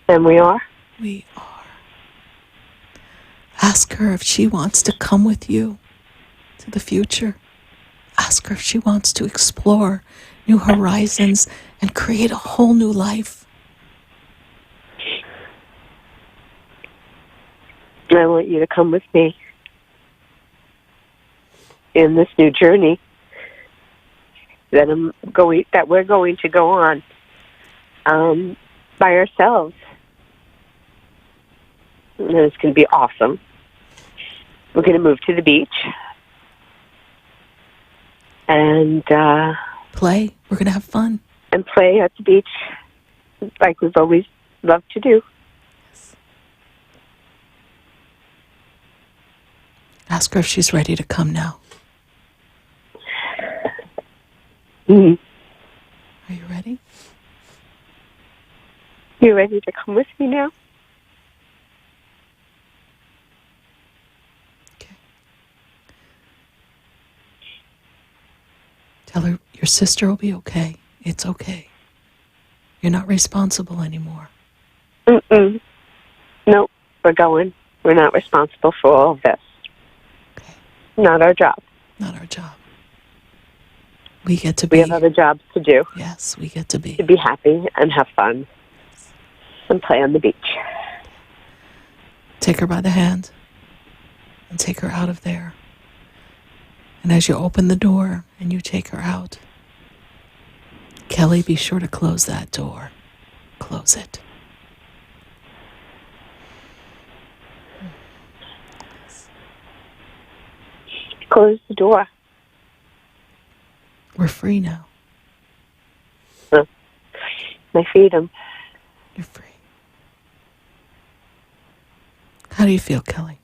And we are. We are. Ask her if she wants to come with you to the future. Ask her if she wants to explore new horizons and create a whole new life. I want you to come with me in this new journey that we're going to go on by ourselves. And it's going to be awesome. We're going to move to the beach and play. We're going to have fun and play at the beach like we've always loved to do. Ask her if she's ready to come now. Are you ready? You ready to come with me now? Okay. Tell her your sister will be okay. It's okay. You're not responsible anymore. Nope, we're going. We're not responsible for all of this. Okay. Not our job. Not our job. We get to We have other jobs to do. Yes, we get to be. To be happy and have fun and play on the beach. Take her by the hand and take her out of there. And as you open the door and you take her out, Kelly, be sure to close that door. Close it. Close the door. We're free now. My freedom. You're free. How do you feel, Kelly?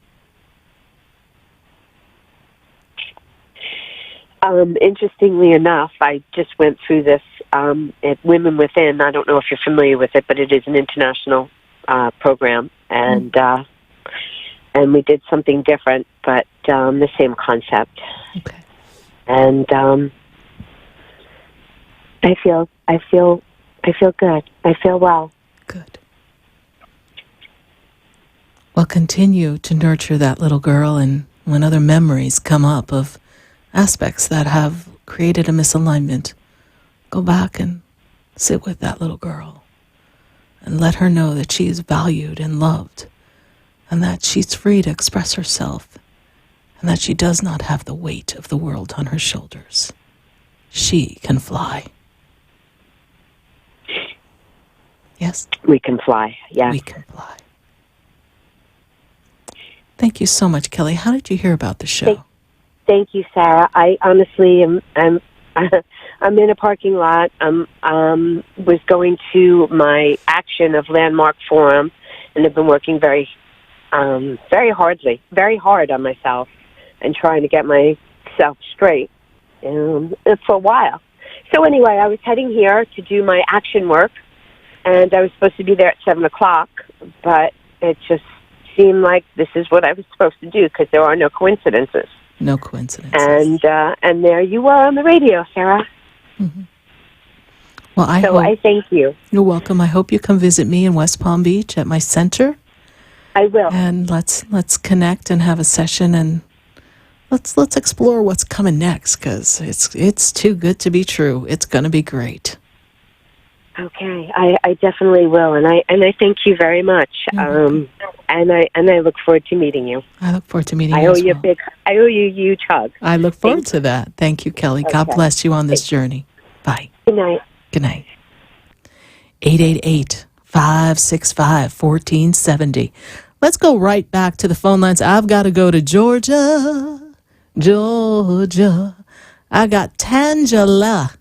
Interestingly enough, I just went through this at Women Within. I don't know if you're familiar with it, but it is an international program, and we did something different, but the same concept. Okay. And I feel good. I feel well. Good. Well, continue to nurture that little girl, and when other memories come up of aspects that have created a misalignment, go back and sit with that little girl and let her know that she is valued and loved, and that she's free to express herself, and that she does not have the weight of the world on her shoulders. She can fly. Yes? We can fly, yes. We can fly. Thank you so much, Kelly. How did you hear about the show? Thank you, Sarah. I honestly am. I'm in a parking lot. Was going to my action of Landmark Forum, and have been working very hard on myself, and trying to get myself straight for a while. So anyway, I was heading here to do my action work, and I was supposed to be there at 7:00, but it just seemed like this is what I was supposed to do because there are no coincidences. No coincidences. And there you are on the radio, Sarah. Mm-hmm. Well, I thank you. You're welcome. I hope you come visit me in West Palm Beach at my center. I will. And let's connect and have a session, and let's explore what's coming next, because it's too good to be true. It's going to be great. Okay, I definitely will, and I thank you very much. And I look forward to meeting you. I look forward to meeting you. I owe you a huge hug. I look forward to that. Thank you, Kelly. Okay. God bless you on this journey. Bye. Good night. Good night. 888-565-1470. Let's go right back to the phone lines. I've got to go to Georgia. I got Tangela.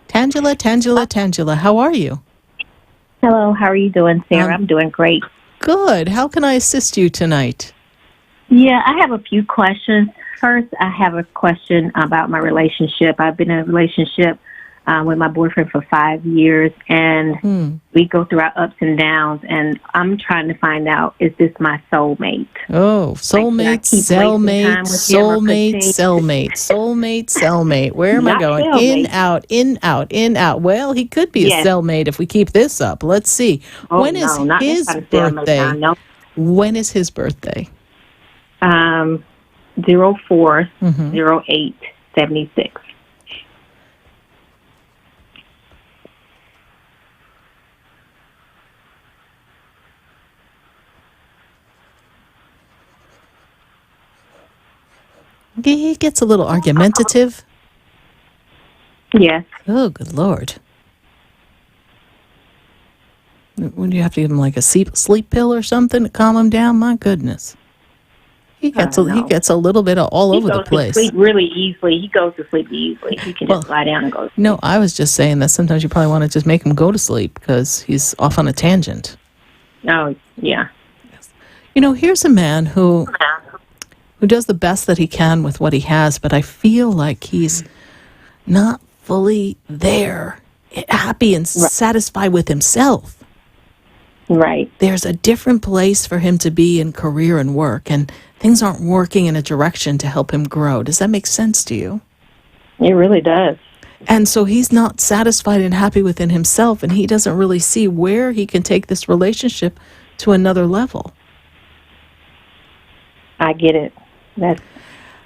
Tangela, how are you? Hello, how are you doing, Sarah? I'm doing great. Good. How can I assist you tonight? Yeah, I have a few questions. First, I have a question about my relationship. I've been in a relationship with my boyfriend for 5 years, and we go through our ups and downs, and I'm trying to find out, is this my soulmate? Oh, soulmate, cellmate. Where am I going? Cellmate. In, out. Well, he could be a cellmate if we keep this up. Let's see. When is his birthday? When is his birthday? 04/08/76. He gets a little argumentative. Yes. Oh, good Lord. Would you have to give him like a sleep pill or something to calm him down? My goodness. He gets a little bit of all over the place. He goes to sleep really easily. He goes to sleep easily. He can just lie down and go to sleep. No, I was just saying that sometimes you probably want to just make him go to sleep because he's off on a tangent. Oh, yeah. You know, here's a man who does the best that he can with what he has, but I feel like he's not fully there, happy and satisfied with himself. Right. There's a different place for him to be in career and work, and things aren't working in a direction to help him grow. Does that make sense to you? It really does. And so he's not satisfied and happy within himself, and he doesn't really see where he can take this relationship to another level. I get it.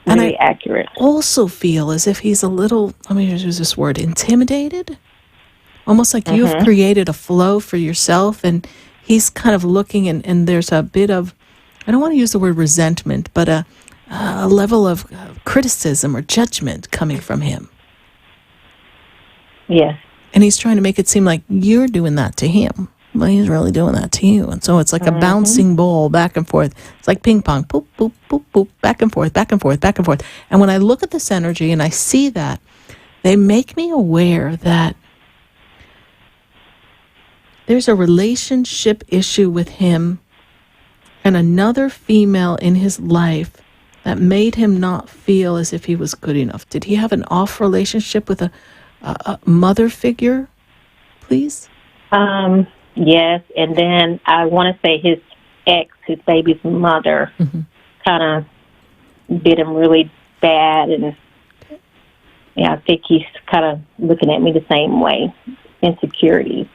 really accurate. Also feel as if he's a little, let me use this word, intimidated. Almost like you've created a flow for yourself, and he's kind of looking, and there's a bit of, I don't want to use the word resentment, but a level of criticism or judgment coming from him. Yes. And he's trying to make it seem like you're doing that to him. Well, he's really doing that to you. And so it's like a bouncing ball back and forth. It's like ping pong, boop, boop, boop, boop, back and forth, back and forth, back and forth. And when I look at this energy and I see that, they make me aware that there's a relationship issue with him and another female in his life that made him not feel as if he was good enough. Did he have an off relationship with a mother figure, please? Yes, and then I want to say his ex, his baby's mother, kind of did him really bad, and I think he's kind of looking at me the same way. Insecurity,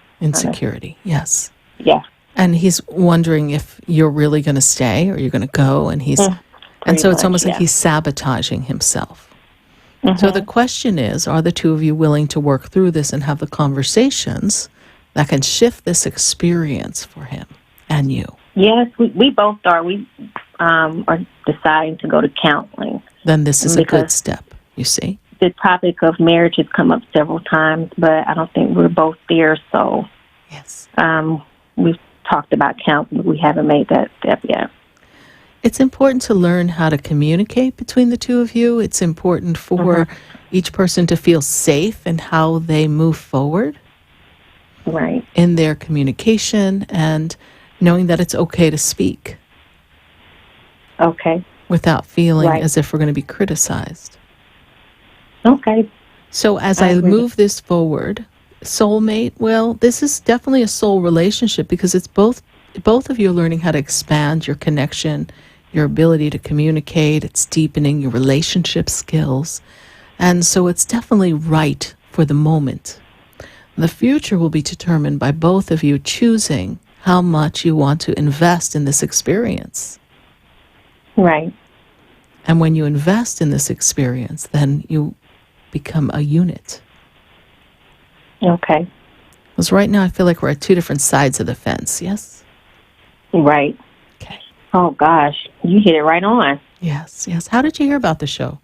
yes. Yeah. And he's wondering if you're really going to stay or you're going to go, and he's, and so it's almost like he's sabotaging himself. So the question is, are the two of you willing to work through this and have the conversations that can shift this experience for him and you? Yes, we both are. We are deciding to go to counseling. Then this is a good step, you see. The topic of marriage has come up several times, but I don't think we're both there. So yes, we've talked about counseling, but we haven't made that step yet. It's important to learn how to communicate between the two of you. It's important for each person to feel safe in how they move forward. Right. In their communication, and knowing that it's okay to speak. Okay. Without feeling as if we're going to be criticized. Okay. So as I move this forward, soulmate, well, this is definitely a soul relationship because it's both of you are learning how to expand your connection, your ability to communicate. It's deepening your relationship skills. And so it's definitely right for the moment. The future will be determined by both of you choosing how much you want to invest in this experience. Right. And when you invest in this experience, then you become a unit. Okay. Because right now I feel like we're at two different sides of the fence, yes? Right. Okay. Oh, gosh. You hit it right on. Yes, yes. How did you hear about the show?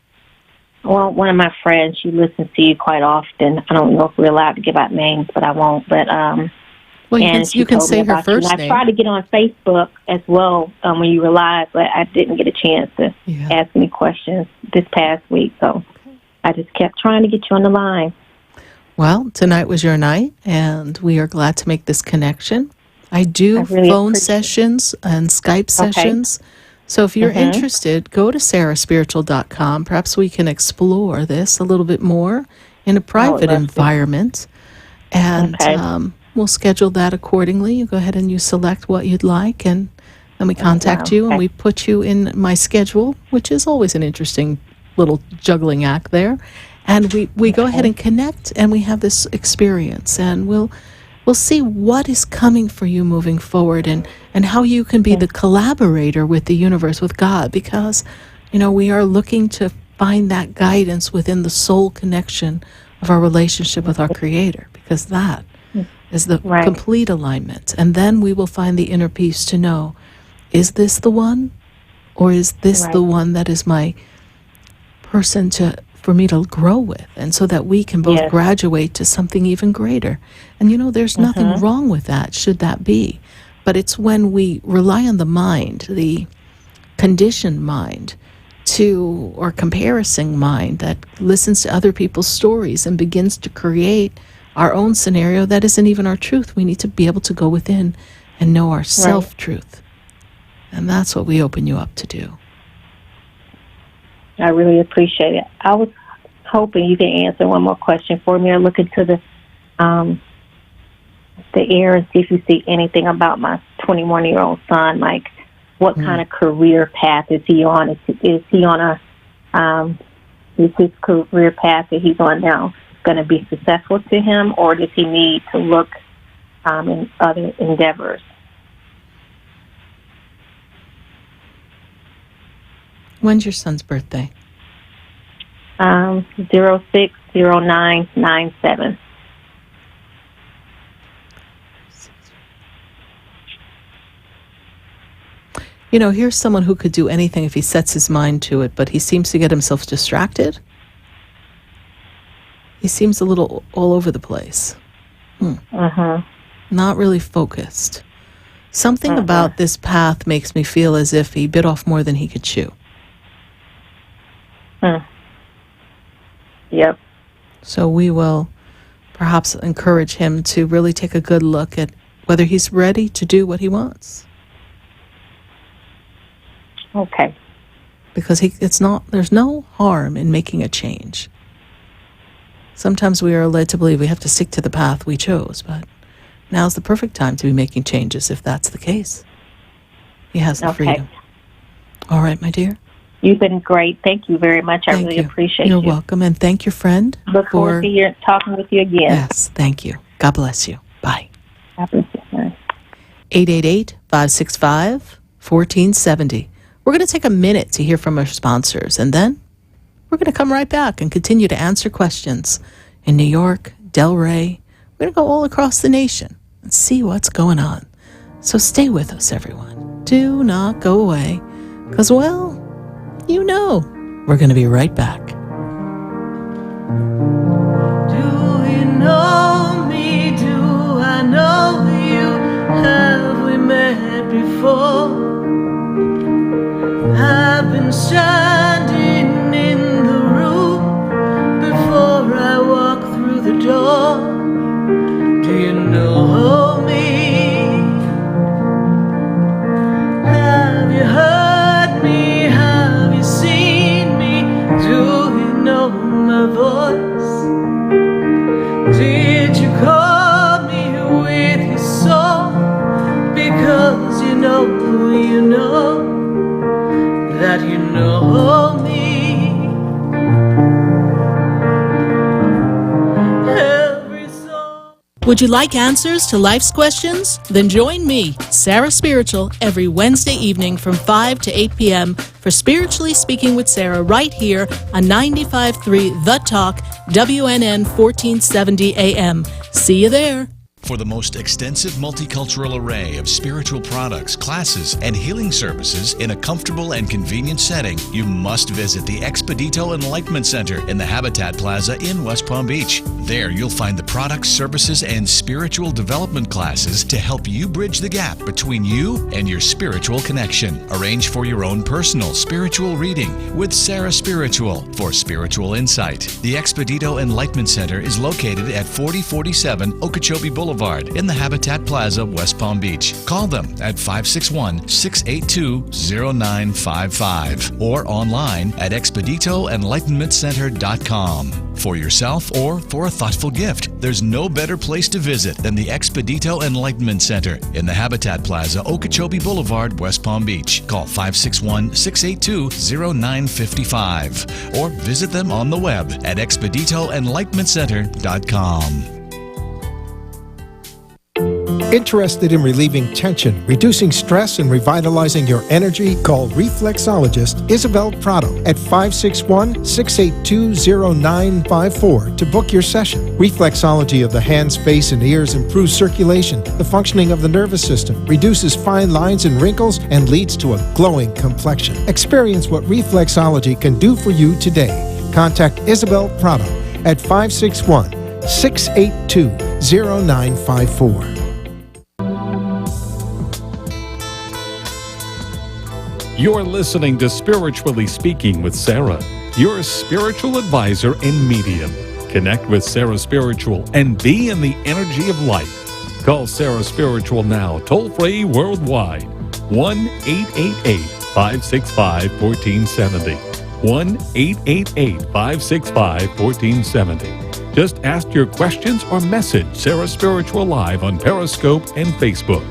Well, one of my friends, she listens to you quite often. I don't know if we're allowed to give out names, but I won't. But well, you can say her first name. I tried to get on Facebook as well when you were live, but I didn't get a chance to ask any questions this past week. So I just kept trying to get you on the line. Well, tonight was your night, and we are glad to make this connection. I do phone sessions and Skype sessions. So if you're interested, go to SarahSpiritual.com. Perhaps we can explore this a little bit more in a private environment. And we'll schedule that accordingly. You go ahead and you select what you'd like, and then we contact you, and we put you in my schedule, which is always an interesting little juggling act there. And we go ahead and connect, and we have this experience, and we'll see what is coming for you moving forward, and how you can be the collaborator with the universe, with God, because, we are looking to find that guidance within the soul connection of our relationship with our Creator, because that is the complete alignment. And then we will find the inner peace to know, is this the one, or is this the one that is my person for me to grow with, and so that we can both graduate to something even greater. And there's nothing wrong with that, should that be. But it's when we rely on the mind, the conditioned mind, or comparison mind that listens to other people's stories and begins to create our own scenario that isn't even our truth. We need to be able to go within and know our self-truth. And that's what we open you up to do. I really appreciate it. I was hoping you could answer one more question for me, or look into the air and see if you see anything about my 21-year-old son. Like, what kind of career path is he on? Is he on is his career path that he's on now going to be successful to him, or does he need to look in other endeavors? When's your son's birthday? 060997. You know, here's someone who could do anything if he sets his mind to it, but he seems to get himself distracted. He seems a little all over the place. Not really focused. Something about this path makes me feel as if he bit off more than he could chew. Yep. So we will perhaps encourage him to really take a good look at whether he's ready to do what he wants. Okay. Because there's no harm in making a change. Sometimes we are led to believe we have to stick to the path we chose, but now's the perfect time to be making changes if that's the case. He has the freedom. All right, my dear. You've been great. Thank you very much. I really appreciate You're welcome. And thank your friend. Look forward to talking with you again. Yes, thank you. God bless you. Bye. God bless you. 888-565-1470. We're going to take a minute to hear from our sponsors, and then we're going to come right back and continue to answer questions in New York, Delray. We're going to go all across the nation and see what's going on. So stay with us, everyone. Do not go away, because, well, you know, we're going to be right back. Do you know me? Do I know you? Have we met before? I've been standing in the room before I walk through the door. Do you know me? Have you heard me? Have you seen me? Do you know my voice? Did you call me with your song? Because you know that you know me. Would you like answers to life's questions? Then join me, Sarah Spiritual, every Wednesday evening from 5 to 8 p.m. for Spiritually Speaking with Sarah right here on 95.3 The Talk, WNN 1470 AM. See you there. For the most extensive multicultural array of spiritual products, classes, and healing services in a comfortable and convenient setting, you must visit the Expedito Enlightenment Center in the Habitat Plaza in West Palm Beach. There you'll find the products, services, and spiritual development classes to help you bridge the gap between you and your spiritual connection. Arrange for your own personal spiritual reading with SarahSpiritual for spiritual insight. The Expedito Enlightenment Center is located at 4047 Okeechobee Boulevard in the Habitat Plaza, West Palm Beach. Call them at 561-682-0955 or online at expeditoenlightenmentcenter.com. For yourself or for a thoughtful gift, there's no better place to visit than the Expedito Enlightenment Center in the Habitat Plaza, Okeechobee Boulevard, West Palm Beach. Call 561-682-0955 or visit them on the web at expeditoenlightenmentcenter.com. Interested in relieving tension, reducing stress, and revitalizing your energy? Call reflexologist Isabel Prado at 561-682-0954 to book your session. Reflexology of the hands, face, and ears improves circulation, the functioning of the nervous system, reduces fine lines and wrinkles, and leads to a glowing complexion. Experience what reflexology can do for you today. Contact Isabel Prado at 561-682-0954. You're listening to Spiritually Speaking with Sarah, your spiritual advisor and medium. Connect with SarahSpiritual and be in the energy of light. Call SarahSpiritual now, toll-free worldwide. 1-888-565-1470. 1-888-565-1470. Just ask your questions or message SarahSpiritual live on Periscope and Facebook.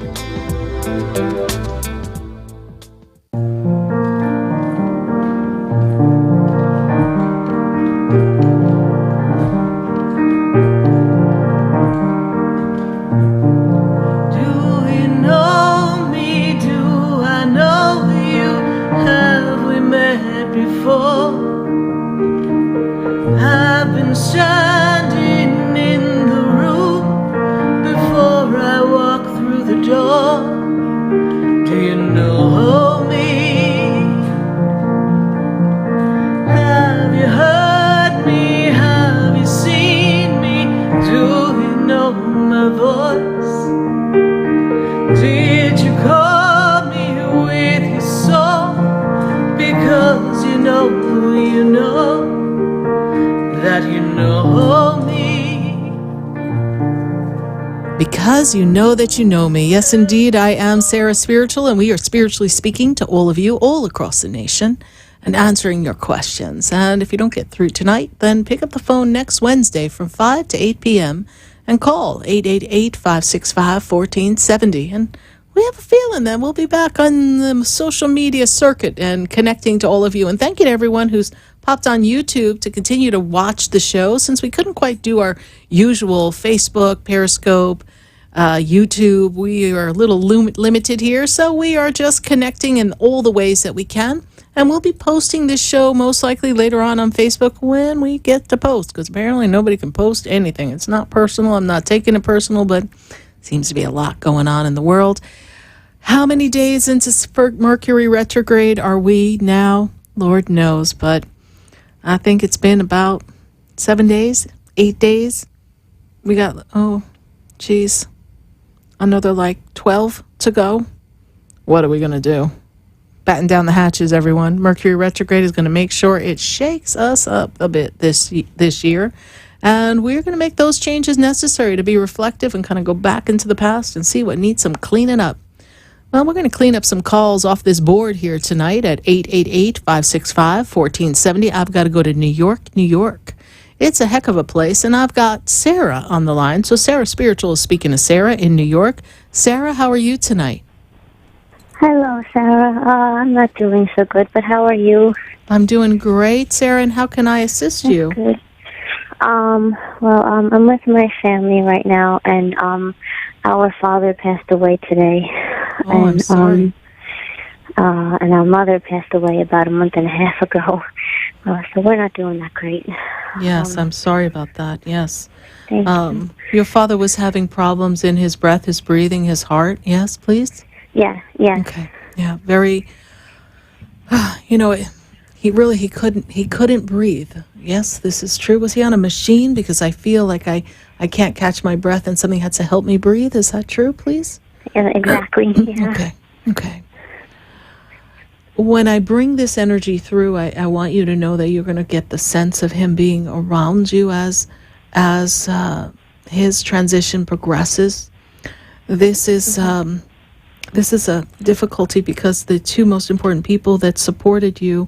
Because you know that you know me. Yes, indeed, I am Sarah Spiritual, and we are spiritually speaking to all of you all across the nation and answering your questions. And if you don't get through tonight, then pick up the phone next Wednesday from 5 to 8 p.m. and call 888-565-1470. And we have a feeling that we'll be back on the social media circuit and connecting to all of you. And thank you to everyone who's popped on YouTube to continue to watch the show, since we couldn't quite do our usual Facebook, Periscope, YouTube. We are a little limited here, so we are just connecting in all the ways that we can. And we'll be posting this show most likely later on Facebook when we get to post, because apparently nobody can post anything. It's not personal. I'm not taking it personal, but seems to be a lot going on in the world. How many days into Mercury retrograde are we now? Lord knows, but I think it's been about 7 days, 8 days. We got, another like 12 to go. What are we going to do? Batten down the hatches, everyone. Mercury retrograde is going to make sure it shakes us up a bit this year. And we're going to make those changes necessary to be reflective and kind of go back into the past and see what needs some cleaning up. Well, we're going to clean up some calls off this board here tonight at 888-565-1470. I've got to go to New York, New York. It's a heck of a place, and I've got Sarah on the line. So Sarah Spiritual is speaking to Sarah in New York. Sarah, how are you tonight? Hello, Sarah. I'm not doing so good, but how are you? I'm doing great, Sarah, and how can I assist you? Good. I'm with my family right now, and our father passed away today. Oh, I'm sorry. And our mother passed away about a month and a half ago. So we're not doing that great. Yes, I'm sorry about that. Yes. Thank you. Your father was having problems in his breath, his breathing, his heart. Yes, please? Yeah. Okay. Yeah, very, he couldn't breathe. Yes, this is true. Was he on a machine? Because I feel like I can't catch my breath and something had to help me breathe. Is that true, please? Yeah, exactly. Yeah. Okay. When I bring this energy through, I want you to know that you're going to get the sense of him being around you as his transition progresses. This is a difficulty because the two most important people that supported you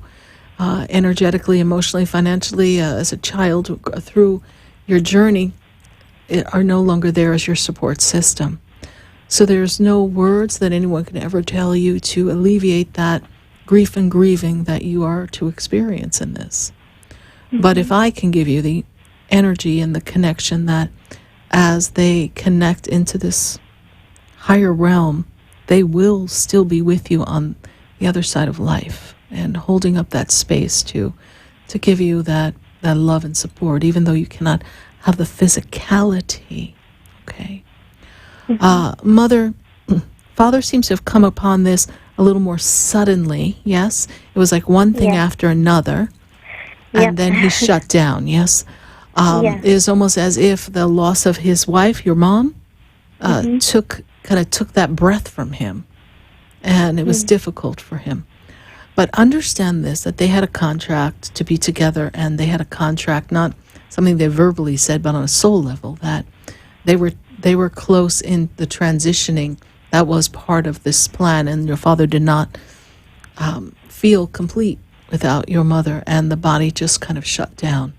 energetically, emotionally, financially, as a child through your journey are no longer there as your support system. So there's no words that anyone can ever tell you to alleviate that grief and grieving that you are to experience in this. Mm-hmm. But if I can give you the energy and the connection that as they connect into this higher realm, they will still be with you on the other side of life and holding up that space to give you that love and support, even though you cannot have the physicality. Okay. Mm-hmm. Father seems to have come upon this a little more suddenly. Yes. It was like one thing after another. And then he shut down. Yes. It was almost as if the loss of his wife, your mom, took that breath from him. And it was difficult for him. But understand this, that they had a contract to be together, and they had a contract, not something they verbally said, but on a soul level, that they were close in the transitioning. That was part of this plan, and your father did not feel complete without your mother, and the body just kind of shut down.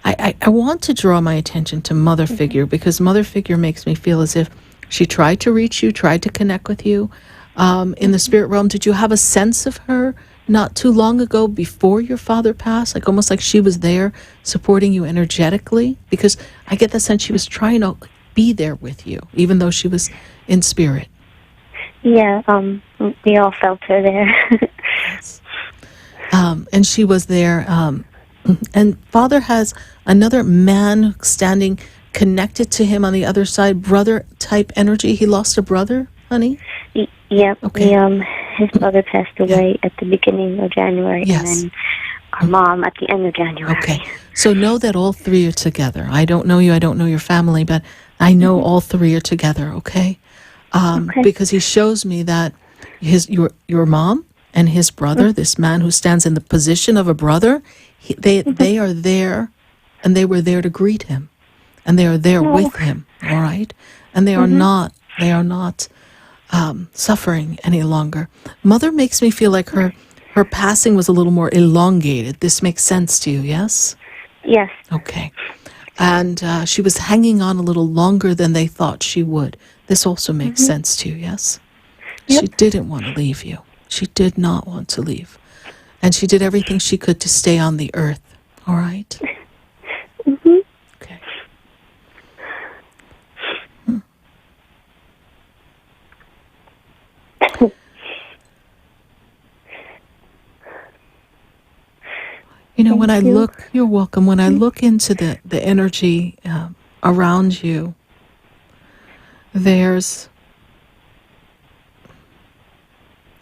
I want to draw my attention to mother figure, because mother figure makes me feel as if she tried to reach you, tried to connect with you. In the spirit realm, did you have a sense of her not too long ago before your father passed? Like almost like she was there supporting you energetically? Because I get the sense she was trying to be there with you, even though she was in spirit. Yeah, we all felt her there. Yes. And she was there. And Father has another man standing connected to him on the other side, brother type energy. He lost a brother, honey? Yep. Okay. His mother passed away at the beginning of January, and then our mom at the end of January. Okay. So know that all three are together. I don't know you, I don't know your family, but I know all three are together, okay? Because he shows me that your mom and his brother, this man who stands in the position of a brother, they are there, and they were there to greet him. and they are there with him, all right? And they are not suffering any longer. Mother makes me feel like her passing was a little more elongated. This makes sense to you, yes? Yes. Okay. And she was hanging on a little longer than they thought she would. This also makes sense to you, yes? Yep. She didn't want to leave you. She did not want to leave. And she did everything she could to stay on the earth, all right? Okay. You know, when I look, you're welcome. When I look into the energy around you, there's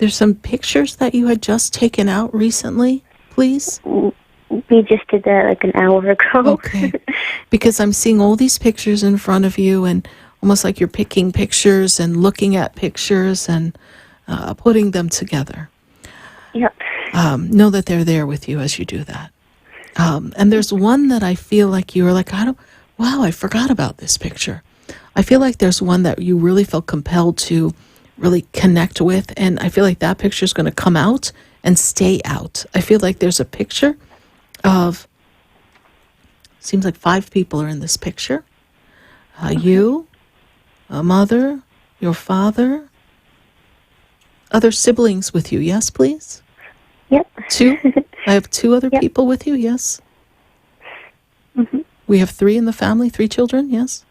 some pictures that you had just taken out recently, please? We just did that like an hour ago. Okay. Because I'm seeing all these pictures in front of you, and almost like you're picking pictures and looking at pictures and putting them together. Yep. Know that they're there with you as you do that. And there's one that I feel like you were like, I forgot about this picture. I feel like there's one that you really felt compelled to really connect with, and I feel like that picture is going to come out and stay out. I feel like there's a picture of, seems like 5 people are in this picture. You, a mother, your father, other siblings with you. Yes, please? Yep. 2? I have 2 other people with you. Yes? We have 3 in the family, 3 children. Yes?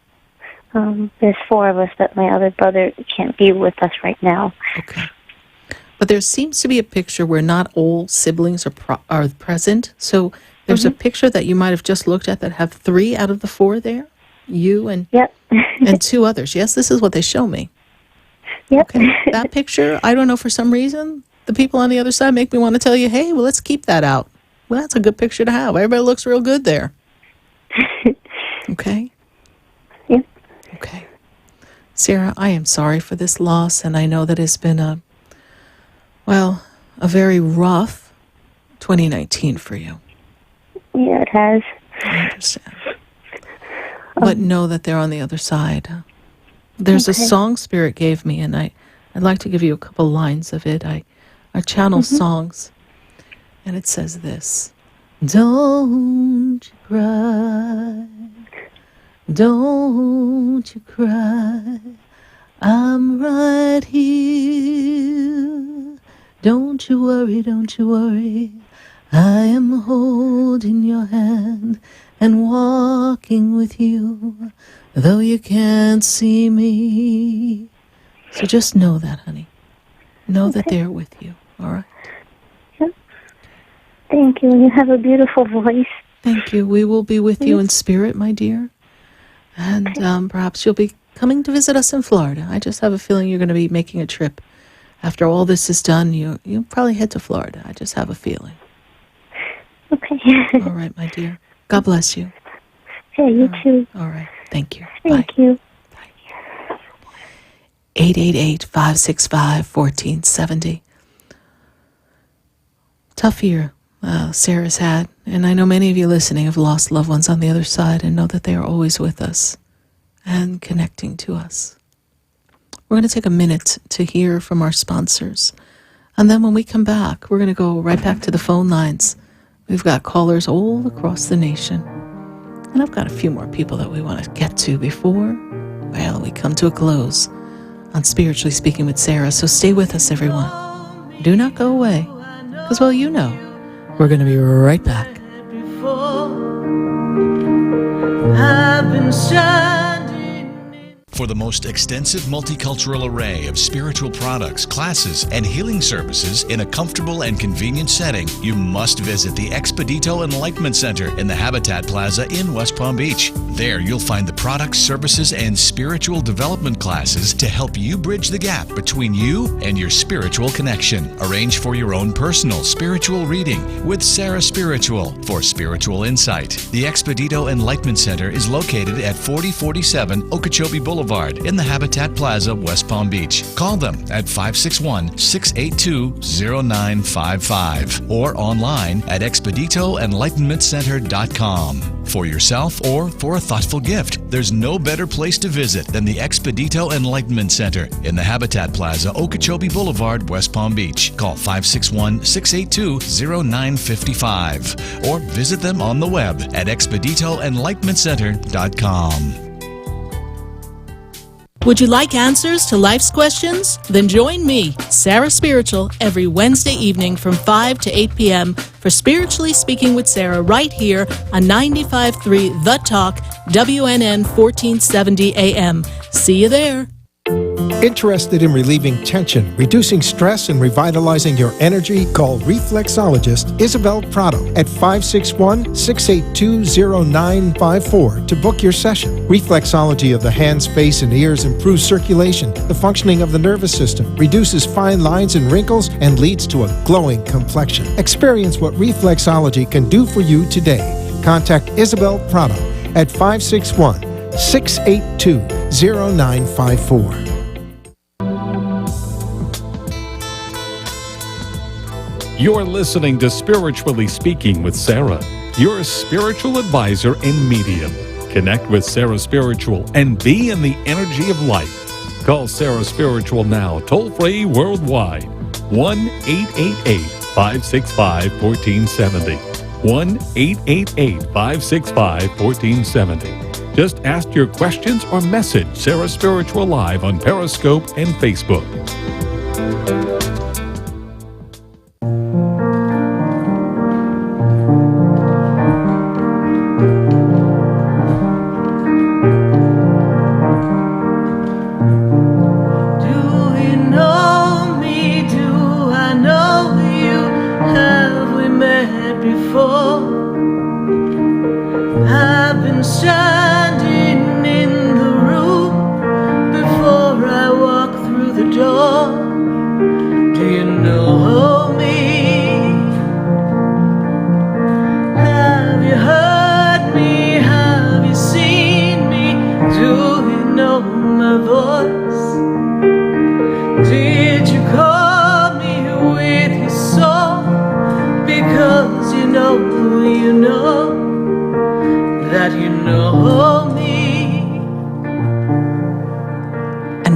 There's 4 of us, but my other brother can't be with us right now. Okay. But there seems to be a picture where not all siblings are present. So there's a picture that you might have just looked at that have 3 out of the 4 there. You and and 2 others. Yes, this is what they show me. Yep. Okay. That picture, I don't know, for some reason, the people on the other side make me want to tell you, hey, well, let's keep that out. Well, that's a good picture to have. Everybody looks real good there. Okay? Yep. Okay. Sarah, I am sorry for this loss, and I know that it's been a very rough 2019 for you. Yeah, it has. I understand. But know that they're on the other side. There's a song Spirit gave me, and I'd like to give you a couple lines of it. I channel songs, and it says this: don't you cry, don't you cry, I'm right here. Don't you worry, I am holding your hand and walking with you, though you can't see me. So just know that, honey. Know that they're with you, all right? Yep. Thank you. You have a beautiful voice. Thank you. We will be with you in spirit, my dear. And perhaps you'll be coming to visit us in Florida. I just have a feeling you're going to be making a trip. After all this is done, you'll probably head to Florida. I just have a feeling. Okay. All right, my dear. God bless you. Hey, you too. All right. Thank you. Thank you. 888-565-1470. Tough year Sarah's had, and I know many of you listening have lost loved ones on the other side and know that they are always with us and connecting to us. We're going to take a minute to hear from our sponsors, and then when we come back, we're going to go right back to the phone lines. We've got callers all across the nation, and I've got a few more people that we want to get to before, we come to a close on Spiritually Speaking with Sarah. So stay with us, everyone. Do not go away, because, we're going to be right back. I've been standing. For the most extensive multicultural array of spiritual products, classes, and healing services in a comfortable and convenient setting, you must visit the Expedito Enlightenment Center in the Habitat Plaza in West Palm Beach. There you'll find the products, services, and spiritual development classes to help you bridge the gap between you and your spiritual connection. Arrange for your own personal spiritual reading with SarahSpiritual for spiritual insight. The Expedito Enlightenment Center is located at 4047 Okeechobee Boulevard in the Habitat Plaza, West Palm Beach. Call them at 561-682-0955 or online at expeditoenlightenmentcenter.com. For yourself or for a thoughtful gift, there's no better place to visit than the Expedito Enlightenment Center in the Habitat Plaza, Okeechobee Boulevard, West Palm Beach. Call 561-682-0955 or visit them on the web at expeditoenlightenmentcenter.com. Would you like answers to life's questions? Then join me, Sarah Spiritual, every Wednesday evening from 5 to 8 p.m. for Spiritually Speaking with Sarah right here on 95.3 The Talk, WNN 1470 AM. See you there. Interested in relieving tension, reducing stress, and revitalizing your energy? Call reflexologist Isabel Prado at 561-682-0954 to book your session. Reflexology of the hands, face, and ears improves circulation, the functioning of the nervous system, reduces fine lines and wrinkles, and leads to a glowing complexion. Experience what reflexology can do for you today. Contact Isabel Prado at 561-682-0954. You're listening to Spiritually Speaking with Sarah, your spiritual advisor and medium. Connect with SarahSpiritual and be in the energy of life. Call SarahSpiritual now, toll-free worldwide. 1-888-565-1470. 1-888-565-1470. Just ask your questions or message SarahSpiritual live on Periscope and Facebook.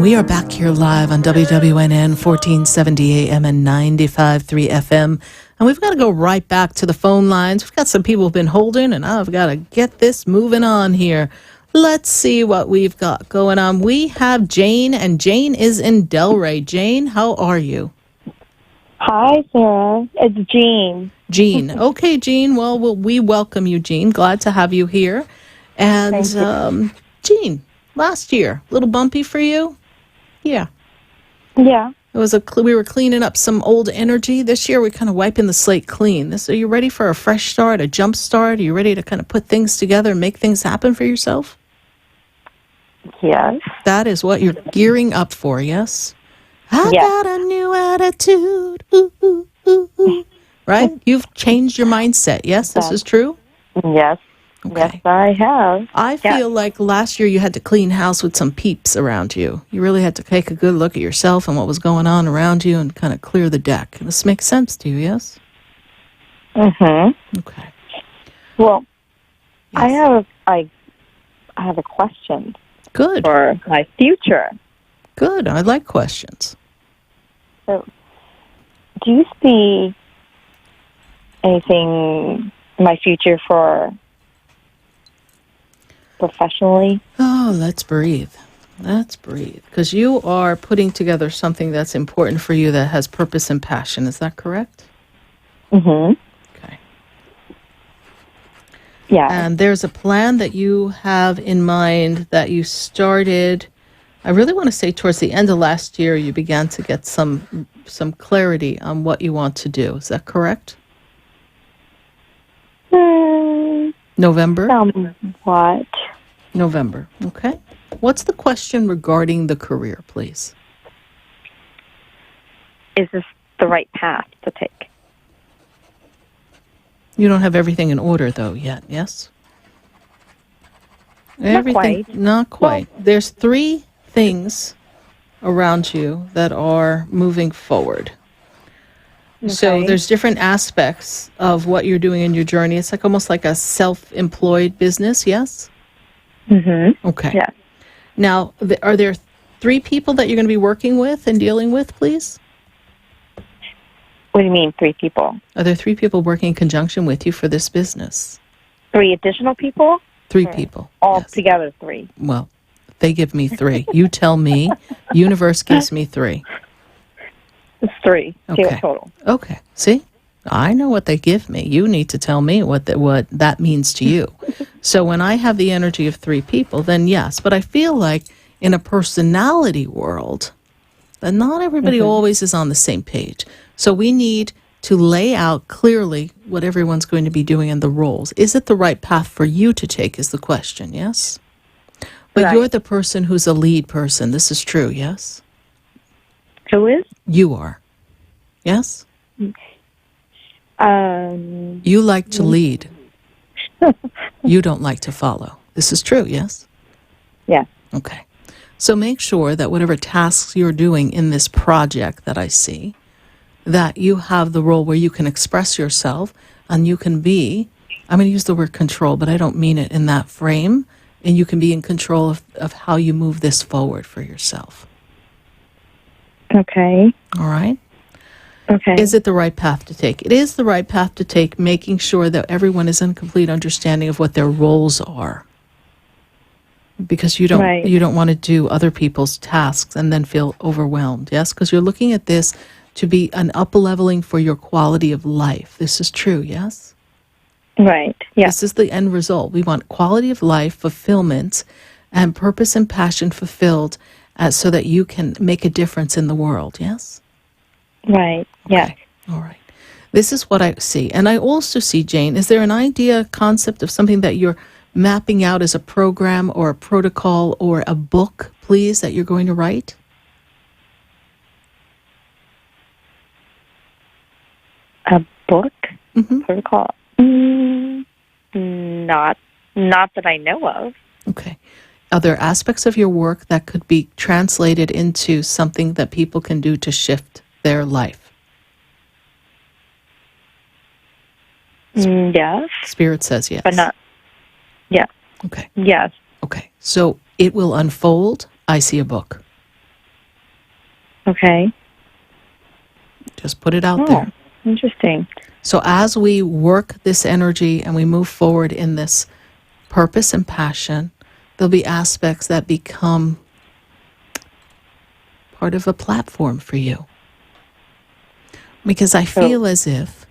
We are back here live on WWNN 1470 AM and 95.3 FM. And we've got to go right back to the phone lines. We've got some people who've been holding, and I've got to get this moving on here. Let's see what we've got going on. We have Jane, and Jane is in Delray. Jane, how are you? Hi, Sarah. It's Jean. Jean. Okay, Jean. Well, we welcome you, Jean. Glad to have you here. And, Jean, last year, a little bumpy for you? Yeah. Yeah. It was we were cleaning up some old energy. This year, we're kind of wiping the slate clean. Are you ready for a fresh start, a jump start? Are you ready to kind of put things together and make things happen for yourself? Yes. That is what you're gearing up for, yes? I got a new attitude. Ooh, ooh, ooh, ooh. Right? You've changed your mindset. Yes, this is true? Yes. Okay. Yes, I have. I feel like last year you had to clean house with some peeps around you. You really had to take a good look at yourself and what was going on around you and kind of clear the deck. This makes sense to you, yes? Mm-hmm. Okay. Well, yes. I have a question. Good. For my future. Good. I like questions. So, do you see anything in my future for professionally? Oh, let's breathe. Let's breathe. Because you are putting together something that's important for you that has purpose and passion. Is that correct? Mm-hmm. Okay. Yeah. And there's a plan that you have in mind that you started, I really want to say towards the end of last year, you began to get some clarity on what you want to do. Is that correct? November? What? November. Okay. What's the question regarding the career, please? Is this the right path to take? You don't have everything in order, though, yet, yes? Not quite. Not quite. Well, there's 3 things around you that are moving forward. So Okay. there's different aspects of what you're doing in your journey. It's like almost like a self-employed business, yes? Mm-hmm. Okay. Yeah. Now, are there 3 people that you're going to be working with and dealing with, please? What do you mean, 3 people? Are there 3 people working in conjunction with you for this business? 3 additional people? 3 Or people. Altogether 3. Well, they give me 3. You tell me. Universe gives me 3. It's 3. Okay. Total. Okay. See? I know what they give me. You need to tell me what that means to you. So when I have the energy of 3 people, then yes. But I feel like in a personality world, that not everybody always is on the same page. So we need to lay out clearly what everyone's going to be doing and the roles. Is it the right path for you to take is the question, yes? But you're the person who's a lead person. This is true, yes? Who is? You are. Yes? You like to lead. You don't like to follow. This is true, yes? Yeah. Okay. So make sure that whatever tasks you're doing in this project that I see, that you have the role where you can express yourself and you can be, I'm going to use the word control, but I don't mean it in that frame, and you can be in control of how you move this forward for yourself. Okay. All right? Okay. Is it the right path to take? It is the right path to take, making sure that everyone is in complete understanding of what their roles are. Because you don't want to do other people's tasks and then feel overwhelmed, yes? Because you're looking at this to be an up-leveling for your quality of life. This is true, yes? Right, yeah. This is the end result. We want quality of life, fulfillment, and purpose and passion fulfilled so that you can make a difference in the world, yes? Right, yeah. All right. This is what I see. And I also see, Jane, is there an idea, concept of something that you're mapping out as a program or a protocol or a book, please, that you're going to write? A book? Mm-hmm. Protocol? Not that I know of. Okay. Are there aspects of your work that could be translated into something that people can do to shift their life? Yes. Spirit says yes. But not, yeah. Okay. Yes. Okay. So it will unfold. I see a book. Okay. Just put it out there. Interesting. So as we work this energy and we move forward in this purpose and passion, there'll be aspects that become part of a platform for you. Because I feel as if,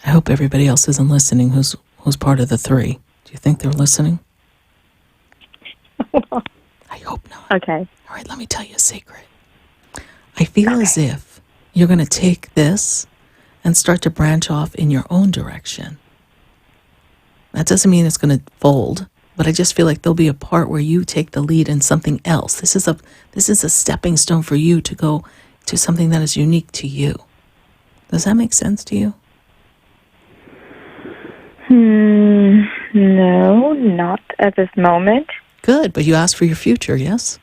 I hope everybody else isn't listening who's part of the 3. Do you think they're listening? I hope not. Okay. All right, let me tell you a secret. I feel as if you're going to take this and start to branch off in your own direction. That doesn't mean it's going to fold, but I just feel like there'll be a part where you take the lead in something else. This is a stepping stone for you to go to something that is unique to you. Does that make sense to you? No, not at this moment. Good, but you asked for your future, yes?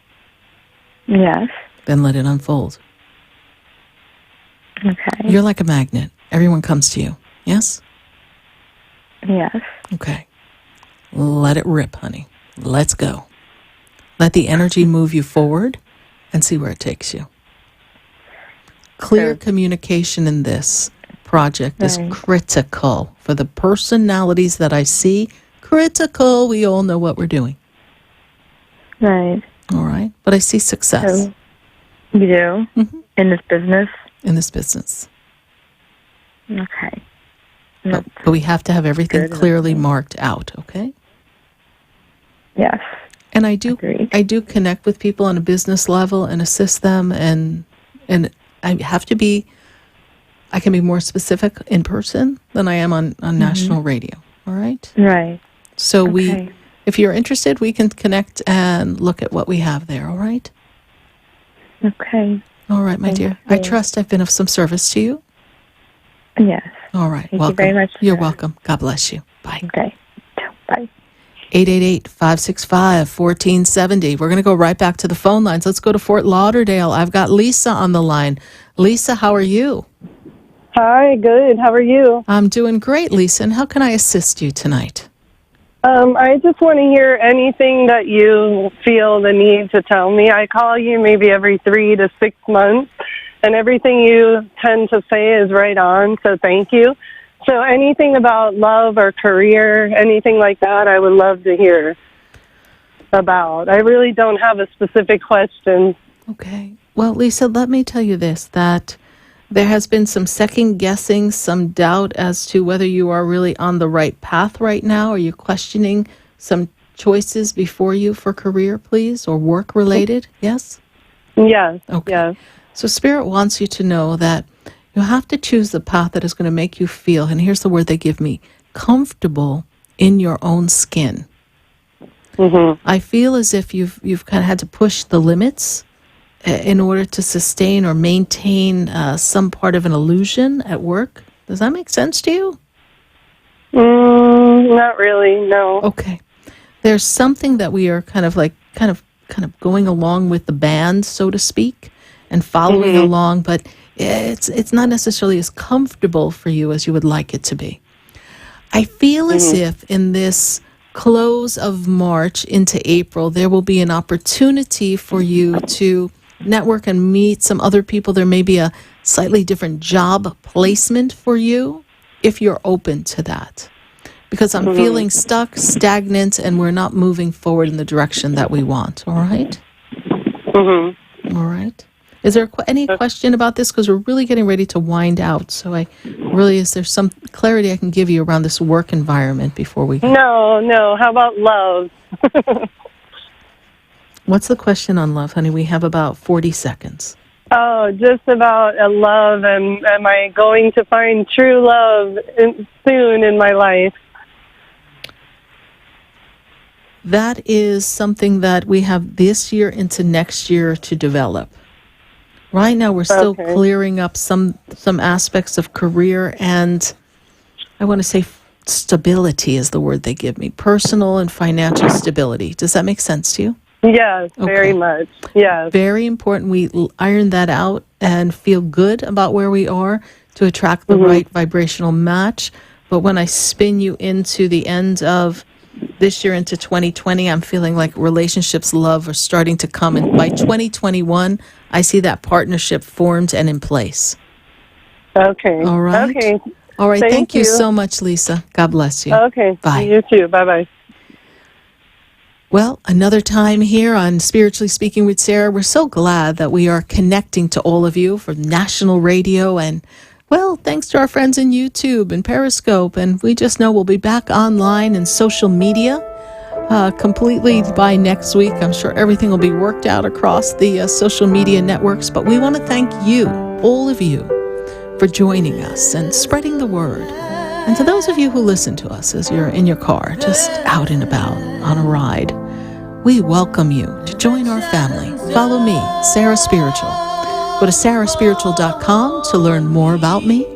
Yes. Then let it unfold. Okay. You're like a magnet. Everyone comes to you, yes? Yes. Okay. Let it rip, honey. Let's go. Let the energy move you forward and see where it takes you. Clear communication in this project is critical for the personalities that I see. Critical. We all know what we're doing. Right. All right. But I see success. So, you do? Mm-hmm. In this business? In this business. Okay. But we have to have everything clearly marked out, okay? Yes. And I do connect with people on a business level and assist them, and I can be more specific in person than I am on national radio, all right? Right. So if you're interested, we can connect and look at what we have there, all right? Okay. All right, my dear. I trust I've been of some service to you. Yes. All right. Thank welcome. you very much. You're welcome. God bless you. Bye. Okay. Bye. 888-565-1470. We're going to go right back to the phone lines. Let's go to Fort Lauderdale. I've got Lisa on the line. Lisa, how are you? Hi, good. How are you? I'm doing great, Lisa. And how can I assist you tonight? I just want to hear anything that you feel the need to tell me. I call you maybe every 3 to 6 months, and everything you tend to say is right on, so thank you. So anything about love or career, anything like that, I would love to hear about. I really don't have a specific question. Okay. Well, Lisa, let me tell you this, that there has been some second guessing, some doubt as to whether you are really on the right path right now. Are you questioning some choices before you for career, please, or work related? Yes? Yes. Okay. Yes. So Spirit wants you to know that you have to choose the path that is going to make you feel, and here's the word they give me, comfortable in your own skin. Mm-hmm. I feel as if you've kind of had to push the limits in order to sustain or maintain some part of an illusion at work. Does that make sense to you? Not really, no. Okay. There's something that we are kind of going along with the band, so to speak, and following along, but it's not necessarily as comfortable for you as you would like it to be. I feel as if in this close of March into April, there will be an opportunity for you to network and meet some other people. There may be a slightly different job placement for you if you're open to that. Because I'm feeling stuck, stagnant, and we're not moving forward in the direction that we want. All right? All right. Is there any question about this? Because we're really getting ready to wind out. So is there some clarity I can give you around this work environment before we go? No. How about love? What's the question on love, honey? We have about 40 seconds. Oh, just about love, and am I going to find true love soon in my life? That is something that we have this year into next year to develop. Right now, we're still clearing up some aspects of career, and I want to say stability is the word they give me. Personal and financial stability. Does that make sense to you? Yes, very much. Yes. Very important we iron that out and feel good about where we are to attract the right vibrational match. But when I spin you into the end of this year into 2020, I'm feeling like relationships, love are starting to come. And by 2021, I see that partnership formed and in place. Okay. All right. Okay. All right. Thank you so much, Lisa. God bless you. Okay. Bye. You too. Bye-bye. Well, another time here on Spiritually Speaking with Sarah. We're so glad that we are connecting to all of you for national radio and, well, thanks to our friends in YouTube and Periscope. And we just know we'll be back online and social media completely by next week. I'm sure everything will be worked out across the social media networks. But we want to thank you, all of you, for joining us and spreading the word. And to those of you who listen to us as you're in your car, just out and about on a ride, we welcome you to join our family. Follow me, Sarah Spiritual. Go to SarahSpiritual.com to learn more about me.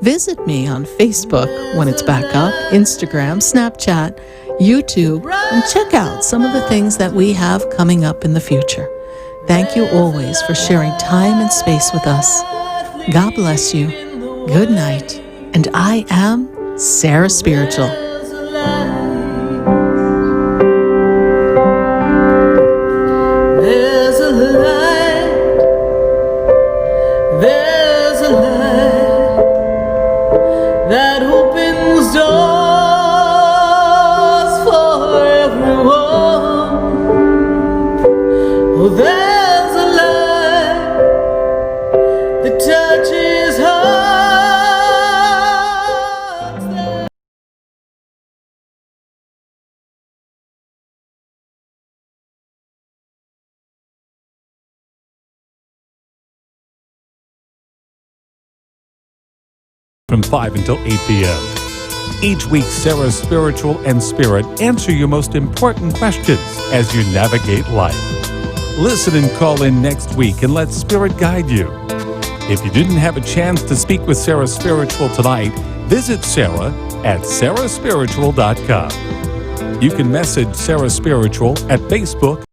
Visit me on Facebook when it's back up, Instagram, Snapchat, YouTube, and check out some of the things that we have coming up in the future. Thank you always for sharing time and space with us. God bless you. Good night. And I am Sarah Spiritual. There's a light, there's a light that opens doors for everyone. Oh, there's a light that touches hearts. From 5 until 8 p.m. Each week, Sarah Spiritual and Spirit answer your most important questions as you navigate life. Listen and call in next week and let Spirit guide you. If you didn't have a chance to speak with Sarah Spiritual tonight, visit Sarah at SarahSpiritual.com. You can message Sarah Spiritual at Facebook